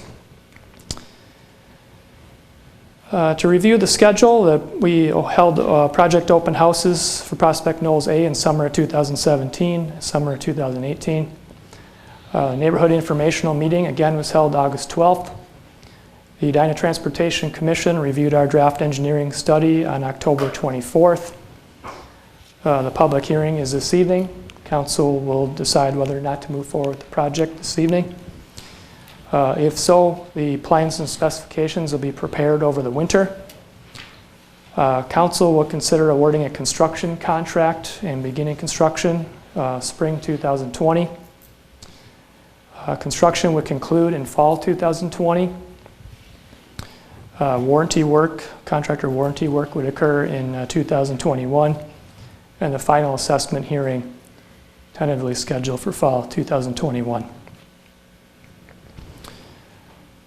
To review the schedule, we held project open houses for Prospect Knolls A in summer of 2017, summer of 2018. Neighborhood informational meeting again was held August 12th. The Edina Transportation Commission reviewed our draft engineering study on October 24th. The public hearing is this evening. Council will decide whether or not to move forward with the project this evening. If so, the plans and specifications will be prepared over the winter. Council will consider awarding a construction contract and beginning construction spring 2020. Construction would conclude in fall 2020. Warranty work, contractor warranty work would occur in 2021. And the final assessment hearing tentatively scheduled for fall 2021.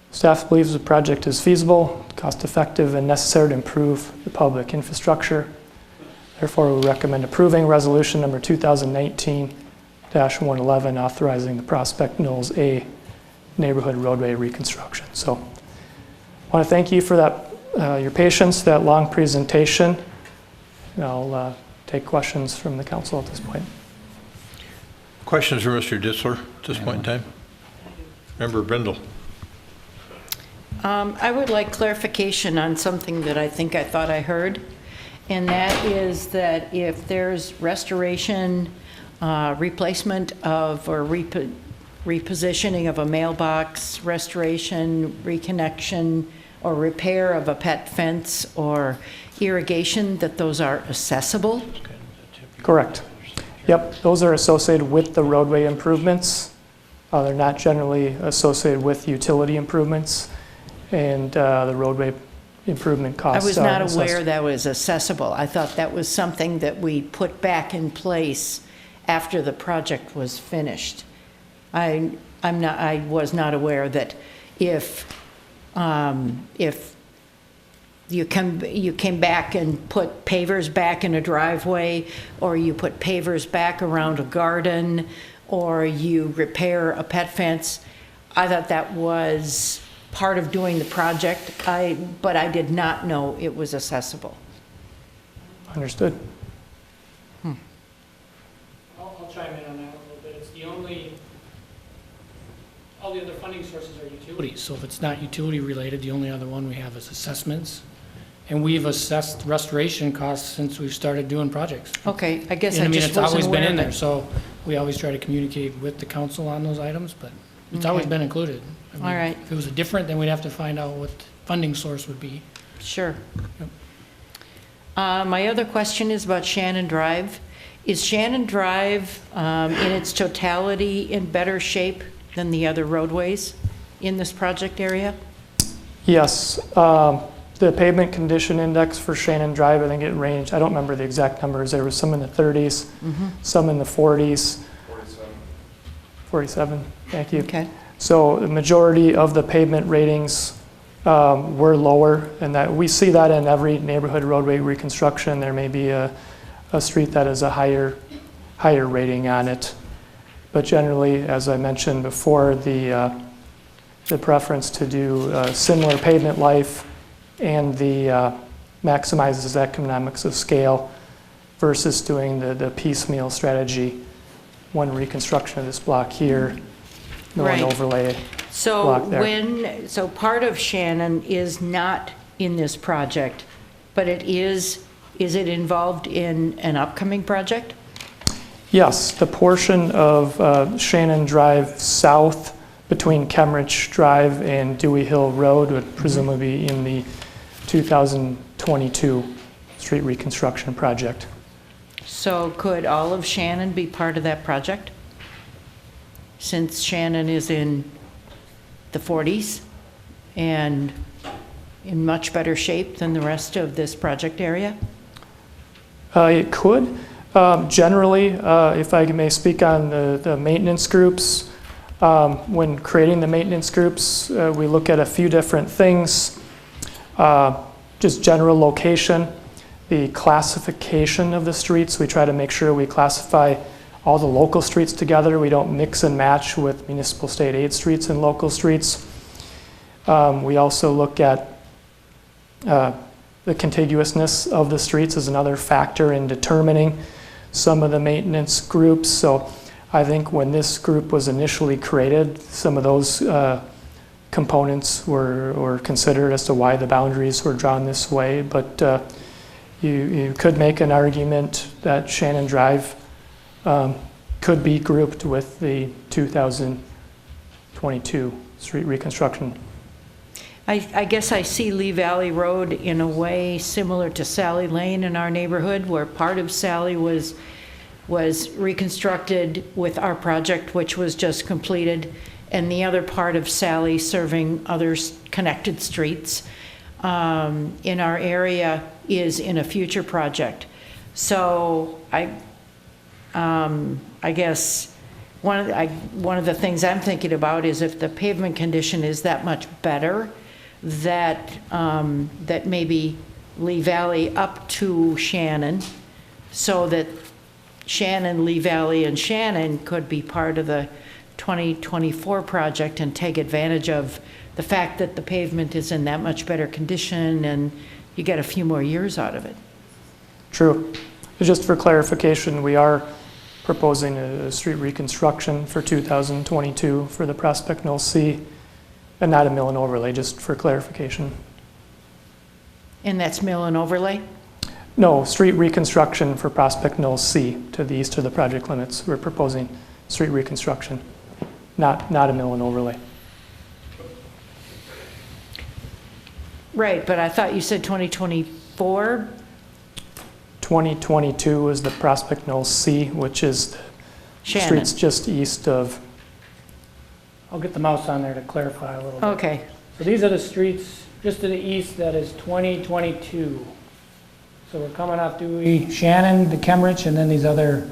Staff believes the project is feasible, cost-effective, and necessary to improve the public infrastructure. Therefore, we recommend approving resolution number 2019-111, authorizing the Prospect Knolls A neighborhood roadway reconstruction. So I want to thank you for that, your patience, that long presentation. And I'll take questions from the council at this point. Questions for Mr. Ditzler at this point in time? Member Brindle. I would like clarification on something that I thought I heard, and that is that if there's restoration, replacement of, or repositioning of a mailbox, restoration, reconnection, or repair of a pet fence or irrigation, that those are accessible? Correct. Yep, those are associated with the roadway improvements. They're not generally associated with utility improvements, and the roadway improvement costs. I was not aware that was accessible. I thought that was something that we put back in place after the project was finished. I was not aware that if you came back and put pavers back in a driveway, or you put pavers back around a garden, or you repair a pet fence, I thought that was part of doing the project, but I did not know it was accessible. Understood. I'll chime in on that a little bit. It's the only, all the other funding sources are utilities. So if it's not utility related, the only other one we have is assessments. And we've assessed restoration costs since we've started doing projects. Okay, I guess I mean, just it's wasn't always been aware in of there. it. So we always try to communicate with the council on those items, but it's always been included. I mean, All right. If it was different, then we'd have to find out what the funding source would be. Sure. Yep. My other question is about Shannon Drive. Is Shannon Drive in its totality in better shape than the other roadways in this project area? Yes. The pavement condition index for Shannon Drive, I think it ranged, I don't remember the exact numbers, there was some in the 30s, some in the 40s. 47, thank you. Okay. So the majority of the pavement ratings were lower, and that we see that in every neighborhood roadway reconstruction. There may be a street that has a higher rating on it. But generally, as I mentioned before, the preference to do similar pavement life and the maximizes economics of scale versus doing the piecemeal strategy, one reconstruction of this block here, no one overlay block there. So part of Shannon is not in this project, but it is it involved in an upcoming project? Yes, the portion of Shannon Drive south between Kemrich Drive and Dewey Hill Road would presumably be in the 2022 street reconstruction project. So could all of Shannon be part of that project? since Shannon is in the 40s and in much better shape than the rest of this project area? It could. Generally, if I may speak on the maintenance groups, when creating the maintenance groups, we look at a few different things. Just general location, the classification of the streets. We try to make sure we classify all the local streets together. We don't mix and match with municipal state aid streets and local streets. We also look at the contiguousness of the streets is another factor in determining some of the maintenance groups. So I think when this group was initially created, some of those components were considered as to why the boundaries were drawn this way. But you could make an argument that Shannon Drive could be grouped with the 2022 street reconstruction. I guess I see Lee Valley Road in a way similar to Sally Lane in our neighborhood, where part of Sally was reconstructed with our project, which was just completed, and the other part of Sally serving other connected streets in our area is in a future project. So I guess one of the things I'm thinking about is if the pavement condition is that much better, that maybe Lee Valley up to Shannon, so that Shannon, Lee Valley, and Shannon could be part of the 2024 project and take advantage of the fact that the pavement is in that much better condition and you get a few more years out of it. True. Just for clarification, we are proposing a street reconstruction for 2022 for the Prospect Mill C, and not a mill and overlay, just for clarification. And that's mill and overlay? No, street reconstruction for Prospect Mill C, to the east of the project limits. We're proposing street reconstruction, not a mill and overlay. Right, but I thought you said 2024? 2022 is the Prospect Mill C, which is the Shannon. streets just east of. I'll get the mouse on there to clarify a little bit. Okay. So these are the streets just to the east, that is 2022. So we're coming off Dewey, Shannon, to Kemrich, and then these other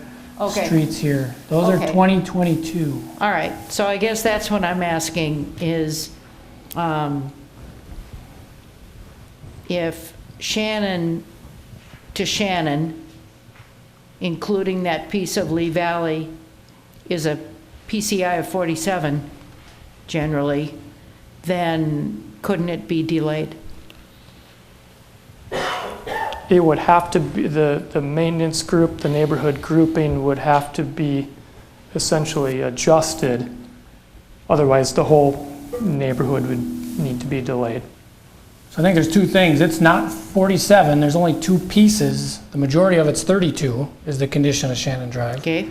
streets here. Those are 2022. All right, so I guess that's what I'm asking is if Shannon to Shannon, including that piece of Lee Valley, is a PCI of 47 generally, then couldn't it be delayed? It would have to be, the maintenance group, the neighborhood grouping would have to be essentially adjusted. Otherwise, the whole neighborhood would need to be delayed. So I think there's two things. It's not 47, there's only two pieces. The majority of it's 32 is the condition of Shannon Drive. Okay.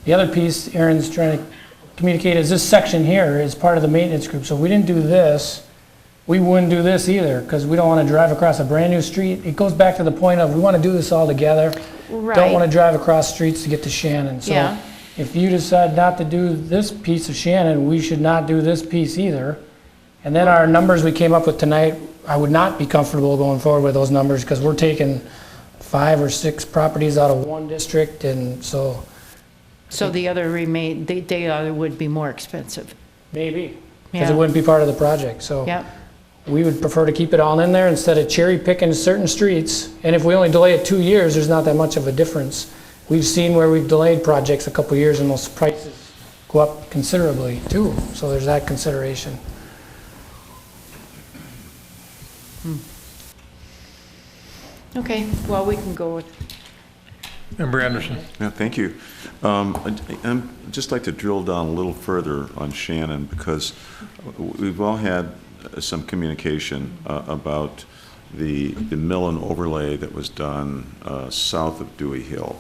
The other piece Aaron's trying to communicate is this section here is part of the maintenance group. So if we didn't do this, we wouldn't do this either, because we don't want to drive across a brand new street. It goes back to the point of we want to do this all together. Right. Don't want to drive across streets to get to Shannon. So Yeah. if you decide not to do this piece of Shannon, we should not do this piece either. And then our numbers we came up with tonight, I would not be comfortable going forward with those numbers because we're taking 5 or 6 properties out of one district, and so. So the other the other would be more expensive. Maybe, because Yeah. it wouldn't be part of the project, so. Yep. We would prefer to keep it all in there instead of cherry picking certain streets. And if we only delay it 2 years, there's not that much of a difference. We've seen where we've delayed projects a couple of years and those prices go up considerably too. So there's that consideration. Okay, well, we can go with. Member Anderson. Yeah, thank you. I'd just like to drill down a little further on Shannon, because we've all had some communication about the mill and overlay that was done south of Dewey Hill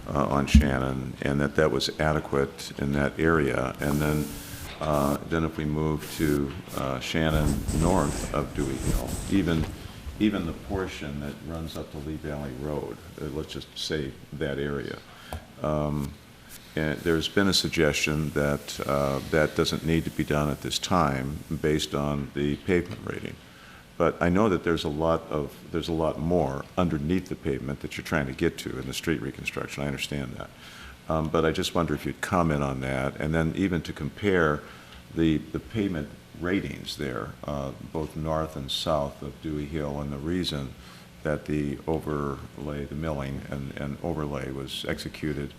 on Shannon, and that was adequate in that area. And then if we move to Shannon north of Dewey Hill, even the portion that runs up to Lee Valley Road, let's just say that area. there's been a suggestion that that doesn't need to be done at this time based on the pavement rating. But I know that there's a lot more underneath the pavement that you're trying to get to in the street reconstruction. I understand that. But I just wonder if you'd comment on that, and then even to compare the pavement ratings there, both north and south of Dewey Hill, and the reason that the overlay, the milling and overlay was executed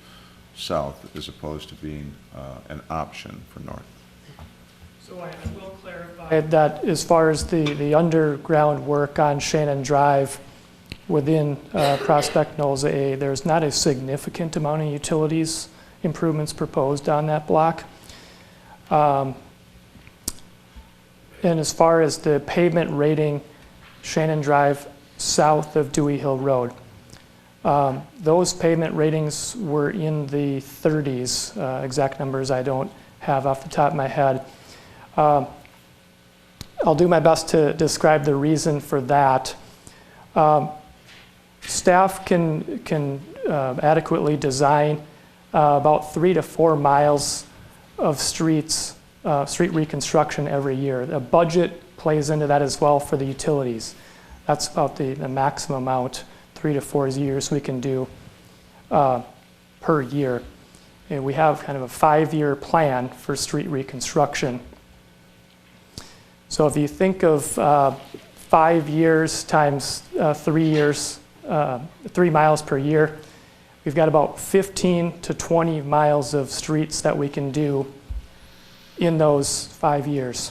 south as opposed to being an option for north. So I will clarify that as far as the underground work on Shannon Drive within Prospect Knolls A, there's not a significant amount of utilities improvements proposed on that block. And as far as the pavement rating, Shannon Drive south of Dewey Hill Road, those pavement ratings were in the 30s. Exact numbers I don't have off the top of my head. I'll do my best to describe the reason for that. Staff can adequately design about 3 to 4 miles of street reconstruction every year. The budget plays into that as well for the utilities. That's about the maximum amount, 3 to 4 years we can do per year. And we have kind of a 5-year plan for street reconstruction. So if you think of 5 years times 3 years, 3 miles per year, we've got about 15 to 20 miles of streets that we can do in those 5 years.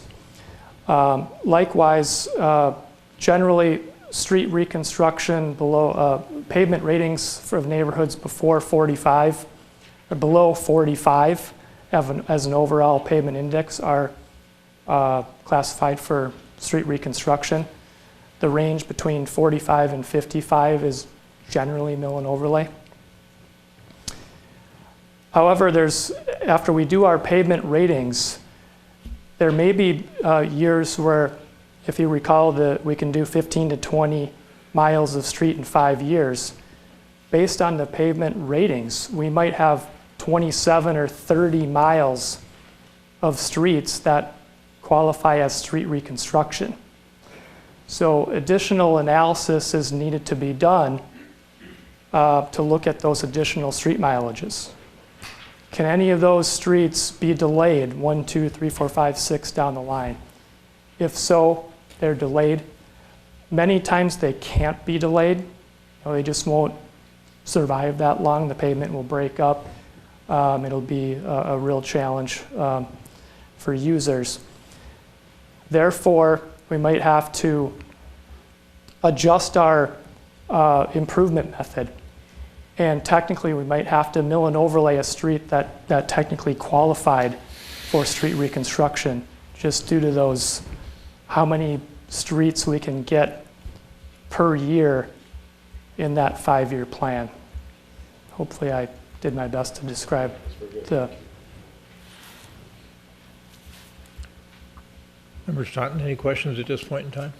Likewise, generally street reconstruction below pavement ratings for neighborhoods before 45 or below 45 as an overall pavement index are classified for street reconstruction. The range between 45 and 55 is generally mill and overlay. However, after we do our pavement ratings, there may be years where, if you recall, that we can do 15 to 20 miles of street in 5 years. Based on the pavement ratings, we might have 27 or 30 miles of streets that qualify as street reconstruction. So additional analysis is needed to be done to look at those additional street mileages. Can any of those streets be delayed 1, 2, 3, 4, 5, 6 down the line? If so, they're delayed. Many times they can't be delayed. They just won't survive that long. The pavement will break up. It'll be a real challenge for users. Therefore, we might have to adjust our improvement method. And technically, we might have to mill and overlay a street that technically qualified for street reconstruction, just due to those, how many streets we can get per year in that 5-year plan. Hopefully I did my best to describe the... Member Staunton, any questions at this point in time?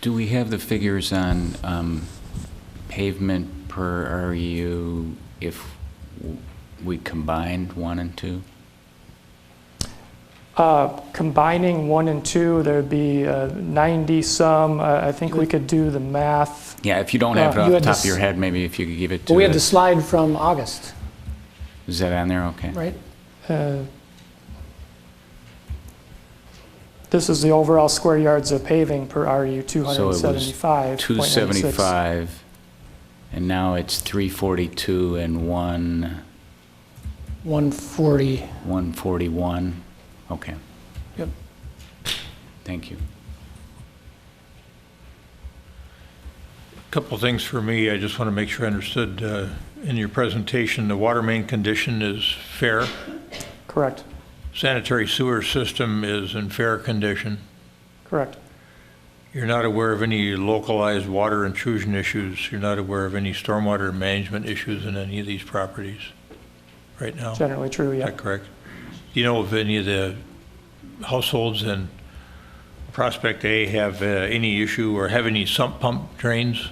Do we have the figures on pavement per REU if we combined 1 and 2? Combining 1 and 2, there'd be 90 some. I think we could do the math. Yeah, if you don't have it off the top of your head, maybe if you could give it to Well, we had the us. slide from August, Is that on there? Okay. right? This is the overall square yards of paving per RU, So it was 275.96. 275, and now it's 342 and 140. 141. Okay. Yep. Thank you. Couple things for me. I just want to make sure I understood in your presentation, the water main condition is fair. Correct. Sanitary sewer system is in fair condition. Correct. You're not aware of any localized water intrusion issues. You're not aware of any stormwater management issues in any of these properties right now? Generally true, Is yeah. that correct? Do you know if any of the households in Prospect A have any issue or have any sump pump drains?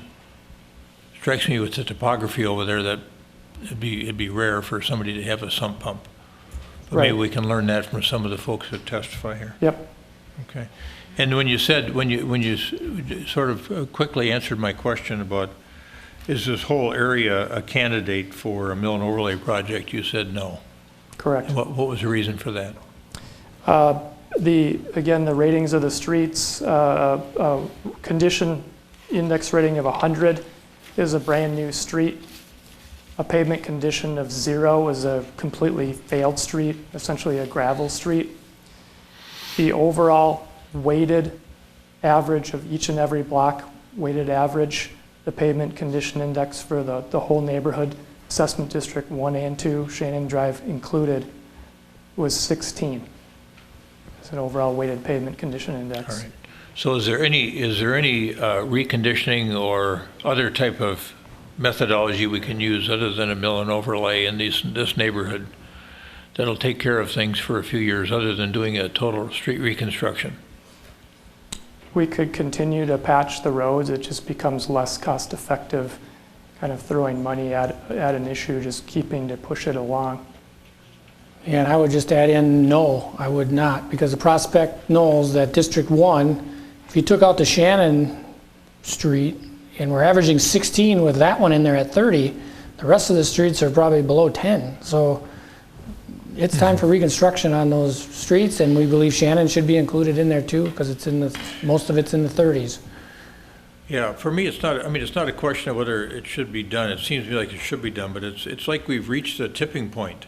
Strikes me with the topography over there that it'd be rare for somebody to have a sump pump. But Right. maybe we can learn that from some of the folks that testify here. Yep. Okay. And when you said, when you sort of quickly answered my question about, is this whole area a candidate for a mill and overlay project, you said no. Correct. And what was the reason for that? Again, the ratings of the streets, condition index rating of 100 is a brand-new street. A pavement condition of 0 is a completely failed street, essentially a gravel street. The overall weighted average of each and every block, weighted average, the pavement condition index for the whole neighborhood, Assessment District 1 and 2, Shannon Drive included, was 16. It's an overall weighted pavement condition index. All right. So is there any reconditioning or other type of methodology we can use other than a mill and overlay in this neighborhood that'll take care of things for a few years other than doing a total street reconstruction? We could continue to patch the roads. It just becomes less cost effective, kind of throwing money at an issue, just keeping to push it along. And I would just add in, no, I would not, because the prospect knows that District 1, if you took out the Shannon Street, and we're averaging 16 with that one in there at 30, the rest of the streets are probably below 10. So it's time for reconstruction on those streets, and we believe Shannon should be included in there too, because it's most of it's in the 30s. Yeah, for me, it's not, I mean, it's not a question of whether it should be done. It seems to me like it should be done, but it's like we've reached a tipping point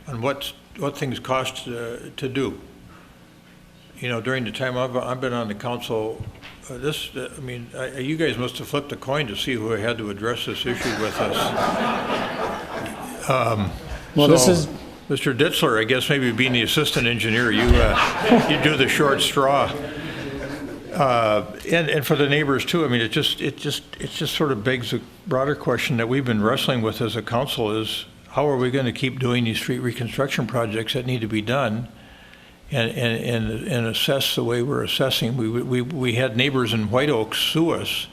on what things cost to do. You know, during the time I've been on the council, you guys must have flipped a coin to see who had to address this issue with us. This is Mr. Ditzler, I guess maybe being the assistant engineer, you do the short straw. And for the neighbors too. I mean, it just sort of begs a broader question that we've been wrestling with as a council is, how are we going to keep doing these street reconstruction projects that need to be done and assess the way we're assessing? We had neighbors in White Oaks sue us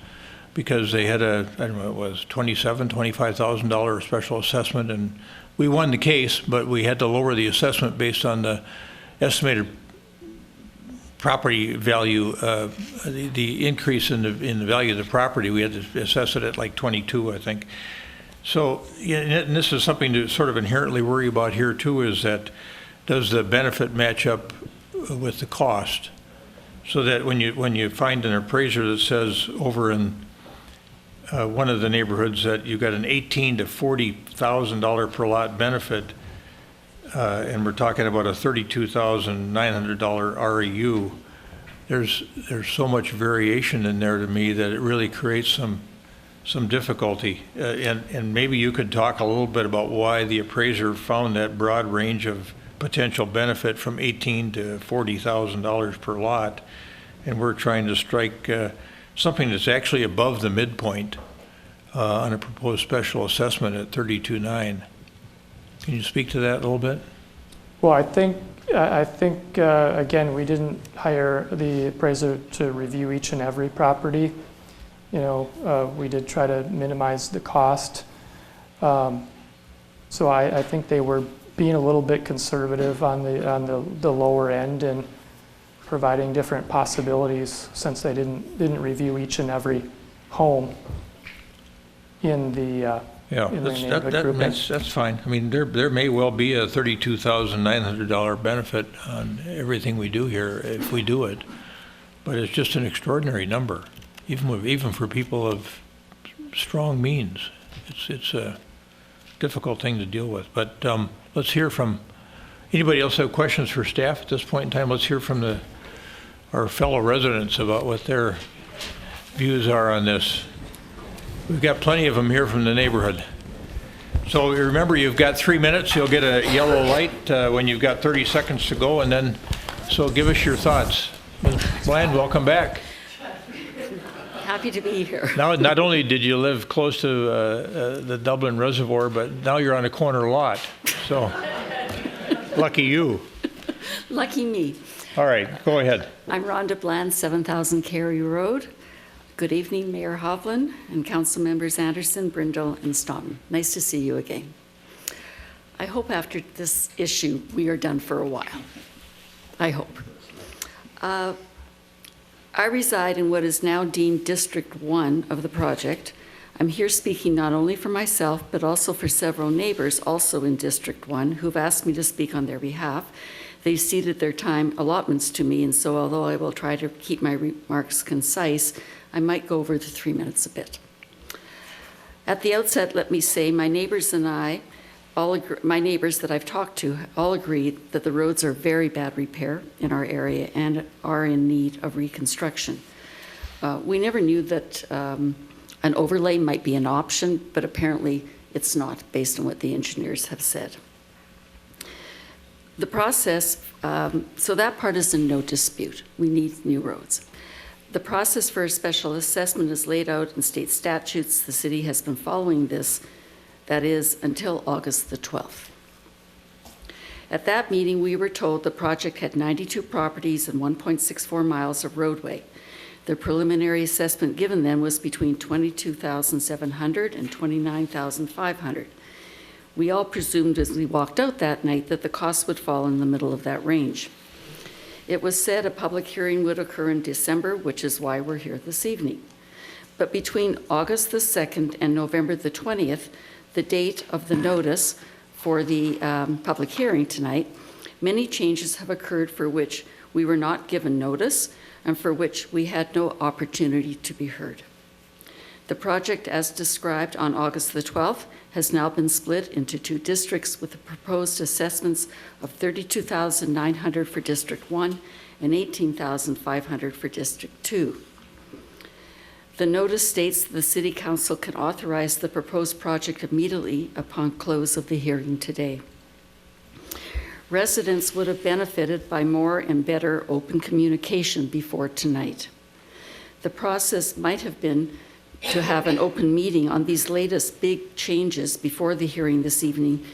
because they had I don't know, it was $25,000 special assessment, and we won the case, but we had to lower the assessment based on the estimated property value, the increase in the value of the property. We had to assess it at like 22, I think. So, and this is something to sort of inherently worry about here too, is that does the benefit match up with the cost? So that when you find an appraiser that says over in one of the neighborhoods that you've got an $18,000 to $40,000 per lot benefit, and we're talking about a $32,900 REU, there's so much variation in there to me that it really creates some difficulty. And maybe you could talk a little bit about why the appraiser found that broad range of potential benefit from $18,000 to $40,000 per lot, and we're trying to strike something that's actually above the midpoint on a proposed special assessment at 32.9. Can you speak to that a little bit? Well, I think again, we didn't hire the appraiser to review each and every property. You know, we did try to minimize the cost. So I think they were being a little bit conservative on the lower end and providing different possibilities, since they didn't review each and every home in the that's fine. I mean, there may well be a $32,900 benefit on everything we do here if we do it, but it's just an extraordinary number, even for people of strong means. It's a difficult thing to deal with. But let's hear from anybody else have questions for staff at this point in time. Let's hear from our fellow residents about what their views are on this. We've got plenty of them here from the neighborhood. So remember, you've got 3 minutes. You'll get a yellow light when you've got 30 seconds to go, and then, so give us your thoughts. Ms. Bland, welcome back. Happy to be here. Now, not only did you live close to the Dublin Reservoir, but now you're on a corner lot. So, lucky you. Lucky me. All right, go ahead. I'm Rhonda Bland, 7,000 Cary Road. Good evening, Mayor Hovland and Councilmembers Anderson, Brindle, and Staunton. Nice to see you again. I hope after this issue, we are done for a while. I hope. I reside in what is now deemed District 1 of the project. I'm here speaking not only for myself, but also for several neighbors also in District 1 who've asked me to speak on their behalf. They've ceded their time allotments to me, and so although I will try to keep my remarks concise, I might go over the 3 minutes a bit. At the outset, let me say my neighbors and I, my neighbors that I've talked to all agree that the roads are very bad repair in our area and are in need of reconstruction. We never knew that an overlay might be an option, but apparently it's not based on what the engineers have said. The process, so that part is in no dispute. We need new roads. The process for a special assessment is laid out in state statutes. The city has been following this, that is, until August the 12th. At that meeting, we were told the project had 92 properties and 1.64 miles of roadway. The preliminary assessment given then was between $22,700 and $29,500. We all presumed as we walked out that night that the cost would fall in the middle of that range. It was said a public hearing would occur in December, which is why we're here this evening. But between August the 2nd and November the 20th, the date of the notice for the public hearing tonight, many changes have occurred for which we were not given notice and for which we had no opportunity to be heard. The project, as described on August the 12th, has now been split into 2 districts with the proposed assessments of $32,900 for District 1 and $18,500 for District 2. The notice states that the City Council can authorize the proposed project immediately upon close of the hearing today. Residents would have benefited by more and better open communication before tonight. The process might have been to have an open meeting on these latest big changes before the hearing this evening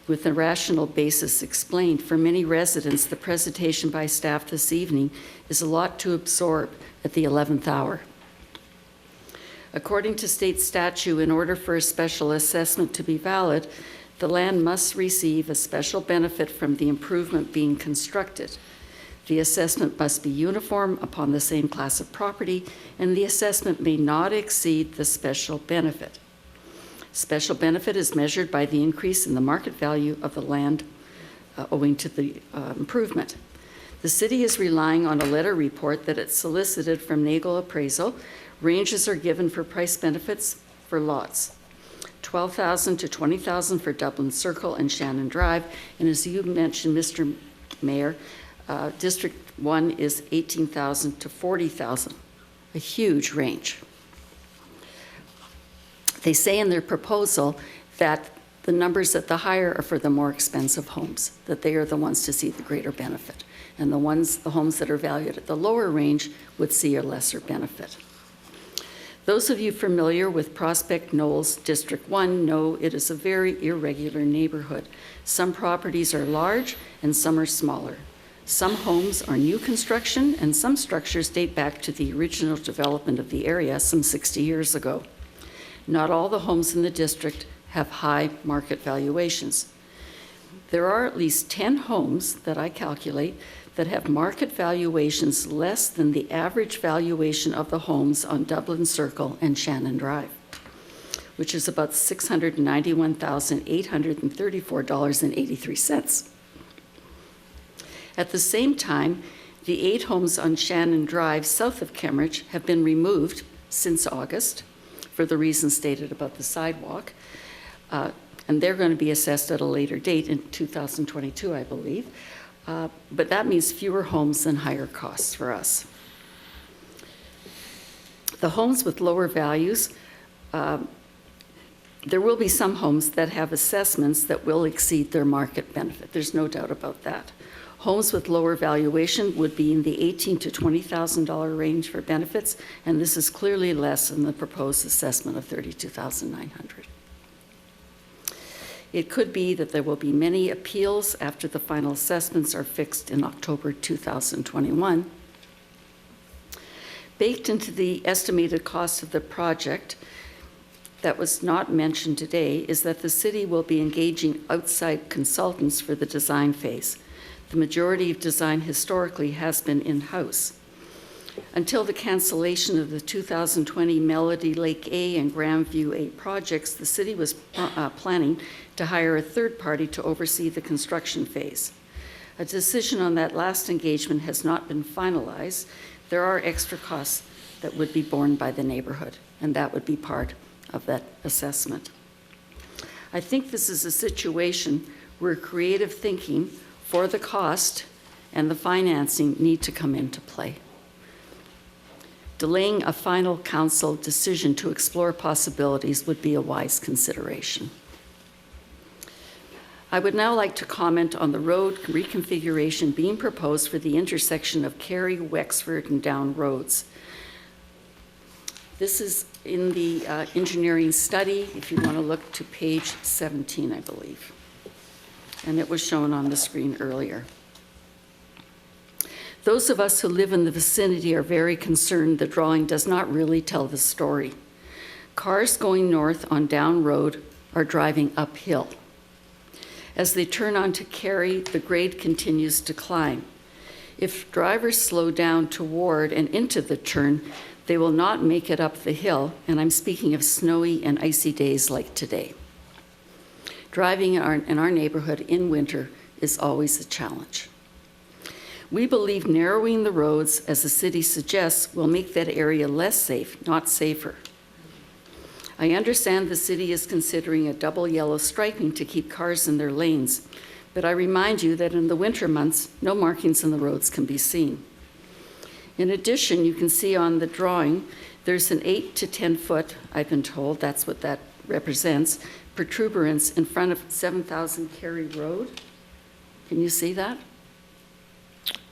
with a rational basis explained. For many residents, the presentation by staff this evening is a lot to absorb at the 11th hour. According to state statute, in order for a special assessment to be valid, the land must receive a special benefit from the improvement being constructed. The assessment must be uniform upon the same class of property, and the assessment may not exceed the special benefit. Special benefit is measured by the increase in the market value of the land owing to the improvement. The city is relying on a letter report that it solicited from Nagel Appraisal. Ranges are given for price benefits for lots. $12,000 to $20,000 for Dublin Circle and Shannon Drive, and as you mentioned, Mr. Mayor, District 1 is $18,000 to $40,000, a huge range. They say in their proposal that the numbers at the higher are for the more expensive homes, that they are the ones to see the greater benefit, and the homes that are valued at the lower range would see a lesser benefit. Those of you familiar with Prospect Knolls District 1 know it is a very irregular neighborhood. Some properties are large and some are smaller. Some homes are new construction and some structures date back to the original development of the area some 60 years ago. Not all the homes in the district have high market valuations. There are at least 10 homes that I calculate that have market valuations less than the average valuation of the homes on Dublin Circle and Shannon Drive, which is about $691,834.83. At the same time, the 8 homes on Shannon Drive south of Cambridge have been removed since August for the reasons stated about the sidewalk, and they're going to be assessed at a later date in 2022, I believe. But that means fewer homes and higher costs for us. The homes with lower values, there will be some homes that have assessments that will exceed their market benefit. There's no doubt about that. Homes with lower valuation would be in the $18,000 to $20,000 range for benefits, and this is clearly less than the proposed assessment of $32,900. It could be that there will be many appeals after the final assessments are fixed in October 2021. Baked into the estimated cost of the project that was not mentioned today is that the city will be engaging outside consultants for the design phase. The majority of design historically has been in-house. Until the cancellation of the 2020 Melody Lake A and Grandview A projects, the city was planning to hire a third party to oversee the construction phase. A decision on that last engagement has not been finalized. There are extra costs that would be borne by the neighborhood, and that would be part of that assessment. I think this is a situation where creative thinking for the cost and the financing need to come into play. Delaying a final council decision to explore possibilities would be a wise consideration. I would now like to comment on the road reconfiguration being proposed for the intersection of Cary, Wexford, and Down roads. This is in the engineering study, if you want to look to page 17, I believe. And it was shown on the screen earlier. Those of us who live in the vicinity are very concerned the drawing does not really tell the story. Cars going north on Down Road are driving uphill. As they turn onto Cary, the grade continues to climb. If drivers slow down toward and into the turn, they will not make it up the hill, and I'm speaking of snowy and icy days like today. Driving in our neighborhood in winter is always a challenge. We believe narrowing the roads, as the city suggests, will make that area less safe, not safer. I understand the city is considering a double yellow striping to keep cars in their lanes, but I remind you that in the winter months, no markings in the roads can be seen. In addition, you can see on the drawing, there's an 8 to 10 foot, I've been told, that's what that represents, protuberance in front of 7,000 Cary Road. Can you see that?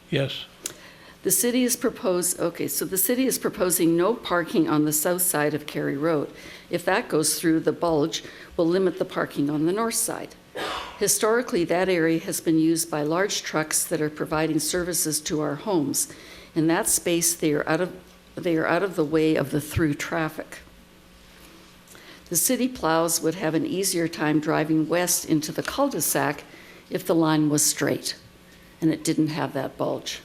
Yes. The city is the city is proposing no parking on the south side of Cary Road. If that goes through, the bulge will limit the parking on the north side. Historically, that area has been used by large trucks that are providing services to our homes. In that space, they are out of the way of the through traffic. The city plows would have an easier time driving west into the cul-de-sac if the line was straight and it didn't have that bulge.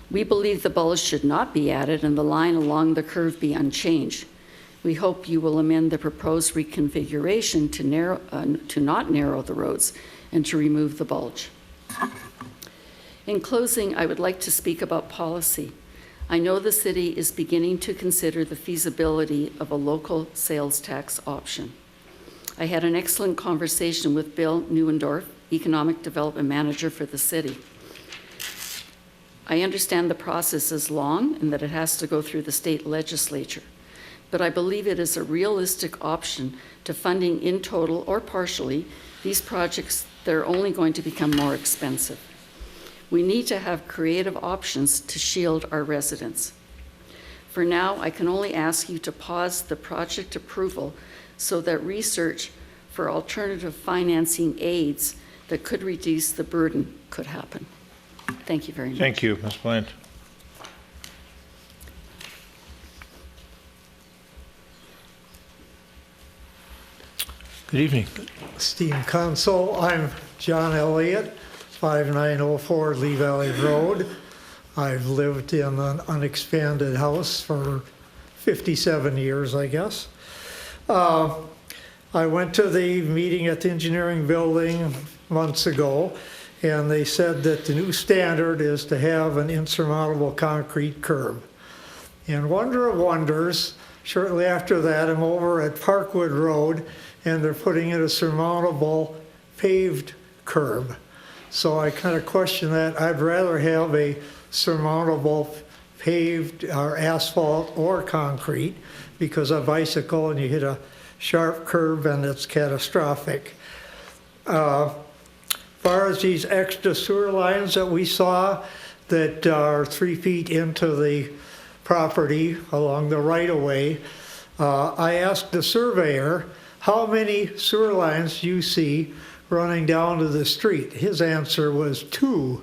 We believe the bulge should not be added and the line along the curve be unchanged. We hope you will amend the proposed reconfiguration to not narrow the roads and to remove the bulge. In closing, I would like to speak about policy. I know the city is beginning to consider the feasibility of a local sales tax option. I had an excellent conversation with Bill Neuendorf, Economic Development Manager for the city. I understand the process is long and that it has to go through the state legislature, but I believe it is a realistic option to funding in total or partially these projects that are only going to become more expensive. We need to have creative options to shield our residents. For now, I can only ask you to pause the project approval so that research for alternative financing aids that could reduce the burden could happen. Thank you very much. Thank you, Ms. Bland. Good evening. Esteemed Council, I'm John Elliott, 5904 Lee Valley Road. I've lived in an unexpanded house for 57 years, I guess. I went to the meeting at the engineering building months ago, and they said that the new standard is to have an insurmountable concrete curb. And wonder of wonders, shortly after that, I'm over at Parkwood Road, and they're putting in a surmountable paved curb. So I kind of question that. I'd rather have a surmountable paved or asphalt or concrete, because I bicycle and you hit a sharp curve and it's catastrophic. As far as these extra sewer lines that we saw that are 3 feet into the property along the right-of-way, I asked the surveyor, how many sewer lines do you see running down to the street? His answer was 2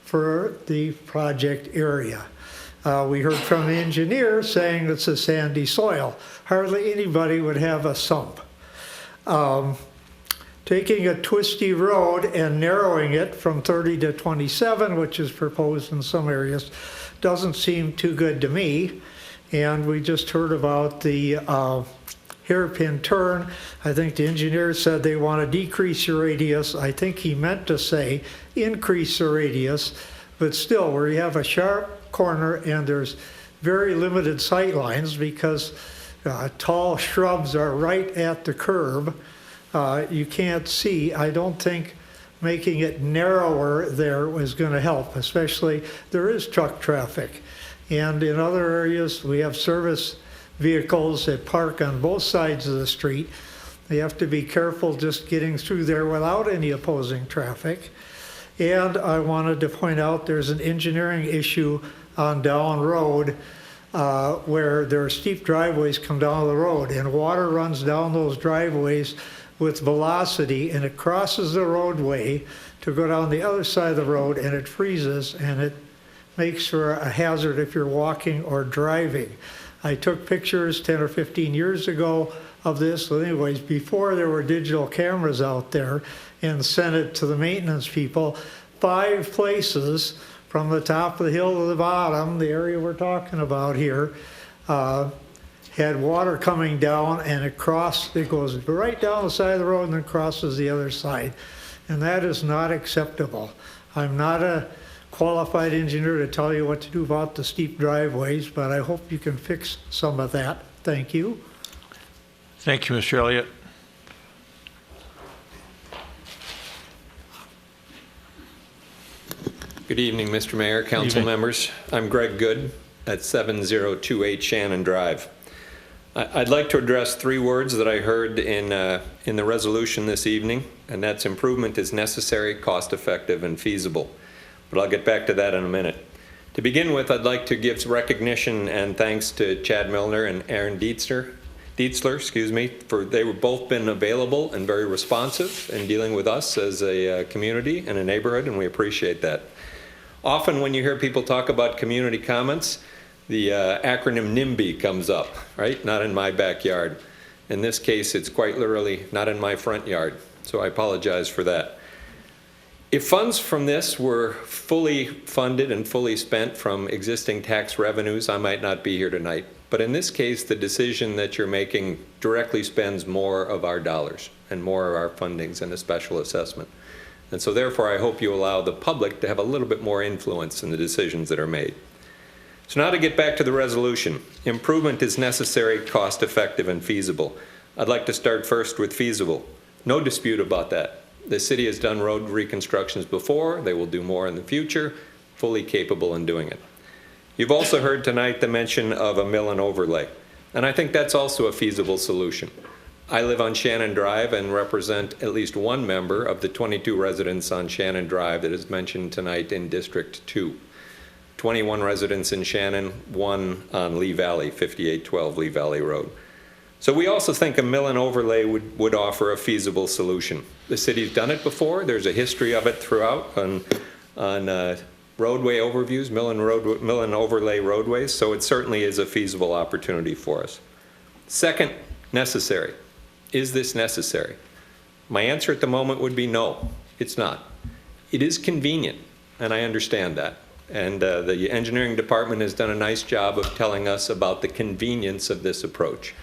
for the project area. We heard from the engineer saying it's a sandy soil. Hardly anybody would have a sump. Taking a twisty road and narrowing it from 30 to 27, which is proposed in some areas, doesn't seem too good to me. And we just heard about the hairpin turn. I think the engineer said they want to decrease your radius. I think he meant to say increase the radius, but still, where you have a sharp corner and there's very limited sight lines because tall shrubs are right at the curb, you can't see. I don't think making it narrower there was going to help, especially there is truck traffic. And in other areas, we have service vehicles that park on both sides of the street. They have to be careful just getting through there without any opposing traffic. And I wanted to point out there's an engineering issue on Down Road where there are steep driveways come down the road and water runs down those driveways with velocity and it crosses the roadway to go down the other side of the road and it freezes and it makes for a hazard if you're walking or driving. I took pictures 10 or 15 years ago of this, but anyways, before there were digital cameras out there, and sent it to the maintenance people. 5 places from the top of the hill to the bottom, the area we're talking about here, had water coming down and it goes right down the side of the road and then crosses the other side. And that is not acceptable. I'm not a qualified engineer to tell you what to do about the steep driveways, but I hope you can fix some of that. Thank you. Thank you, Mr. Elliott. Good evening, Mr. Mayor, council members. I'm Greg Good at 7028 Shannon Drive. I'd like to address 3 words that I heard in the resolution this evening, and that's improvement is necessary, cost-effective, and feasible. But I'll get back to that in a minute. To begin with, I'd like to give recognition and thanks to Chad Milner and Aaron Dietzler, for they were both been available and very responsive in dealing with us as a community and a neighborhood, and we appreciate that. Often when you hear people talk about community comments, the acronym NIMBY comes up, right? Not in my backyard. In this case, it's quite literally not in my front yard, so I apologize for that. If funds from this were fully funded and fully spent from existing tax revenues, I might not be here tonight. But in this case, the decision that you're making directly spends more of our dollars and more of our fundings in a special assessment. And so therefore, I hope you allow the public to have a little bit more influence in the decisions that are made. So now to get back to the resolution. Improvement is necessary, cost-effective, and feasible. I'd like to start first with feasible. No dispute about that. The city has done road reconstructions before. They will do more in the future, fully capable in doing it. You've also heard tonight the mention of a mill and overlay, and I think that's also a feasible solution. I live on Shannon Drive and represent at least one member of the 22 residents on Shannon Drive that is mentioned tonight in District 2. 21 residents in Shannon, 1 on Lee Valley, 5812 Lee Valley Road. So we also think a mill and overlay would offer a feasible solution. The city's done it before. There's a history of it throughout on roadway overviews, mill and overlay roadways, so it certainly is a feasible opportunity for us. Second, necessary. Is this necessary? My answer at the moment would be no, it's not. It is convenient, and I understand that. And the engineering department has done a nice job of telling us about the convenience of this approach.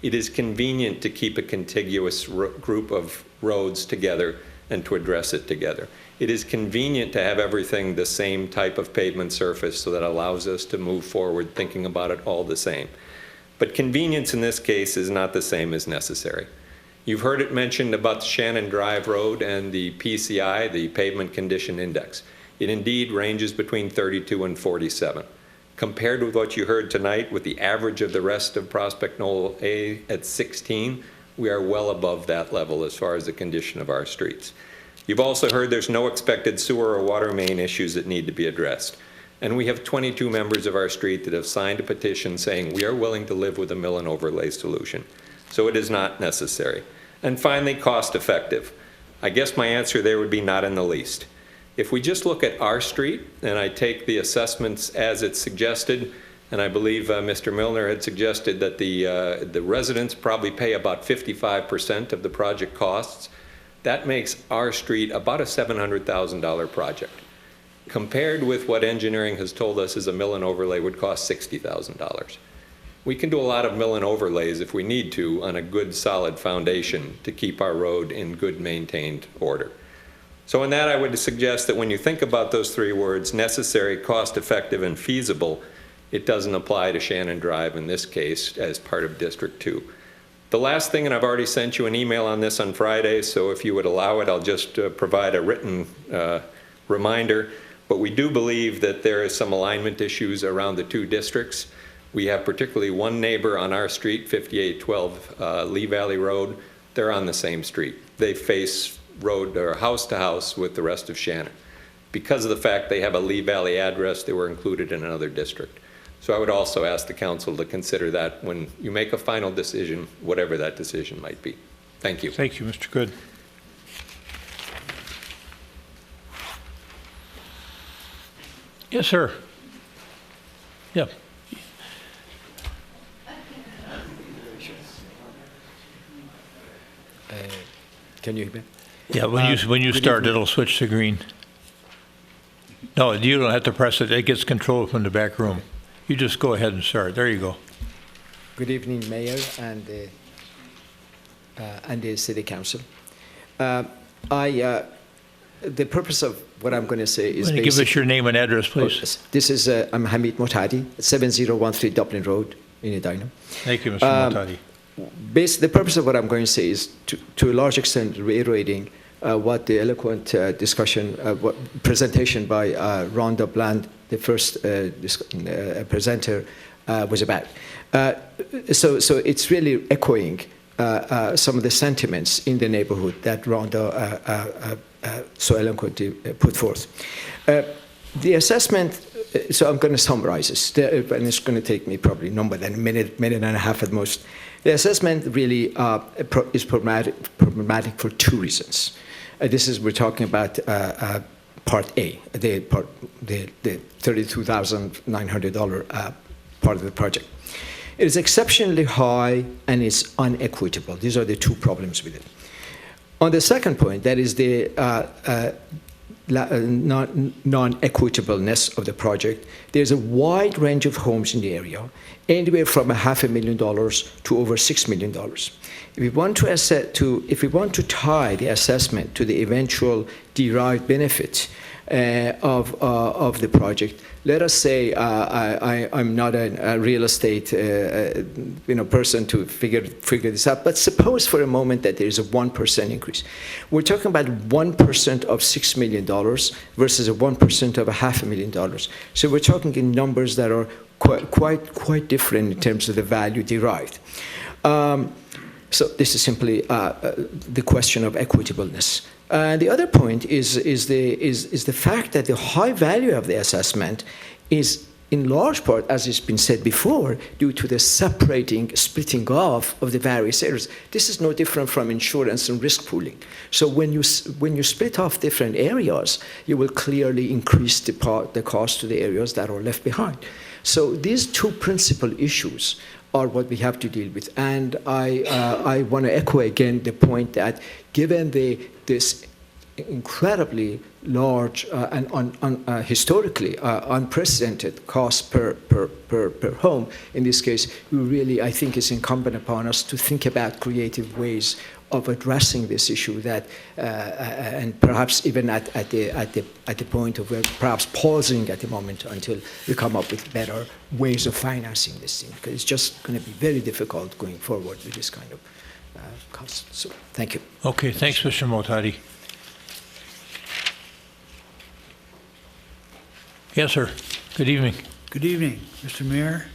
It is convenient to keep a contiguous group of roads together and to address it together. It is convenient to have everything the same type of pavement surface so that allows us to move forward thinking about it all the same. But convenience in this case is not the same as necessary. You've heard it mentioned about the Shannon Drive Road and the PCI, the Pavement Condition Index. It indeed ranges between 32 and 47. Compared with what you heard tonight with the average of the rest of Prospect Knoll A at 16, we are well above that level as far as the condition of our streets. You've also heard there's no expected sewer or water main issues that need to be addressed. And we have 22 members of our street that have signed a petition saying we are willing to live with a mill and overlay solution. So it is not necessary. And finally, cost effective. I guess my answer there would be not in the least. If we just look at our street, and I take the assessments as it's suggested, and I believe Mr. Milner had suggested that the residents probably pay about 55% of the project costs, that makes our street about a $700,000 project. Compared with what engineering has told us is a mill and overlay would cost $60,000. We can do a lot of mill and overlays if we need to on a good solid foundation to keep our road in good maintained order. So in that I would suggest that when you think about those three words, necessary, cost effective, and feasible, it doesn't apply to Shannon Drive in this case as part of District 2. The last thing, and I've already sent you an email on this on Friday, so if you would allow it, I'll just provide a written reminder. But we do believe that there is some alignment issues around the two districts. We have particularly one neighbor on our street, 5812 Lee Valley Road. They're on the same street. They face road or house to house with the rest of Shannon. Because of the fact they have a Lee Valley address, they were included in another district. So I would also ask the council to consider that when you make a final decision, whatever that decision might be. Thank you. Thank you, Mr. Good. Yes, sir. Yeah. Can you hear me? Yeah, when you start, it'll switch to green. No, you don't have to press it. It gets controlled from the back room. You just go ahead and start. There you go. Good evening, Mayor and the City Council. The purpose of what I'm going to say is Give us your name and address, please. This is, I'm Hamid Motadi, 7013 Dublin Road in Edina. Thank you, Mr. Motadi. The purpose of what I'm going to say is to a large extent reiterating what the eloquent presentation by Rhonda Bland, the first presenter, was about. So it's really echoing some of the sentiments in the neighborhood that Rhonda so eloquently put forth. The assessment, so I'm going to summarize this, and it's going to take me probably no more than a minute and a half at most. The assessment really is problematic for two reasons. We're talking about Part A, the $32,900 part of the project. It is exceptionally high and it's unequitable. These are the two problems with it. On the second point, that is the non-equitableness of the project. There's a wide range of homes in the area, anywhere from $500,000 to over $6 million. If we want to tie the assessment to the eventual derived benefit of the project, let us say I'm not a real estate person to figure this out, but suppose for a moment that there is a 1% increase. We're talking about 1% of $6 million versus a 1% of $500,000. So we're talking in numbers that are quite different in terms of the value derived. So this is simply the question of equitableness. The other point is the fact that the high value of the assessment is in large part, as has been said before, due to the splitting off of the various areas. This is no different from insurance and risk pooling. So when you split off different areas, you will clearly increase the cost to the areas that are left behind. So these two principal issues are what we have to deal with. And I want to echo again the point that given this incredibly large and historically unprecedented cost per home, in this case, I think it's incumbent upon us to think about creative ways of addressing this issue that, and perhaps even at the point of perhaps pausing at the moment until we come up with better ways of financing this thing, because it's just going to be very difficult going forward with this kind of cost. So, thank you. Okay, thanks, Mr. Motadi. Yes, sir. Good evening. Good evening, Mr. Mayor,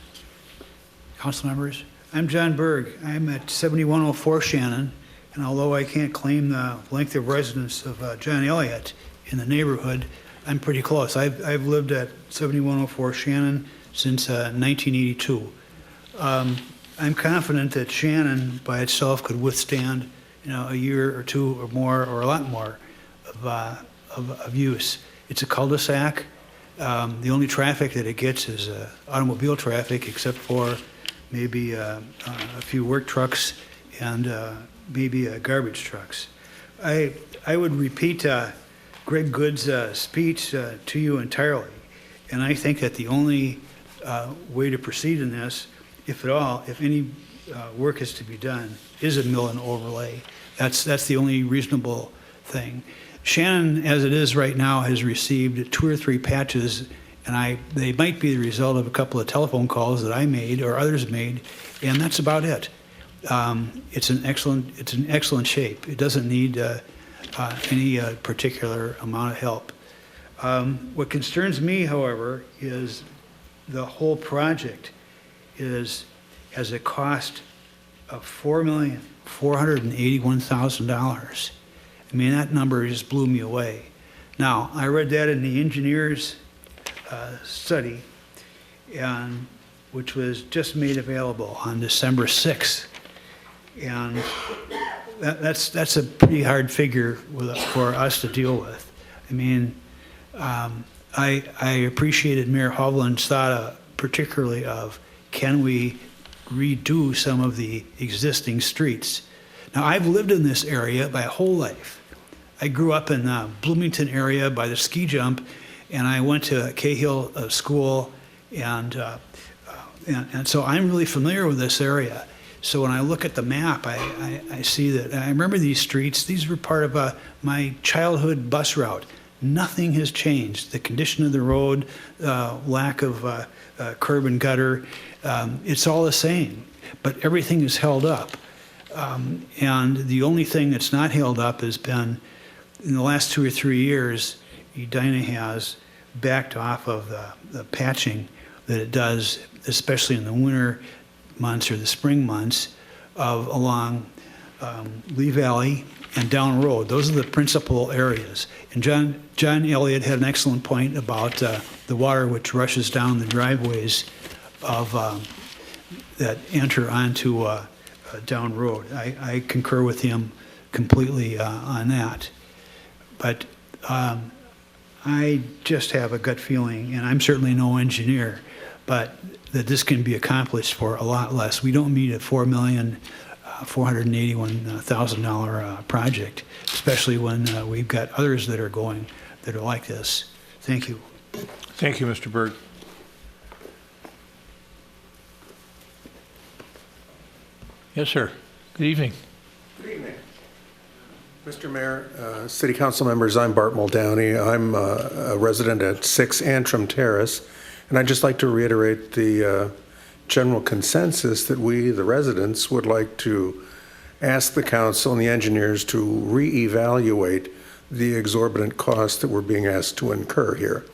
council members. I'm John Berg. I'm at 7104 Shannon, and although I can't claim the length of residence of John Elliott in the neighborhood, I'm pretty close. I've lived at 7104 Shannon since 1982. I'm confident that Shannon by itself could withstand, a year or two or more, or a lot more, of use. It's a cul-de-sac. The only traffic that it gets is automobile traffic, except for maybe a few work trucks and maybe garbage trucks. I would repeat Greg Good's speech to you entirely, and I think that the only way to proceed in this, if at all, if any work is to be done, is a mill and overlay. That's the only reasonable thing. Shannon, as it is right now, has received 2 or 3 patches, and they might be the result of a couple of telephone calls that I made or others made, and that's about it. It's in excellent shape. It doesn't need any particular amount of help. What concerns me, however, is the whole project has a cost of $4,481,000. I mean, that number just blew me away. Now, I read that in the engineer's study, which was just made available on December 6th. And that's a pretty hard figure for us to deal with. I mean, I appreciated Mayor Hovland's thought particularly of, can we redo some of the existing streets? Now, I've lived in this area my whole life. I grew up in the Bloomington area by the ski jump, and I went to Cahill School, and so I'm really familiar with this area. So when I look at the map, I see that, I remember these streets. These were part of my childhood bus route. Nothing has changed. The condition of the road, lack of curb and gutter, it's all the same, but everything is held up. And the only thing that's not held up has been, in the last 2 or 3 years, Edina has backed off of the patching that it does, especially in the winter months or the spring months, along Lee Valley and down road. Those are the principal areas. And John Elliott had an excellent point about the water which rushes down the driveways of that enter onto down road. I concur with him completely on that. But I just have a gut feeling, and I'm certainly no engineer, but that this can be accomplished for a lot less. We don't need a $4,481,000 project, especially when we've got others that are going that are like this. Thank you. Thank you, Mr. Berg. Yes, sir. Good evening. Good evening. Mr. Mayor, City Council members, I'm Bart Muldowney. I'm a resident at 6 Antrim Terrace, and I'd just like to reiterate the general consensus that we, the residents, would like to ask the council and the engineers to reevaluate the exorbitant costs that we're being asked to incur here.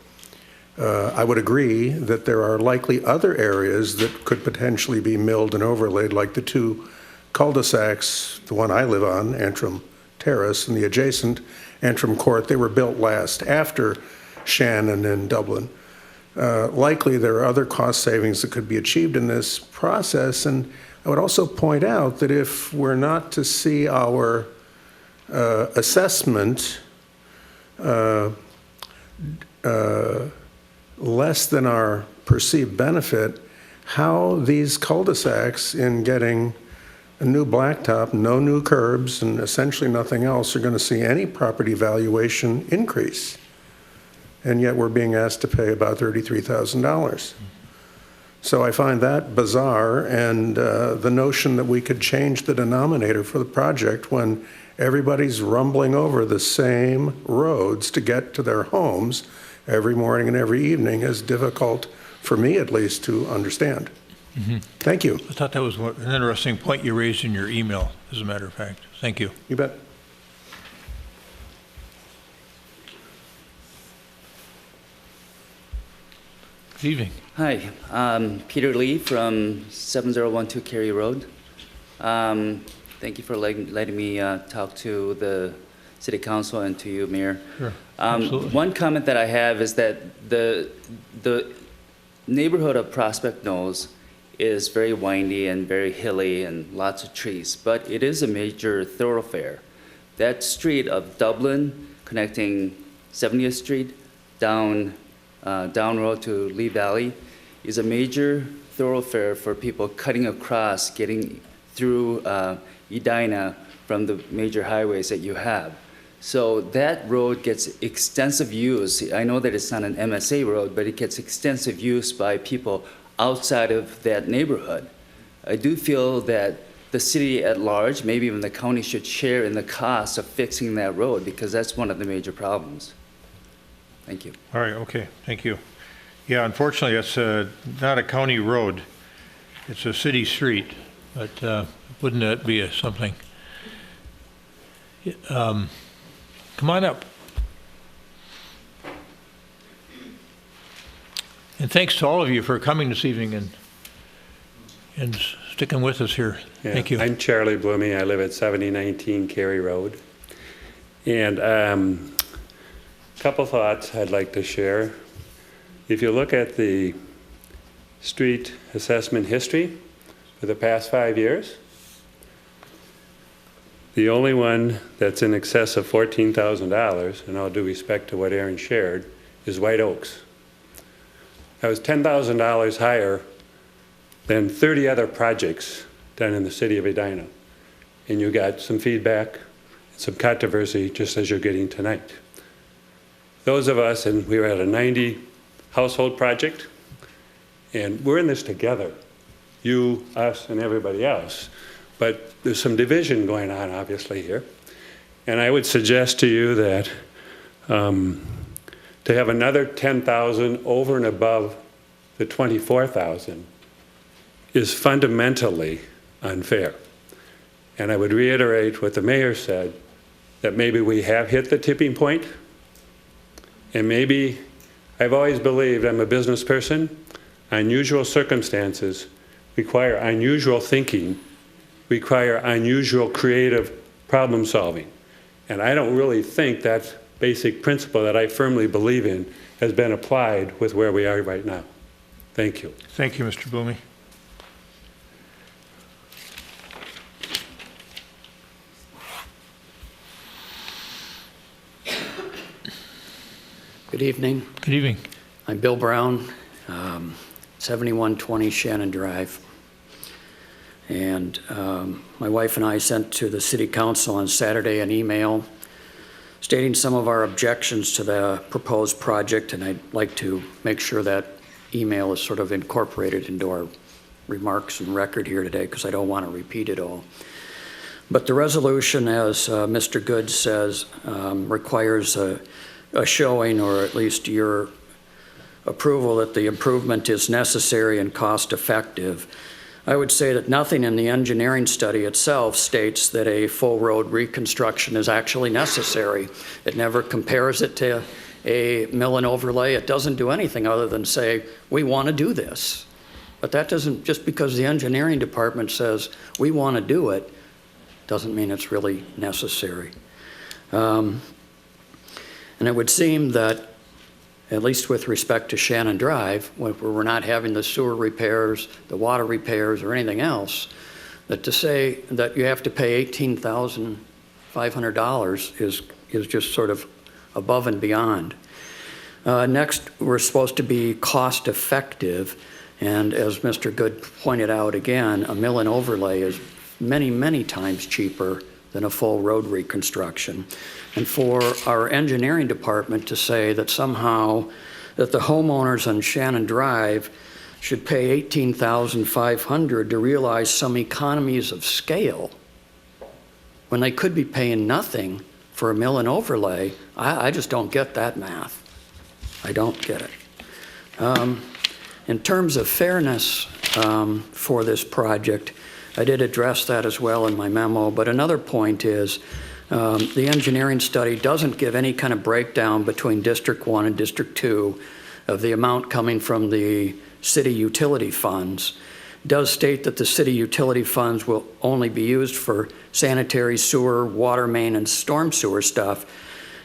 I would agree that there are likely other areas that could potentially be milled and overlaid, like the 2 cul-de-sacs, the one I live on, Antrim Terrace, and the adjacent Antrim Court. They were built last after Shannon and Dublin. Likely there are other cost savings that could be achieved in this process, and I would also point out that if we're not to see our assessment less than our perceived benefit, how these cul-de-sacs in getting a new blacktop, no new curbs, and essentially nothing else are going to see any property valuation increase. And yet we're being asked to pay about $33,000. So I find that bizarre, and the notion that we could change the denominator for the project when everybody's rumbling over the same roads to get to their homes every morning and every evening is difficult, for me at least, to understand. Mm-hmm. Thank you. I thought that was an interesting point you raised in your email, as a matter of fact. Thank you. You bet. Good evening. Hi, Peter Lee from 7012 Cary Road. Thank you for letting me talk to the City Council and to you, Mayor. Sure. Absolutely. One comment that I have is that the neighborhood of Prospect Knolls is very windy and very hilly and lots of trees, but it is a major thoroughfare. That street of Dublin connecting 70th Street down road to Lee Valley is a major thoroughfare for people cutting across, getting through Edina from the major highways that you have. So that road gets extensive use. I know that it's not an MSA road, but it gets extensive use by people outside of that neighborhood. I do feel that the city at large, maybe even the county, should share in the cost of fixing that road, because that's one of the major problems. Thank you. All right, okay, thank you. Yeah, unfortunately, it's not a county road. It's a city street, but wouldn't that be something? Come on up. And thanks to all of you for coming this evening and sticking with us here. Yeah, thank you. I'm Charlie Blooming. I live at 7019 Cary Road. And a couple thoughts I'd like to share. If you look at the street assessment history for the past 5 years, the only one that's in excess of $14,000, and all due respect to what Aaron shared, is White Oaks. That was $10,000 higher than 30 other projects done in the city of Edina. And you got some feedback, some controversy, just as you're getting tonight. Those of us, and we were at a 90 household project, and we're in this together, you, us, and everybody else. But there's some division going on, obviously, here. And I would suggest to you that to have another 10,000 over and above the 24,000 is fundamentally unfair. And I would reiterate what the mayor said, that maybe we have hit the tipping point, and maybe, I've always believed, I'm a business person, unusual circumstances require unusual thinking, require unusual creative problem solving. And I don't really think that basic principle that I firmly believe in has been applied with where we are right now. Thank you. Thank you, Mr. Blooming. Good evening. Good evening. I'm Bill Brown, 7120 Shannon Drive. And my wife and I sent to the City Council on Saturday an email stating some of our objections to the proposed project, and I'd like to make sure that email is sort of incorporated into our remarks and record here today, because I don't want to repeat it all. But the resolution, as Mr. Good says, requires a showing, or at least your approval, that the improvement is necessary and cost effective. I would say that nothing in the engineering study itself states that a full road reconstruction is actually necessary. It never compares it to a mill and overlay. It doesn't do anything other than say, we want to do this. But that doesn't, just because the engineering department says we want to do it, doesn't mean it's really necessary. And it would seem that, at least with respect to Shannon Drive, where we're not having the sewer repairs, the water repairs, or anything else, that to say that you have to pay $18,500 is just sort of above and beyond. Next, we're supposed to be cost effective, and as Mr. Good pointed out again, a mill and overlay is many, many times cheaper than a full road reconstruction. And for our engineering department to say that somehow that the homeowners on Shannon Drive should pay $18,500 to realize some economies of scale when they could be paying nothing for a mill and overlay, I just don't get that math. I don't get it. In terms of fairness for this project, I did address that as well in my memo, but another point is the engineering study doesn't give any kind of breakdown between District 1 and District 2 of the amount coming from the city utility funds. It does state that the city utility funds will only be used for sanitary sewer, water main, and storm sewer stuff,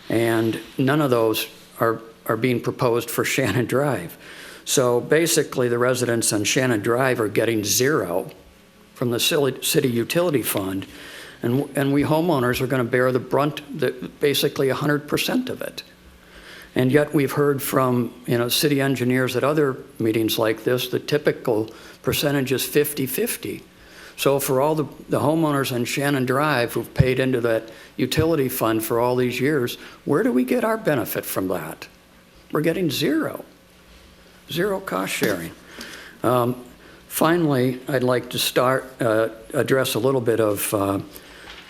and none of those are being proposed for Shannon Drive. So basically the residents on Shannon Drive are getting zero from the city utility fund, and we homeowners are going to bear the brunt, basically 100% of it. And yet we've heard from, city engineers at other meetings like this, the typical percentage is 50-50. So for all the homeowners on Shannon Drive who've paid into that utility fund for all these years, where do we get our benefit from that? We're getting zero cost sharing. Finally, I'd like to address a little bit of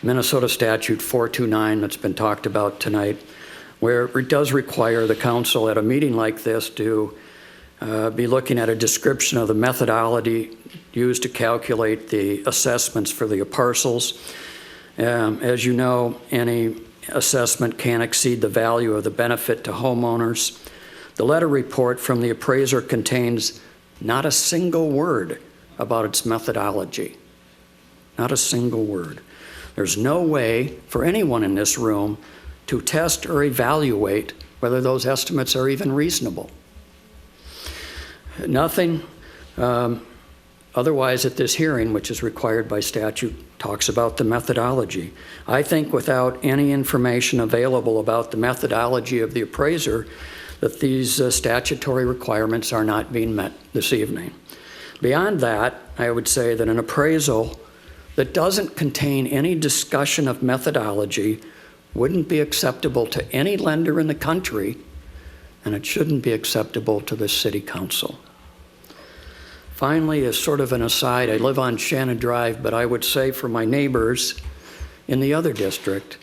Minnesota Statute 429 that's been talked about tonight, where it does require the council at a meeting like this to be looking at a description of the methodology used to calculate the assessments for the parcels. As you know, any assessment can't exceed the value of the benefit to homeowners. The letter report from the appraiser contains not a single word about its methodology. Not a single word. There's no way for anyone in this room to test or evaluate whether those estimates are even reasonable. Nothing otherwise at this hearing, which is required by statute, talks about the methodology. I think without any information available about the methodology of the appraiser, that these statutory requirements are not being met this evening. Beyond that, I would say that an appraisal that doesn't contain any discussion of methodology wouldn't be acceptable to any lender in the country, and it shouldn't be acceptable to the city council. Finally, as sort of an aside, I live on Shannon Drive, but I would say for my neighbors in the other district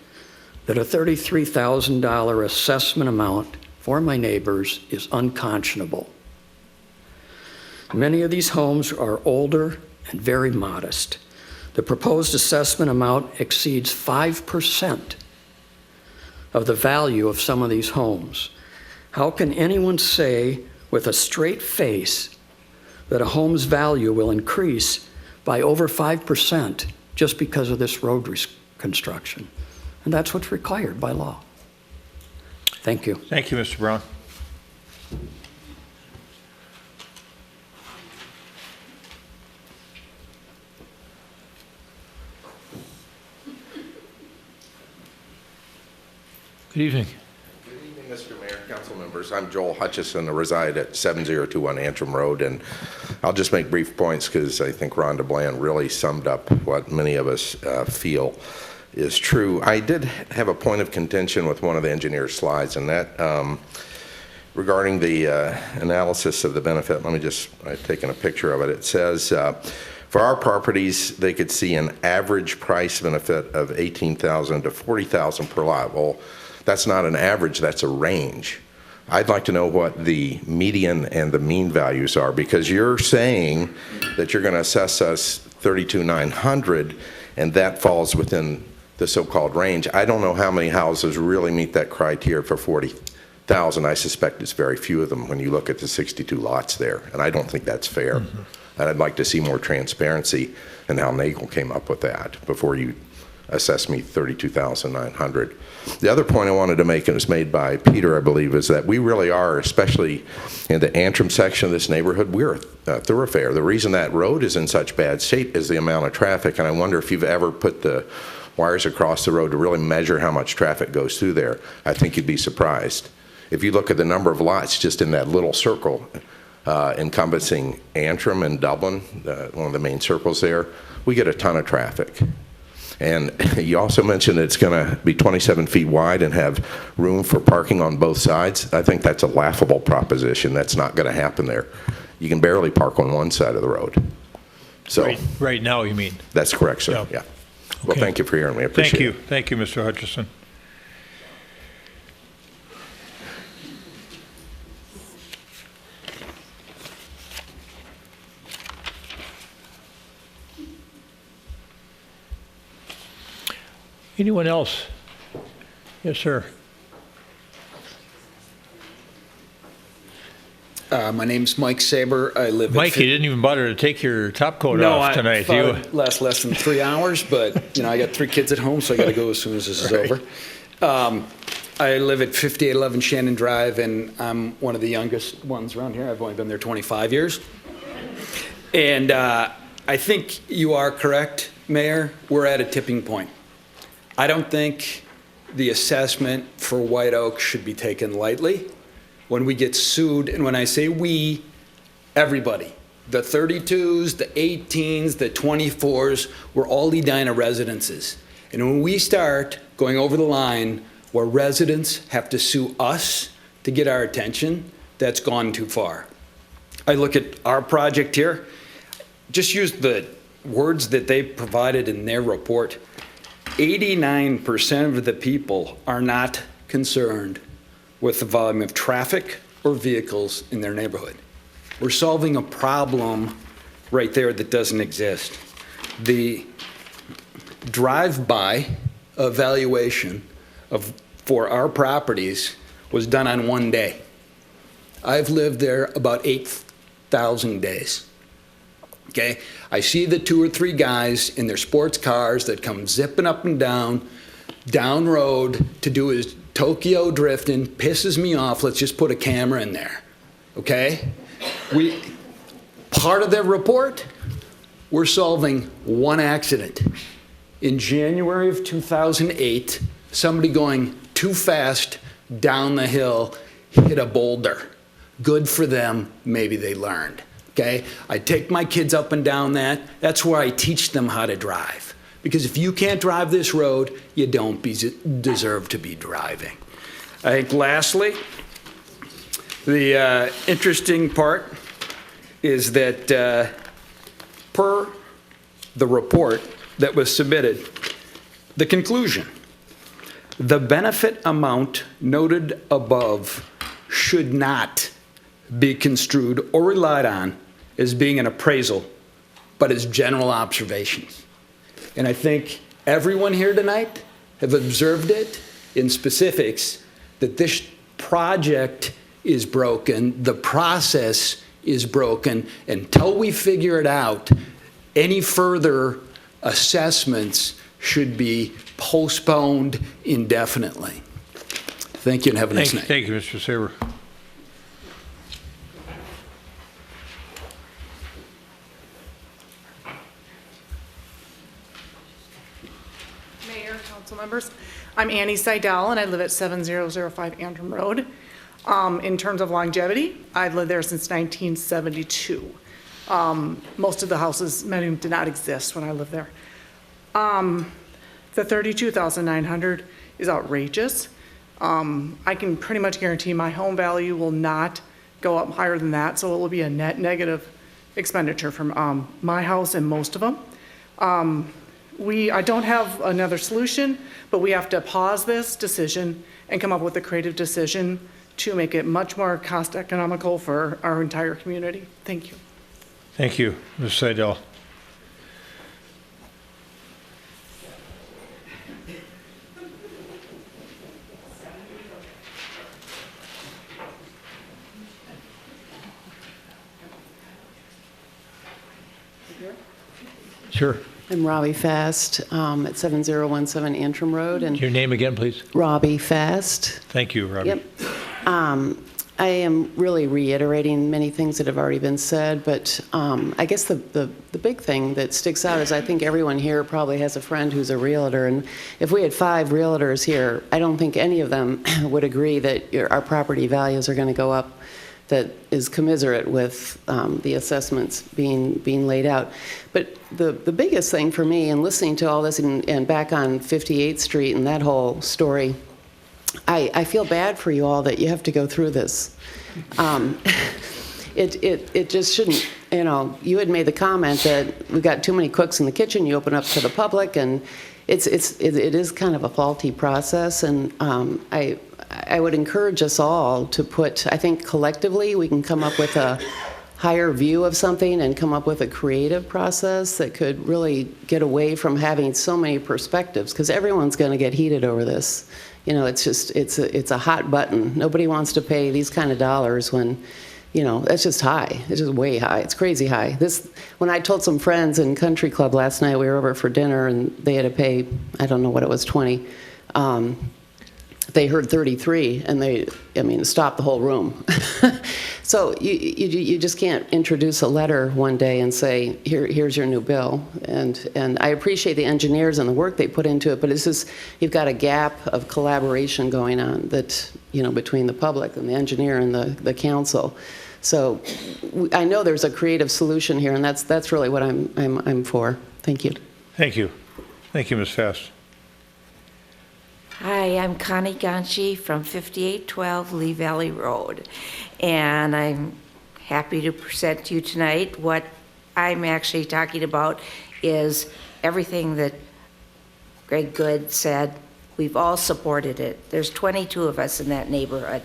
that a $33,000 assessment amount for my neighbors is unconscionable. Many of these homes are older and very modest. The proposed assessment amount exceeds 5% of the value of some of these homes. How can anyone say with a straight face that a home's value will increase by over 5% just because of this road reconstruction? And that's what's required by law. Thank you. Thank you, Mr. Brown. Good evening. Good evening, Mr. Mayor, council members. I'm Joel Hutchison. I reside at 7021 Antrim Road, and I'll just make brief points because I think Rhonda Bland really summed up what many of us feel is true. I did have a point of contention with one of the engineer's slides, and that regarding the analysis of the benefit. I've taken a picture of it. It says, for our properties, they could see an average price benefit of $18,000 to $40,000 per lot. Well, that's not an average, that's a range. I'd like to know what the median and the mean values are, because you're saying that you're going to assess us $32,900, and that falls within the so-called range. I don't know how many houses really meet that criteria for $40,000. I suspect it's very few of them when you look at the 62 lots there, and I don't think that's fair. And I'd like to see more transparency in how Nagel came up with that before you assess me $32,900. The other point I wanted to make, and it was made by Peter, I believe, is that we really are, especially in the Antrim section of this neighborhood, we're a thoroughfare. The reason that road is in such bad shape is the amount of traffic, and I wonder if you've ever put the wires across the road to really measure how much traffic goes through there. I think you'd be surprised. If you look at the number of lots just in that little circle encompassing Antrim and Dublin, one of the main circles there, we get a ton of traffic. And you also mentioned that it's going to be 27 feet wide and have room for parking on both sides. I think that's a laughable proposition. That's not going to happen there. You can barely park on one side of the road. So Right now, you mean? That's correct, sir. Yeah. Well, Okay. thank you for hearing me. I appreciate it. Thank you, Mr. Hutchison. Anyone else? Yes, sir. My name's Mike Saber. I live Mike, you didn't even bother to take your top coat No, off I tonight. thought it'd last less than 3 hours, but I got 3 kids at home, so I got to go as soon as this is over. I live at 5811 Shannon Drive, and I'm one of the youngest ones around here. I've only been there 25 years. And I think you are correct, Mayor. We're at a tipping point. I don't think the assessment for White Oak should be taken lightly. When we get sued, and when I say we, everybody, the 32s, the 18s, the 24s, we're all Edina residences. And when we start going over the line where residents have to sue us to get our attention, that's gone too far. I look at our project here, just use the words that they provided in their report. 89% of the people are not concerned with the volume of traffic or vehicles in their neighborhood. We're solving a problem right there that doesn't exist. The drive-by evaluation for our properties was done on one day. I've lived there about 8,000 days. Okay, I see the 2 or 3 guys in their sports cars that come zipping up and down road to do his Tokyo drifting, pisses me off. Let's just put a camera in there. Okay? Part of their report, we're solving one accident. In January of 2008, somebody going too fast down the hill hit a boulder. Good for them, maybe they learned. Okay? I take my kids up and down that. That's where I teach them how to drive. Because if you can't drive this road, you don't deserve to be driving. I think lastly, the interesting part is that per the report that was submitted, the conclusion, the benefit amount noted above should not be construed or relied on as being an appraisal, but as general observations. And I think everyone here tonight have observed it in specifics that this project is broken, the process is broken. Until we figure it out, any further assessments should be postponed indefinitely. Thank you and have a nice night. Thank you, Mr. Saber. Mayor, council members, I'm Annie Seidel and I live at 7005 Antrim Road. In terms of longevity, I've lived there since 1972. Most of the houses, many of them did not exist when I lived there. The $32,900 is outrageous. I can pretty much guarantee my home value will not go up higher than that, so it will be a net negative expenditure from my house and most of them. I don't have another solution, but we have to pause this decision and come up with a creative decision to make it much more cost economical for our entire community. Thank you. Thank you, Ms. Seidel. Sure. I'm Robbie Fast at 7017 Antrim Road. And your name again, please? Robbie Fast. Thank you, Robbie. Yep. I am really reiterating many things that have already been said, but I guess the big thing that sticks out is I think everyone here probably has a friend who's a realtor, and if we had 5 realtors here, I don't think any of them would agree that our property values are going to go up that is commiserate with the assessments being laid out. But the biggest thing for me in listening to all this and back on 58th Street and that whole story, I feel bad for you all that you have to go through this. It just shouldn't, you know, you had made the comment that we've got too many cooks in the kitchen, you open up to the public, and it is kind of a faulty process, and I would encourage us all to put, I think collectively we can come up with a higher view of something and come up with a creative process that could really get away from having so many perspectives, because everyone's going to get heated over this. You know, it's just, it's a hot button. Nobody wants to pay these kind of dollars when, you know, it's just high. It's just way high. It's crazy high. When I told some friends in Country Club last night, we were over for dinner and they had to pay, I don't know what it was, 20. they heard 33 and stopped the whole room. So you just can't introduce a letter one day and say, here's your new bill. And I appreciate the engineers and the work they put into it, but it's just, you've got a gap of collaboration going on that, between the public and the engineer and the council. So I know there's a creative solution here, and that's really what I'm for. Thank you. Thank you. Thank you, Ms. Fast. Hi, I'm Connie Ganchi from 5812 Lee Valley Road, and I'm happy to present to you tonight. What I'm actually talking about is everything that Greg Good said. We've all supported it. There's 22 of us in that neighborhood.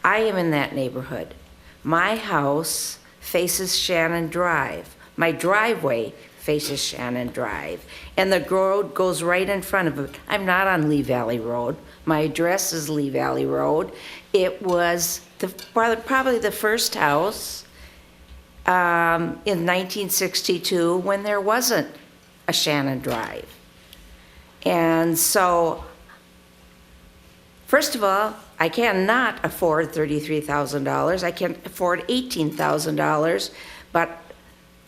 I am in that neighborhood. My house faces Shannon Drive. My driveway faces Shannon Drive, and the road goes right in front of it. I'm not on Lee Valley Road. My address is Lee Valley Road. It was probably the first house in 1962 when there wasn't a Shannon Drive. And so, first of all, I cannot afford $33,000. I can afford $18,000, but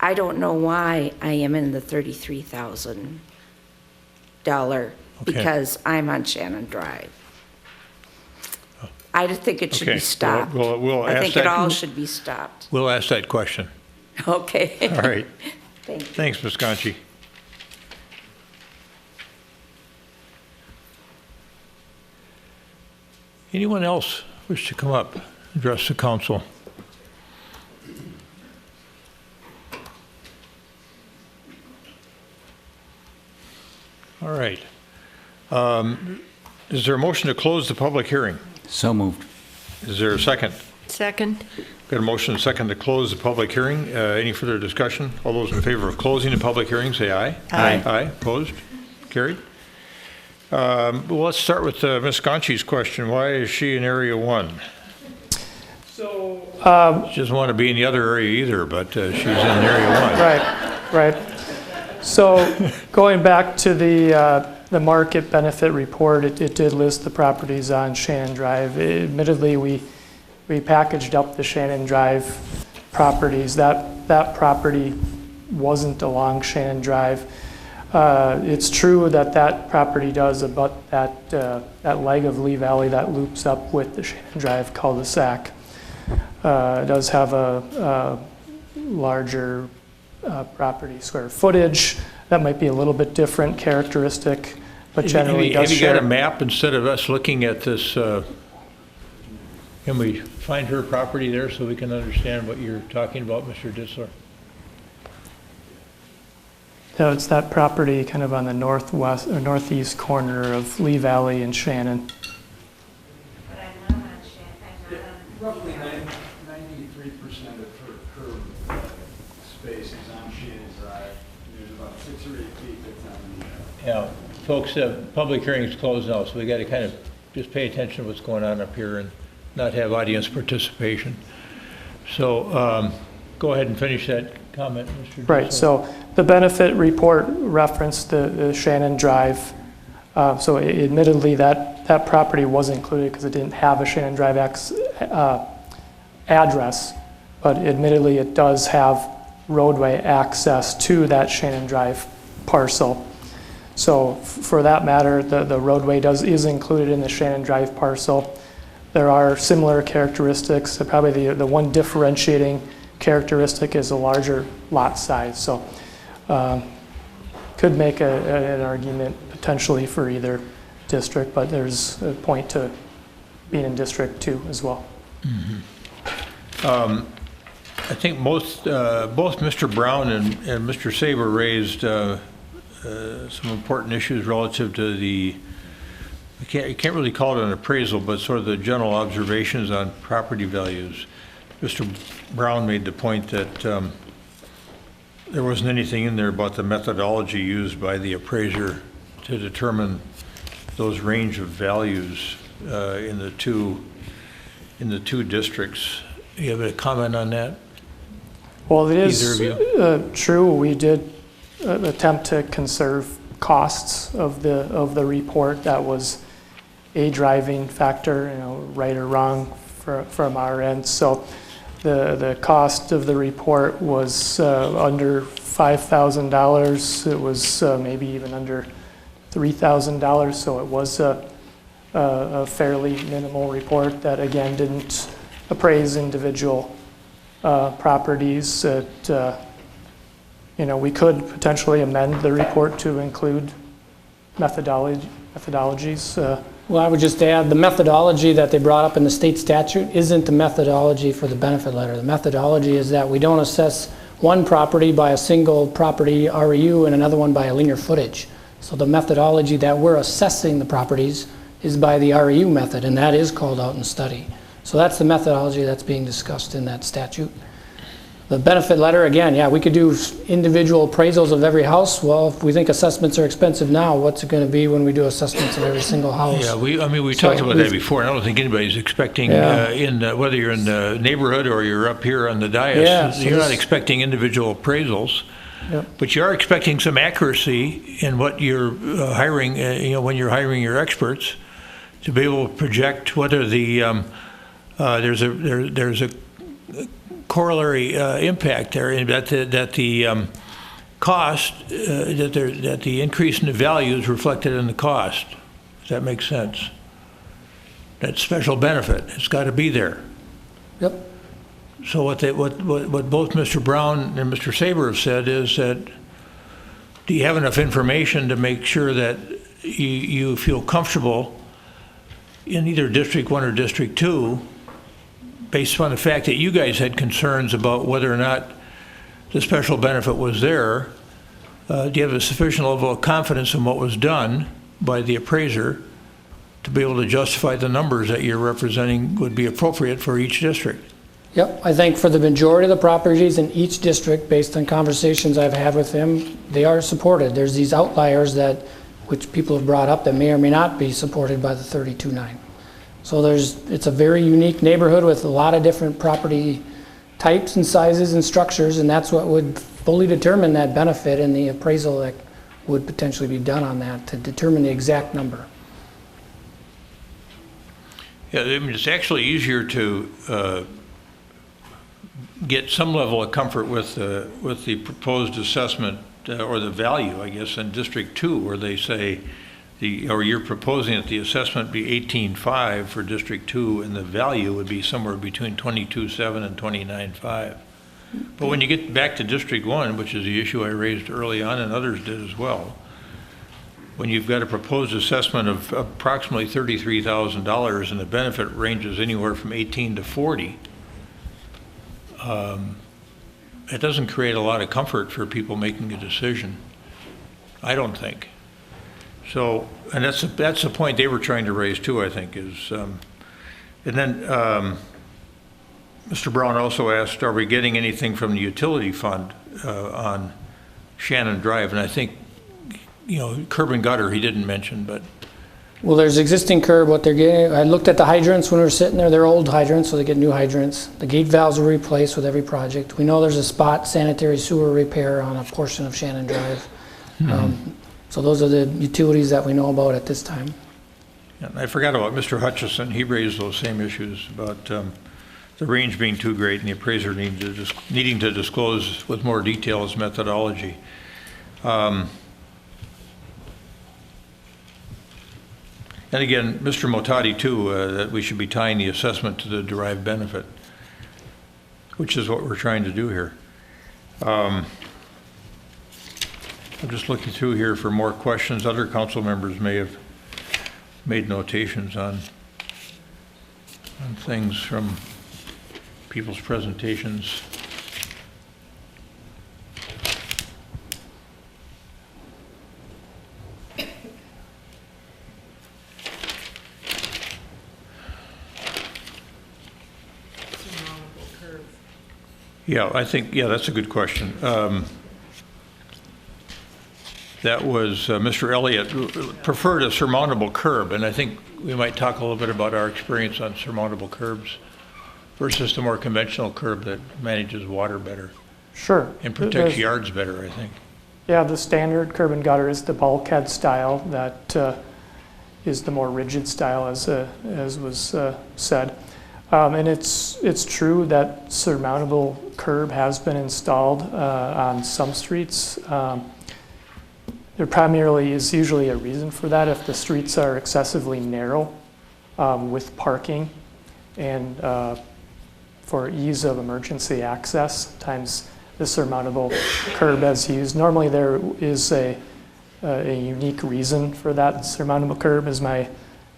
I don't know why I am in the $33,000 because I'm on Shannon Drive. I think it should be stopped. I think it all should be stopped. We'll ask that question. Okay. All right. Thank you. Thanks, Ms. Ganchi. Anyone else wish to come up, address the council? All right. Is there a motion to close the public hearing? So moved. Is there a second? Second. Got a motion and a second to close the public hearing. Any further discussion? All those in favor of closing the public hearing, say aye. Aye. Aye. Opposed? Carried. Well, let's start with Ms. Ganchi's question. Why is she in Area 1? So, she doesn't want to be in the other area either, but she's in Area 1. Right. So going back to the market benefit report, it did list the properties on Shannon Drive. Admittedly, we packaged up the Shannon Drive properties. That property wasn't along Shannon Drive. It's true that property does abut that leg of Lee Valley that loops up with the Shannon Drive cul-de-sac. It does have a larger property square footage. That might be a little bit different characteristic, but generally does share. Have you got a map instead of us looking at this? Can we find her property there so we can understand what you're talking about, Mr. Disler? So it's that property kind of on the northwest or northeast corner of Lee Valley and Shannon. Roughly 93% of her curb space is on Shannon Drive. There's about 6 or 8 feet that's on the. Yeah, folks, public hearing's closed now, so we got to kind of just pay attention to what's going on up here and not have audience participation. So go ahead and finish that comment, Mr. Right. Disler. So the benefit report referenced the Shannon Drive. So admittedly, that property was included because it didn't have a Shannon Drive address, but admittedly it does have roadway access to that Shannon Drive parcel. So for that matter, the roadway is included in the Shannon Drive parcel. There are similar characteristics. Probably the one differentiating characteristic is a larger lot size. So could make an argument potentially for either district, but there's a point to being in District 2 as well. Mm-hmm. I think both Mr. Brown and Mr. Saber raised some important issues relative to you can't really call it an appraisal, but sort of the general observations on property values. Mr. Brown made the point that there wasn't anything in there about the methodology used by the appraiser to determine those range of values in the two districts. You have a comment on that? Well, it is true. We did attempt to conserve costs of the report. That was a driving factor, right or wrong from our end. So the cost of the report was under $5,000. It was maybe even under $3,000. So it was a fairly minimal report that, again, didn't appraise individual properties. That we could potentially amend the report to include methodologies. Well, I would just add, the methodology that they brought up in the state statute isn't the methodology for the benefit letter. The methodology is that we don't assess one property by a single property REU and another one by a linear footage. So the methodology that we're assessing the properties is by the REU method, and that is called out in study. So that's the methodology that's being discussed in that statute. The benefit letter, again, yeah, we could do individual appraisals of every house. Well, if we think assessments are expensive now, what's it going to be when we do assessments of every single house? Yeah, we talked about that before. I don't think anybody's expecting, whether you're in the neighborhood or you're up here on the dais, so you're not expecting individual appraisals. Yep. But you are expecting some accuracy in what you're hiring, when you're hiring your experts, to be able to project whether the there's a corollary impact there, and that the cost, that the increase in the value is reflected in the cost. Does that make sense? That special benefit, it's got to be there. Yep. So what both Mr. Brown and Mr. Saber have said is that, do you have enough information to make sure that you feel comfortable in either District 1 or District 2, based upon the fact that you guys had concerns about whether or not the special benefit was there? Do you have a sufficient level of confidence in what was done by the appraiser to be able to justify the numbers that you're representing would be appropriate for each district? Yep, I think for the majority of the properties in each district, based on conversations I've had with them, they are supported. There's these outliers which people have brought up that may or may not be supported by the 32.9. So it's a very unique neighborhood with a lot of different property types and sizes and structures, and that's what would fully determine that benefit and the appraisal that would potentially be done on that to determine the exact number. Yeah, I mean, it's actually easier to get some level of comfort with the proposed assessment or the value, I guess, in District 2, where they say you're proposing that the assessment be 18.5 for District 2, and the value would be somewhere between 22.7 and 29.5. But when you get back to District 1, which is the issue I raised early on and others did as well, when you've got a proposed assessment of approximately $33,000 and the benefit ranges anywhere from 18 to 40, it doesn't create a lot of comfort for people making a decision, I don't think. So, and that's the point they were trying to raise too, I think, is, and then Mr. Brown also asked, are we getting anything from the utility fund on Shannon Drive? And I think, curb and gutter he didn't mention, but. Well, there's existing curb, what they're getting. I looked at the hydrants when we were sitting there. They're old hydrants, so they get new hydrants. The gate valves were replaced with every project. We know there's a spot sanitary sewer repair on a portion of Shannon Drive. So those are the utilities that we know about at this time. Yeah, I forgot about Mr. Hutchison. He raised those same issues about the range being too great and the appraiser needing to disclose with more detail his methodology. And again, Mr. Motati too, that we should be tying the assessment to the derived benefit, which is what we're trying to do here. I'm just looking through here for more questions. Other council members may have made notations on things from people's presentations. Yeah, I think, that's a good question. That was Mr. Elliott preferred a surmountable curb, and I think we might talk a little bit about our experience on surmountable curbs versus the more conventional curb that manages water better. Sure. And protects yards better, I think. Yeah, the standard curb and gutter is the bulkhead style that is the more rigid style, as was said. And it's true that surmountable curb has been installed on some streets. There primarily is usually a reason for that if the streets are excessively narrow with parking and for ease of emergency access. Sometimes the surmountable curb is used. Normally there is a unique reason for that surmountable curb, is my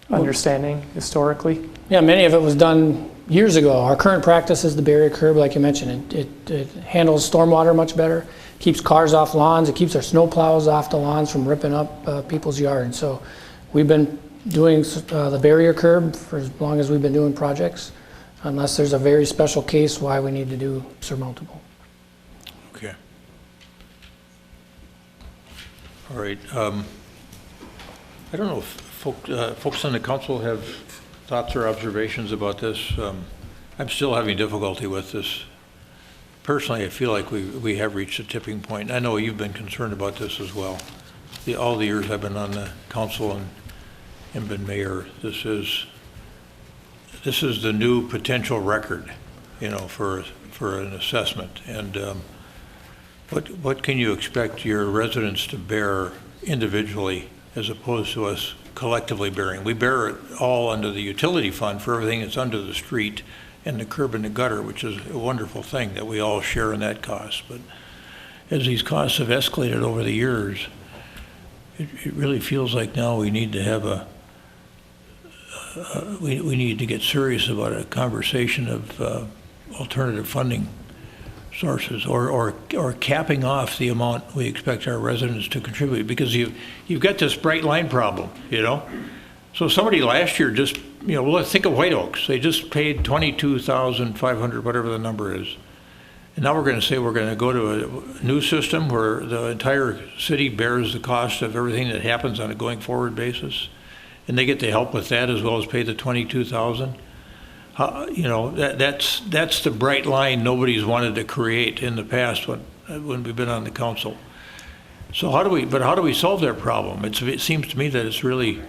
understanding historically. Yeah, many of it was done years ago. Our current practice is the barrier curb, like you mentioned. It handles stormwater much better, keeps cars off lawns, it keeps our snow plows off the lawns from ripping up people's yards. So we've been doing the barrier curb for as long as we've been doing projects, unless there's a very special case why we need to do surmountable. Okay. All right. I don't know if folks on the council have thoughts or observations about this. I'm still having difficulty with this. Personally, I feel like we have reached a tipping point. I know you've been concerned about this as well. All the years I've been on the council and been mayor, this is the new potential record, for an assessment. And what can you expect your residents to bear individually as opposed to us collectively bearing? We bear it all under the utility fund for everything that's under the street and the curb and the gutter, which is a wonderful thing that we all share in that cost. But as these costs have escalated over the years, it really feels like now we need to have we need to get serious about a conversation of alternative funding sources, or capping off the amount we expect our residents to contribute, because you've got this bright line problem, So somebody last year just, let's think of White Oaks. They just paid $22,500, whatever the number is. And now we're going to say we're going to go to a new system where the entire city bears the cost of everything that happens on a going forward basis, and they get to help with that as well as pay the $22,000. That's the bright line nobody's wanted to create in the past when we've been on the council. So how do we solve that problem? It seems to me that it's really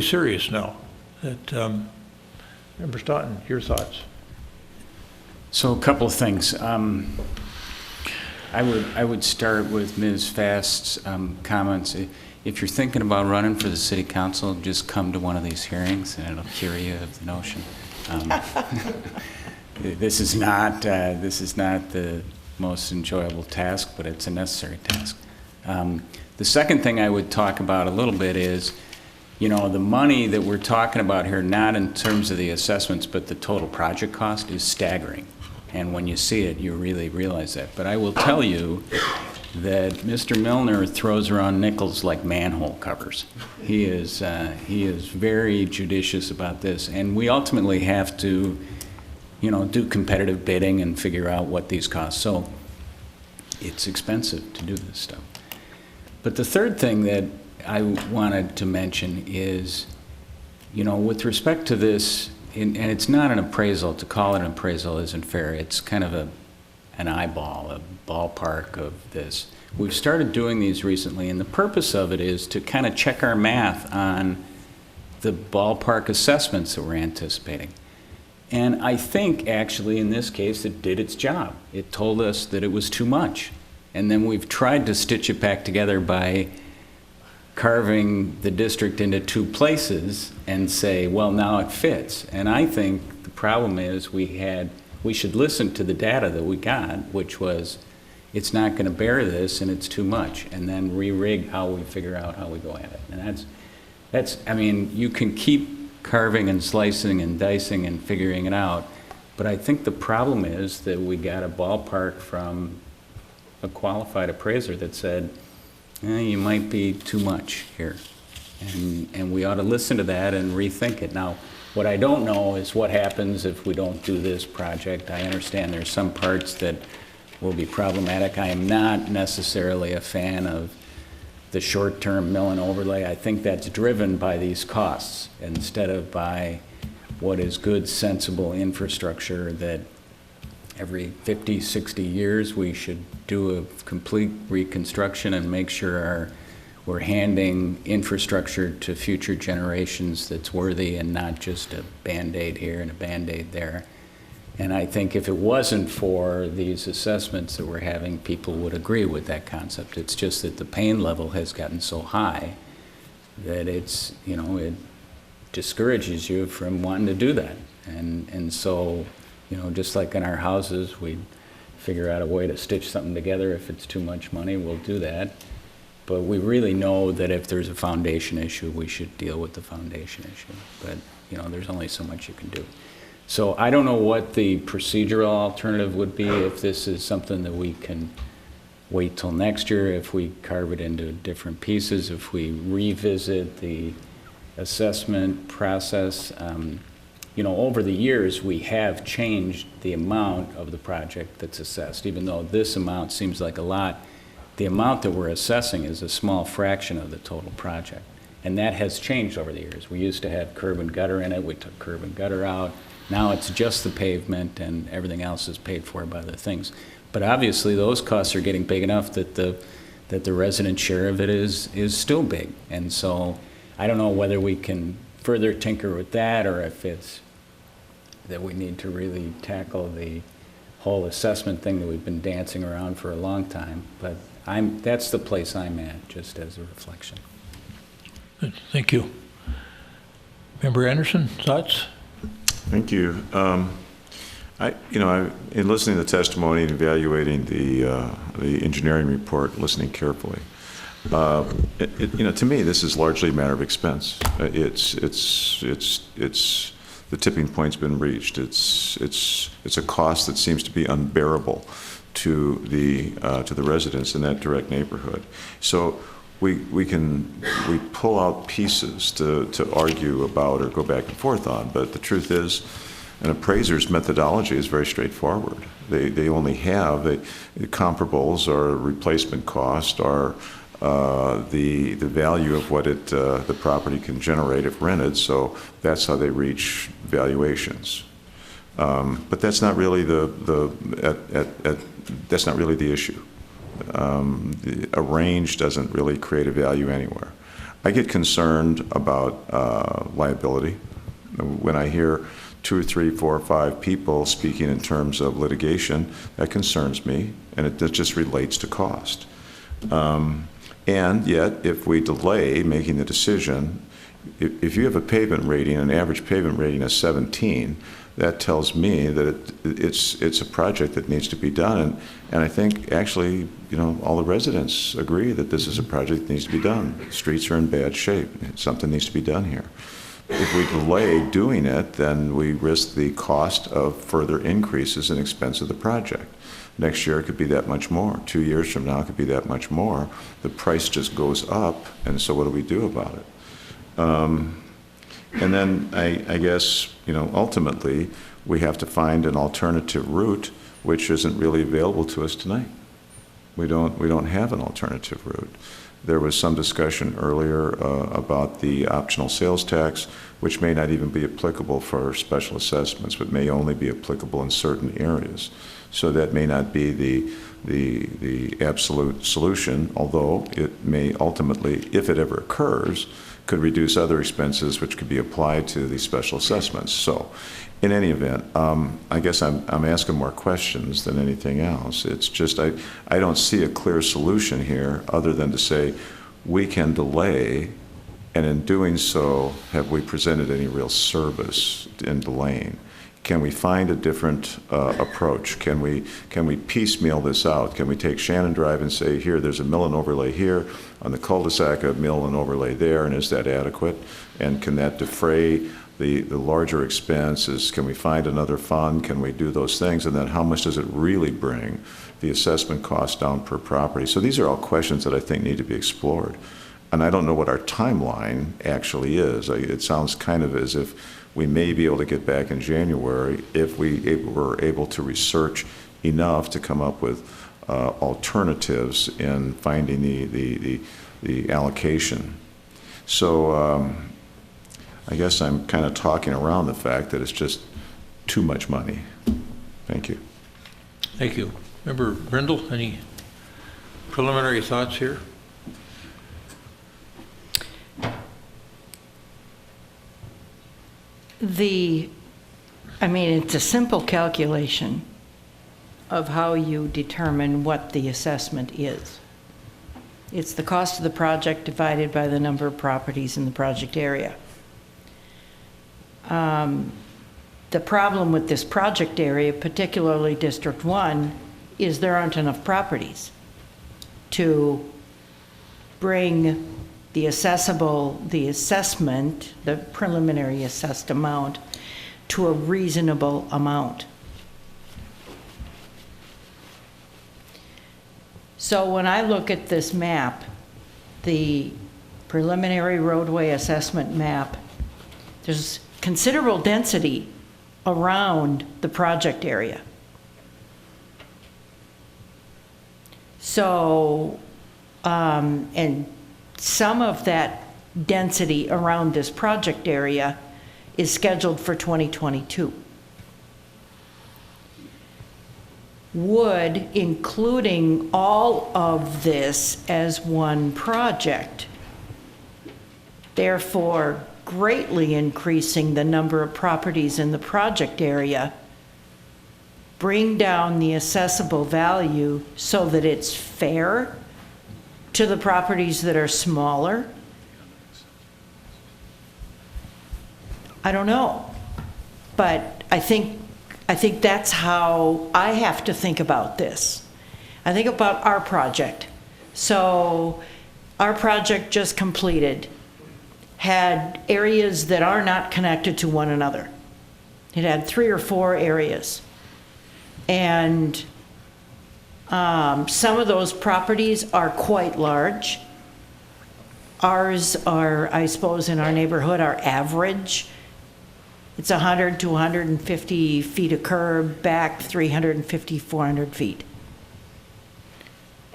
serious now. Member Stoughton, your thoughts? So a couple of things. I would start with Ms. Fast's comments. If you're thinking about running for the city council, just come to one of these hearings and it'll cure you of the notion. This is not the most enjoyable task, but it's a necessary task. The second thing I would talk about a little bit is, the money that we're talking about here, not in terms of the assessments, but the total project cost is staggering. And when you see it, you really realize that. But I will tell you that Mr. Milner throws around nickels like manhole covers. He is very judicious about this, and we ultimately have to, do competitive bidding and figure out what these cost. So it's expensive to do this stuff. But the third thing that I wanted to mention is, with respect to this, and it's not an appraisal. To call it an appraisal isn't fair. It's kind of an eyeball, a ballpark of this. We've started doing these recently, and the purpose of it is to kind of check our math on the ballpark assessments that we're anticipating. And I think, actually, in this case, it did its job. It told us that it was too much. And then we've tried to stitch it back together by carving the district into two places and say, well, now it fits. And I think the problem is we should listen to the data that we got, which was it's not going to bear this and it's too much, and then re-rig how we figure out how we go at it. And I mean, you can keep carving and slicing and dicing and figuring it out, but I think the problem is that we got a ballpark from a qualified appraiser that said, you might be too much here. And we ought to listen to that and rethink it. Now, what I don't know is what happens if we don't do this project. I understand there's some parts that will be problematic. I am not necessarily a fan of the short-term mill and overlay. I think that's driven by these costs instead of by what is good, sensible infrastructure that every 50, 60 years we should do a complete reconstruction and make sure we're handing infrastructure to future generations that's worthy and not just a Band-Aid here and a Band-Aid there. And I think if it wasn't for these assessments that we're having, people would agree with that concept. It's just that the pain level has gotten so high that it's, you know, it discourages you from wanting to do that. And so, you know, just like in our houses, we figure out a way to stitch something together. If it's too much money, we'll do that. But we really know that if there's a foundation issue, we should deal with the foundation issue. But, you know, there's only so much you can do. So I don't know what the procedural alternative would be if this is something that we can wait till next year, if we carve it into different pieces, if we revisit the assessment process. You know, over the years, we have changed the amount of the project that's assessed. Even though this amount seems like a lot, the amount that we're assessing is a small fraction of the total project. And that has changed over the years. We used to have curb and gutter in it. We took curb and gutter out. Now it's just the pavement and everything else is paid for by the things. But obviously those costs are getting big enough that the resident share of it is still big. And so I don't know whether we can further tinker with that or if it's that we need to really tackle the whole assessment thing that we've been dancing around for a long time. But that's the place I'm at, just as a reflection. Good. Thank you. Member Anderson, thoughts? Thank you. In listening to the testimony and evaluating the engineering report, listening carefully, to me, this is largely a matter of expense. It's the tipping point's been reached. It's a cost that seems to be unbearable to the residents in that direct neighborhood. So we pull out pieces to argue about or go back and forth on, but the truth is, an appraiser's methodology is very straightforward. They only have the comparables or replacement cost or the value of what the property can generate if rented. So that's how they reach valuations. But that's not really that's not really the issue. A range doesn't really create a value anywhere. I get concerned about liability when I hear 2 or 3, 4 or 5 people speaking in terms of litigation. That concerns me, and it just relates to cost. And yet, if we delay making the decision, if you have a pavement rating, an average pavement rating of 17, that tells me that it's a project that needs to be done. And I think actually, all the residents agree that this is a project that needs to be done. Streets are in bad shape. Something needs to be done here. If we delay doing it, then we risk the cost of further increases in expense of the project. Next year it could be that much more. 2 years from now it could be that much more. The price just goes up, and so what do we do about it? And then I guess, ultimately we have to find an alternative route which isn't really available to us tonight. We don't have an alternative route. There was some discussion earlier about the optional sales tax, which may not even be applicable for special assessments, but may only be applicable in certain areas. So that may not be the absolute solution, although it may ultimately, if it ever occurs, could reduce other expenses which could be applied to these special assessments. So in any event, I guess I'm asking more questions than anything else. It's just I don't see a clear solution here other than to say we can delay, and in doing so, have we presented any real service in delaying? Can we find a different approach? Can we piecemeal this out? Can we take Shannon Drive and say, here, there's a mill and overlay here, on the cul-de-sac, a mill and overlay there, and is that adequate? And can that defray the larger expenses? Can we find another fund? Can we do those things? And then how much does it really bring the assessment cost down per property? So these are all questions that I think need to be explored. And I don't know what our timeline actually is. It sounds kind of as if we may be able to get back in January if we were able to research enough to come up with alternatives in finding the allocation. So I guess I'm kind of talking around the fact that it's just too much money. Thank you. Thank you. Member Brindle, any preliminary thoughts here? I mean, it's a simple calculation of how you determine what the assessment is. It's the cost of the project divided by the number of properties in the project area. The problem with this project area, particularly District 1, is there aren't enough properties to bring the assessment, the preliminary assessed amount, to a reasonable amount. So when I look at this map, the preliminary roadway assessment map, there's considerable density around the project area. So, and some of that density around this project area is scheduled for 2022. Would, including all of this as one project, therefore greatly increasing the number of properties in the project area, bring down the assessable value so that it's fair to the properties that are smaller? I don't know, but I think that's how I have to think about this. I think about our project. So our project just completed had areas that are not connected to one another. It had 3 or 4 areas. And some of those properties are quite large. Ours are, I suppose, in our neighborhood, are average. It's 100 to 150 feet of curb, back 350, 400 feet.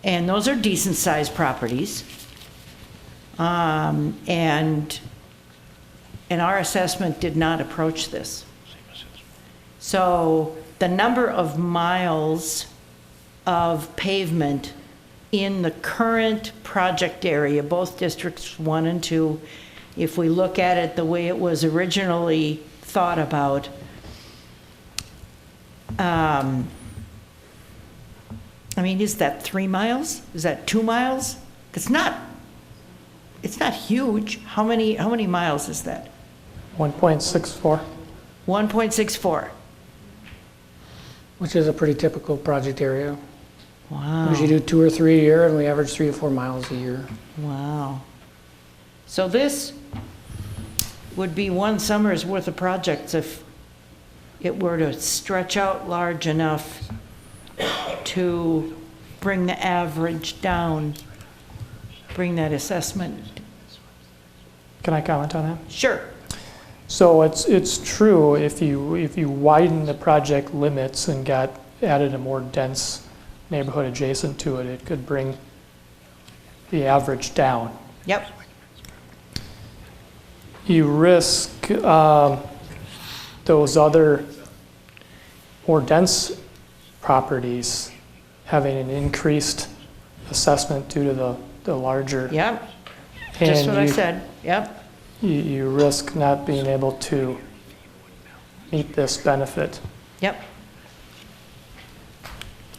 And those are decent-sized properties. And our assessment did not approach this. So the number of miles of pavement in the current project area, both districts 1 and 2, if we look at it the way it was originally thought about, I mean, is that 3 miles? Is that 2 miles? It's not huge. How many miles is that? 1.64. 1.64. Which is a pretty typical project area. Wow. Usually do 2 or 3 a year, and we average 3 to 4 miles a year. Wow. So this would be one summer's worth of projects if it were to stretch out large enough to bring the average down, bring that assessment. Can I comment on that? Sure. So it's true, if you widen the project limits and added a more dense neighborhood adjacent to it, it could bring the average down. Yep. You risk those other more dense properties having an increased assessment due to the larger. Yep. Just what I said. Yep. You risk not being able to meet this benefit. Yep.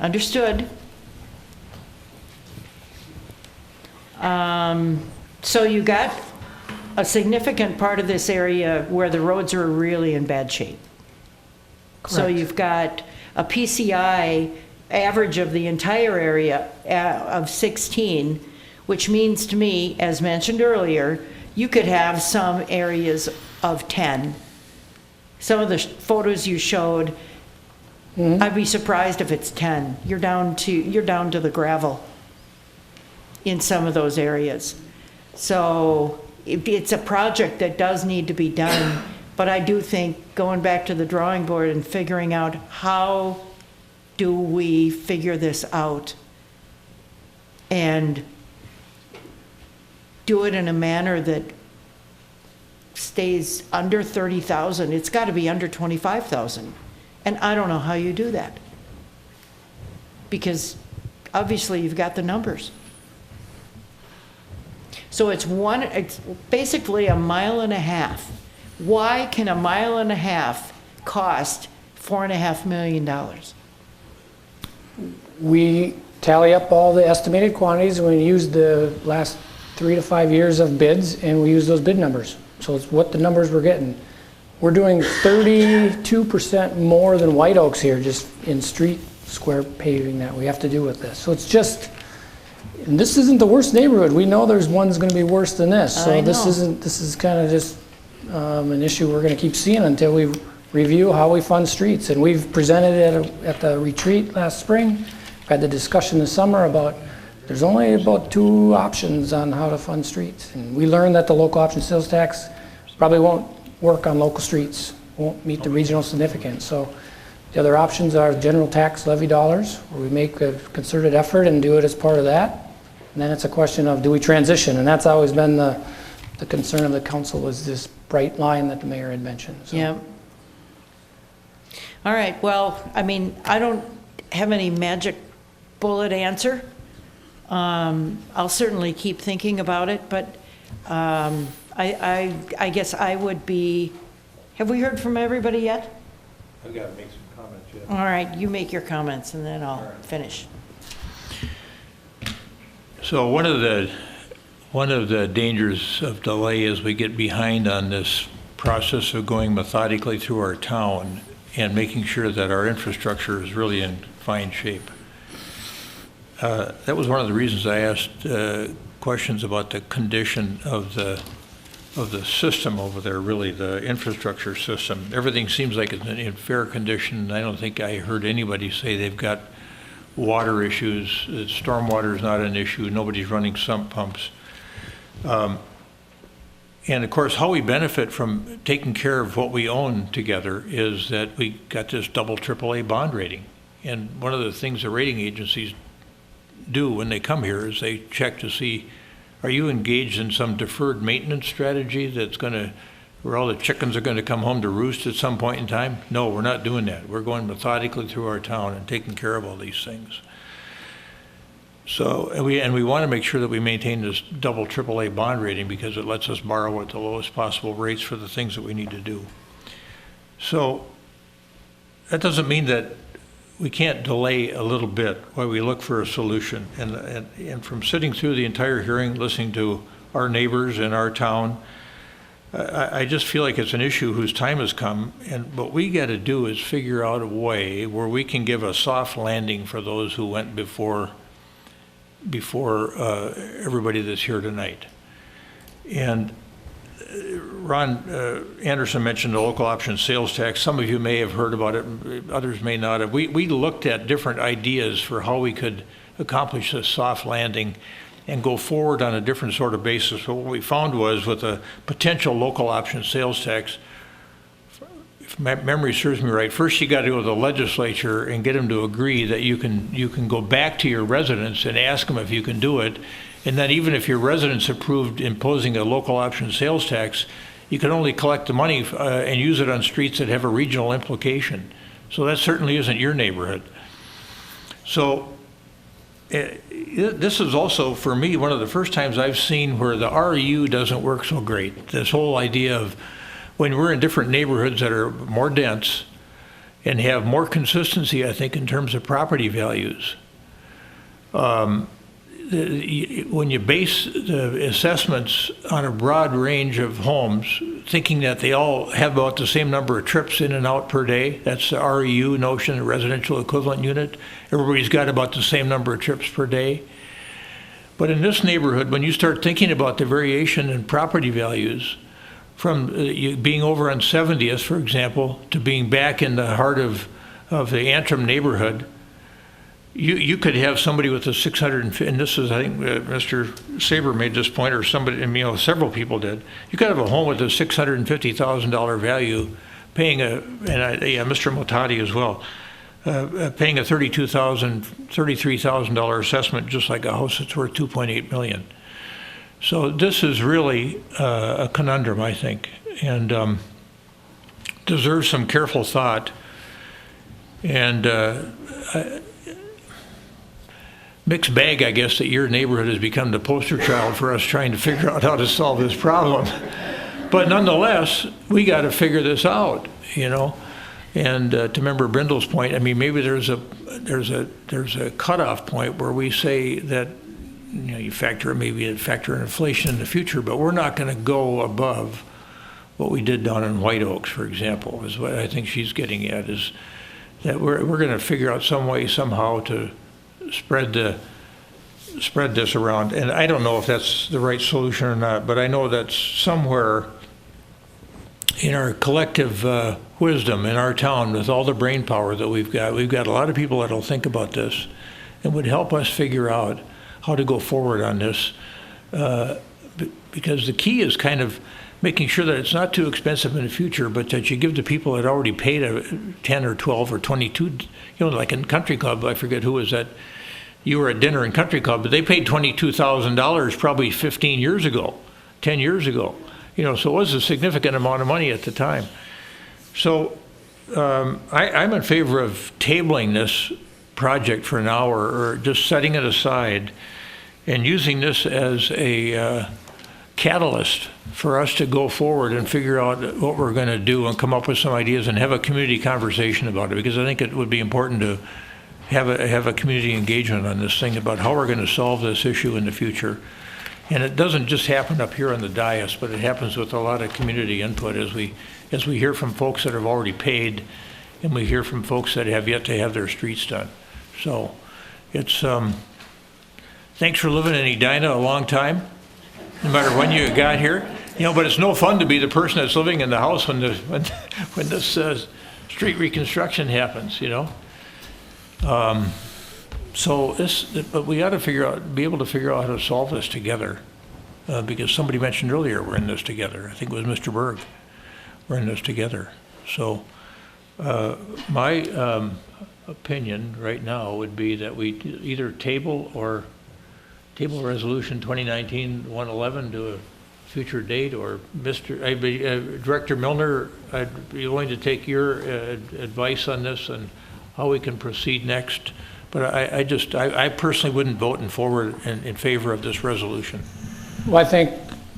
Understood. So you got a significant part of this area where the roads are really in bad shape. Correct. So you've got a PCI average of the entire area of 16, which means to me, as mentioned earlier, you could have some areas of 10. Some of the photos you showed, I'd be surprised if it's 10. You're down to the gravel in some of those areas. So it's a project that does need to be done, but I do think going back to the drawing board and figuring out how do we figure this out and do it in a manner that stays under 30,000. It's got to be under 25,000. And I don't know how you do that. Because obviously you've got the numbers. So it's basically 1.5 miles Why can a mile and a half cost $4.5 million? We tally up all the estimated quantities, and we use the last 3 to 5 years of bids, and we use those bid numbers. So it's what the numbers we're getting. We're doing 32% more than White Oaks here, just in street square paving that we have to do with this. So it's just, and this isn't the worst neighborhood. We know there's one's going to be worse than this. So this is kind of just an issue we're going to keep seeing until we review how we fund streets. And we've presented it at the retreat last spring. Had the discussion this summer about there's only about 2 options on how to fund streets. And we learned that the local option sales tax probably won't work on local streets, won't meet the regional significance. So the other options are general tax levy dollars, where we make a concerted effort and do it as part of that. And then it's a question of, do we transition? And that's always been the concern of the council, was this bright line that the mayor had mentioned. So. Yeah. All right, well, I mean, I don't have any magic bullet answer. I'll certainly keep thinking about it, but I guess I would be, have we heard from everybody yet? I've got to make some comments yet. All right, you make your comments and then I'll finish. So one of the dangers of delay is we get behind on this process of going methodically through our town and making sure that our infrastructure is really in fine shape. That was one of the reasons I asked questions about the condition of the system over there, really, the infrastructure system. Everything seems like it's in fair condition. I don't think I heard anybody say they've got water issues. Stormwater is not an issue. Nobody's running sump pumps. And of course, how we benefit from taking care of what we own together is that we got this double AAA bond rating. And one of the things the rating agencies do when they come here is they check to see, are you engaged in some deferred maintenance strategy that's going to, where all the chickens are going to come home to roost at some point in time? No, we're not doing that. We're going methodically through our town and taking care of all these things. So, and we want to make sure that we maintain this double AAA bond rating because it lets us borrow at the lowest possible rates for the things that we need to do. So that doesn't mean that we can't delay a little bit while we look for a solution. And from sitting through the entire hearing, listening to our neighbors in our town, I just feel like it's an issue whose time has come. And what we got to do is figure out a way where we can give a soft landing for those who went before everybody that's here tonight. And Ron Anderson mentioned the local option sales tax. Some of you may have heard about it, others may not have. We looked at different ideas for how we could accomplish this soft landing and go forward on a different sort of basis. But what we found was with a potential local option sales tax, if my memory serves me right, first you got to go to the legislature and get them to agree that you can go back to your residents and ask them if you can do it. And then even if your residents approved imposing a local option sales tax, you can only collect the money and use it on streets that have a regional implication. So that certainly isn't your neighborhood. So this is also, for me, one of the first times I've seen where the RU doesn't work so great. This whole idea of when we're in different neighborhoods that are more dense and have more consistency, I think, in terms of property values. When you base the assessments on a broad range of homes, thinking that they all have about the same number of trips in and out per day, that's the REU notion, the residential equivalent unit. Everybody's got about the same number of trips per day. But in this neighborhood, when you start thinking about the variation in property values, from being over on 70th, for example, to being back in the heart of the Antrim neighborhood, you could have somebody with a 650, and this is, I think, Mr. Saber made this point, or somebody, several people did. You could have a home with a $650,000 value, paying Mr. Motati as well, paying a $33,000 assessment, just like a house that's worth $2.8 million. So this is really a conundrum, I think, and deserves some careful thought. And mixed bag, I guess, that your neighborhood has become the poster child for us trying to figure out how to solve this problem. But nonetheless, we got to figure this out, you know? And to Member Brindle's point, I mean, maybe there's a cutoff point where we say that, you know, you factor in inflation in the future, but we're not going to go above what we did down in White Oaks, for example, is what I think she's getting at, is that we're going to figure out some way somehow to spread this around. And I don't know if that's the right solution or not, but I know that somewhere in our collective wisdom in our town, with all the brain power that we've got a lot of people that'll think about this and would help us figure out how to go forward on this. Because the key is kind of making sure that it's not too expensive in the future, but that you give the people that already paid a 10 or 12 or 22, you know, like in Country Club, I forget who was that, you were at dinner in Country Club, but they paid $22,000 probably 15 years ago, 10 years ago. You know, so it was a significant amount of money at the time. So I'm in favor of tabling this project for an hour, or just setting it aside and using this as a catalyst for us to go forward and figure out what we're going to do and come up with some ideas and have a community conversation about it, because I think it would be important to have a community engagement on this thing about how we're going to solve this issue in the future. And it doesn't just happen up here on the dais, but it happens with a lot of community input as we hear from folks that have already paid, and we hear from folks that have yet to have their streets done. So it's thanks for living in Edina a long time, no matter when you got here. You know, but it's no fun to be the person that's living in the house when this street reconstruction happens, you know. But we ought to be able to figure out how to solve this together, because somebody mentioned earlier we're in this together. I think it was Mr. Berg. We're in this together. So my opinion right now would be that we either table resolution 2019-111 to a future date, or Director Milner, I'd be willing to take your advice on this and how we can proceed next. But I personally wouldn't vote in favor of this resolution. Well, I think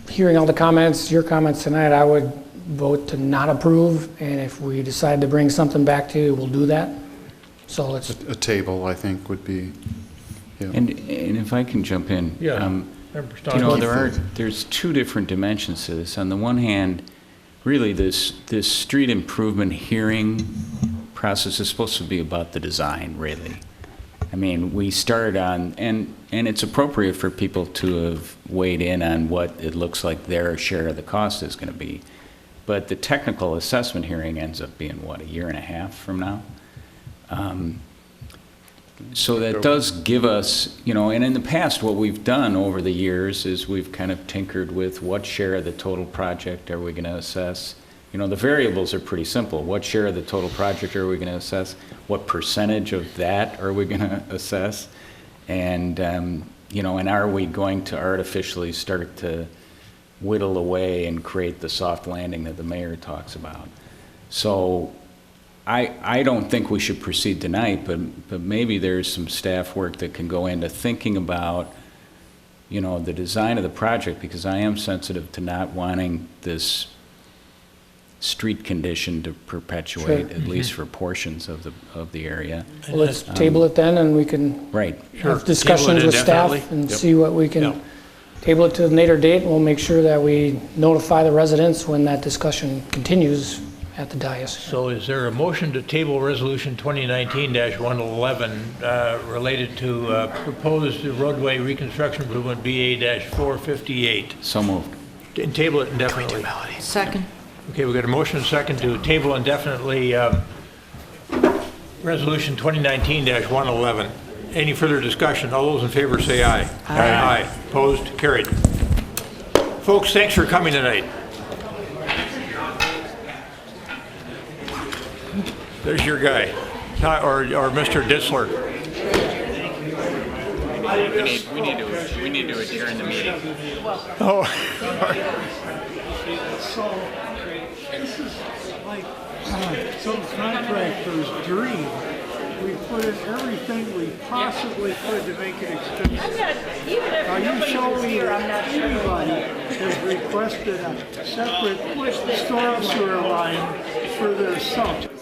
hearing all the comments, your comments tonight, I would vote to not approve, and if we decide to bring something back to you, we'll do that. So let's... A table, I think, would be... Yeah. And if I can jump in. Yeah. You know, there's two different dimensions to this. On the one hand, really this street improvement hearing process is supposed to be about the design, really. I mean, we started on, and it's appropriate for people to have weighed in on what it looks like their share of the cost is going to be. But the technical assessment hearing ends up being, what, a year and a half from now? So that does give us, you know, and in the past what we've done over the years is we've kind of tinkered with what share of the total project are we going to assess. You know, the variables are pretty simple. What share of the total project are we going to assess? What percentage of that are we going to assess? And, you know, and are we going to artificially start to whittle away and create the soft landing that the mayor talks about? So I don't think we should proceed tonight, but maybe there's some staff work that can go into thinking about, you know, the design of the project, because I am sensitive to not wanting this street condition to perpetuate, at least for portions of the area. Well, let's table it then, and we can have discussions with staff and see what we can table it to a later date, and we'll make sure that we notify the residents when that discussion continues at the dais. So is there a motion to table resolution 2019-111 related to proposed roadway reconstruction improvement BA-458? So moved. And table it indefinitely. Second. Okay, we've got a motion and second to table indefinitely resolution 2019-111. Any further discussion? All those in favor say aye. Aye. Opposed? Carried. Folks, thanks for coming tonight. There's your guy, or Mr. Ditzler. We need to adjourn the meeting. Oh. So, this is like some contractor's dream. we put in everything we possibly could to make it expensive. Now, you show me that anybody has requested a separate storm sewer line for their sump.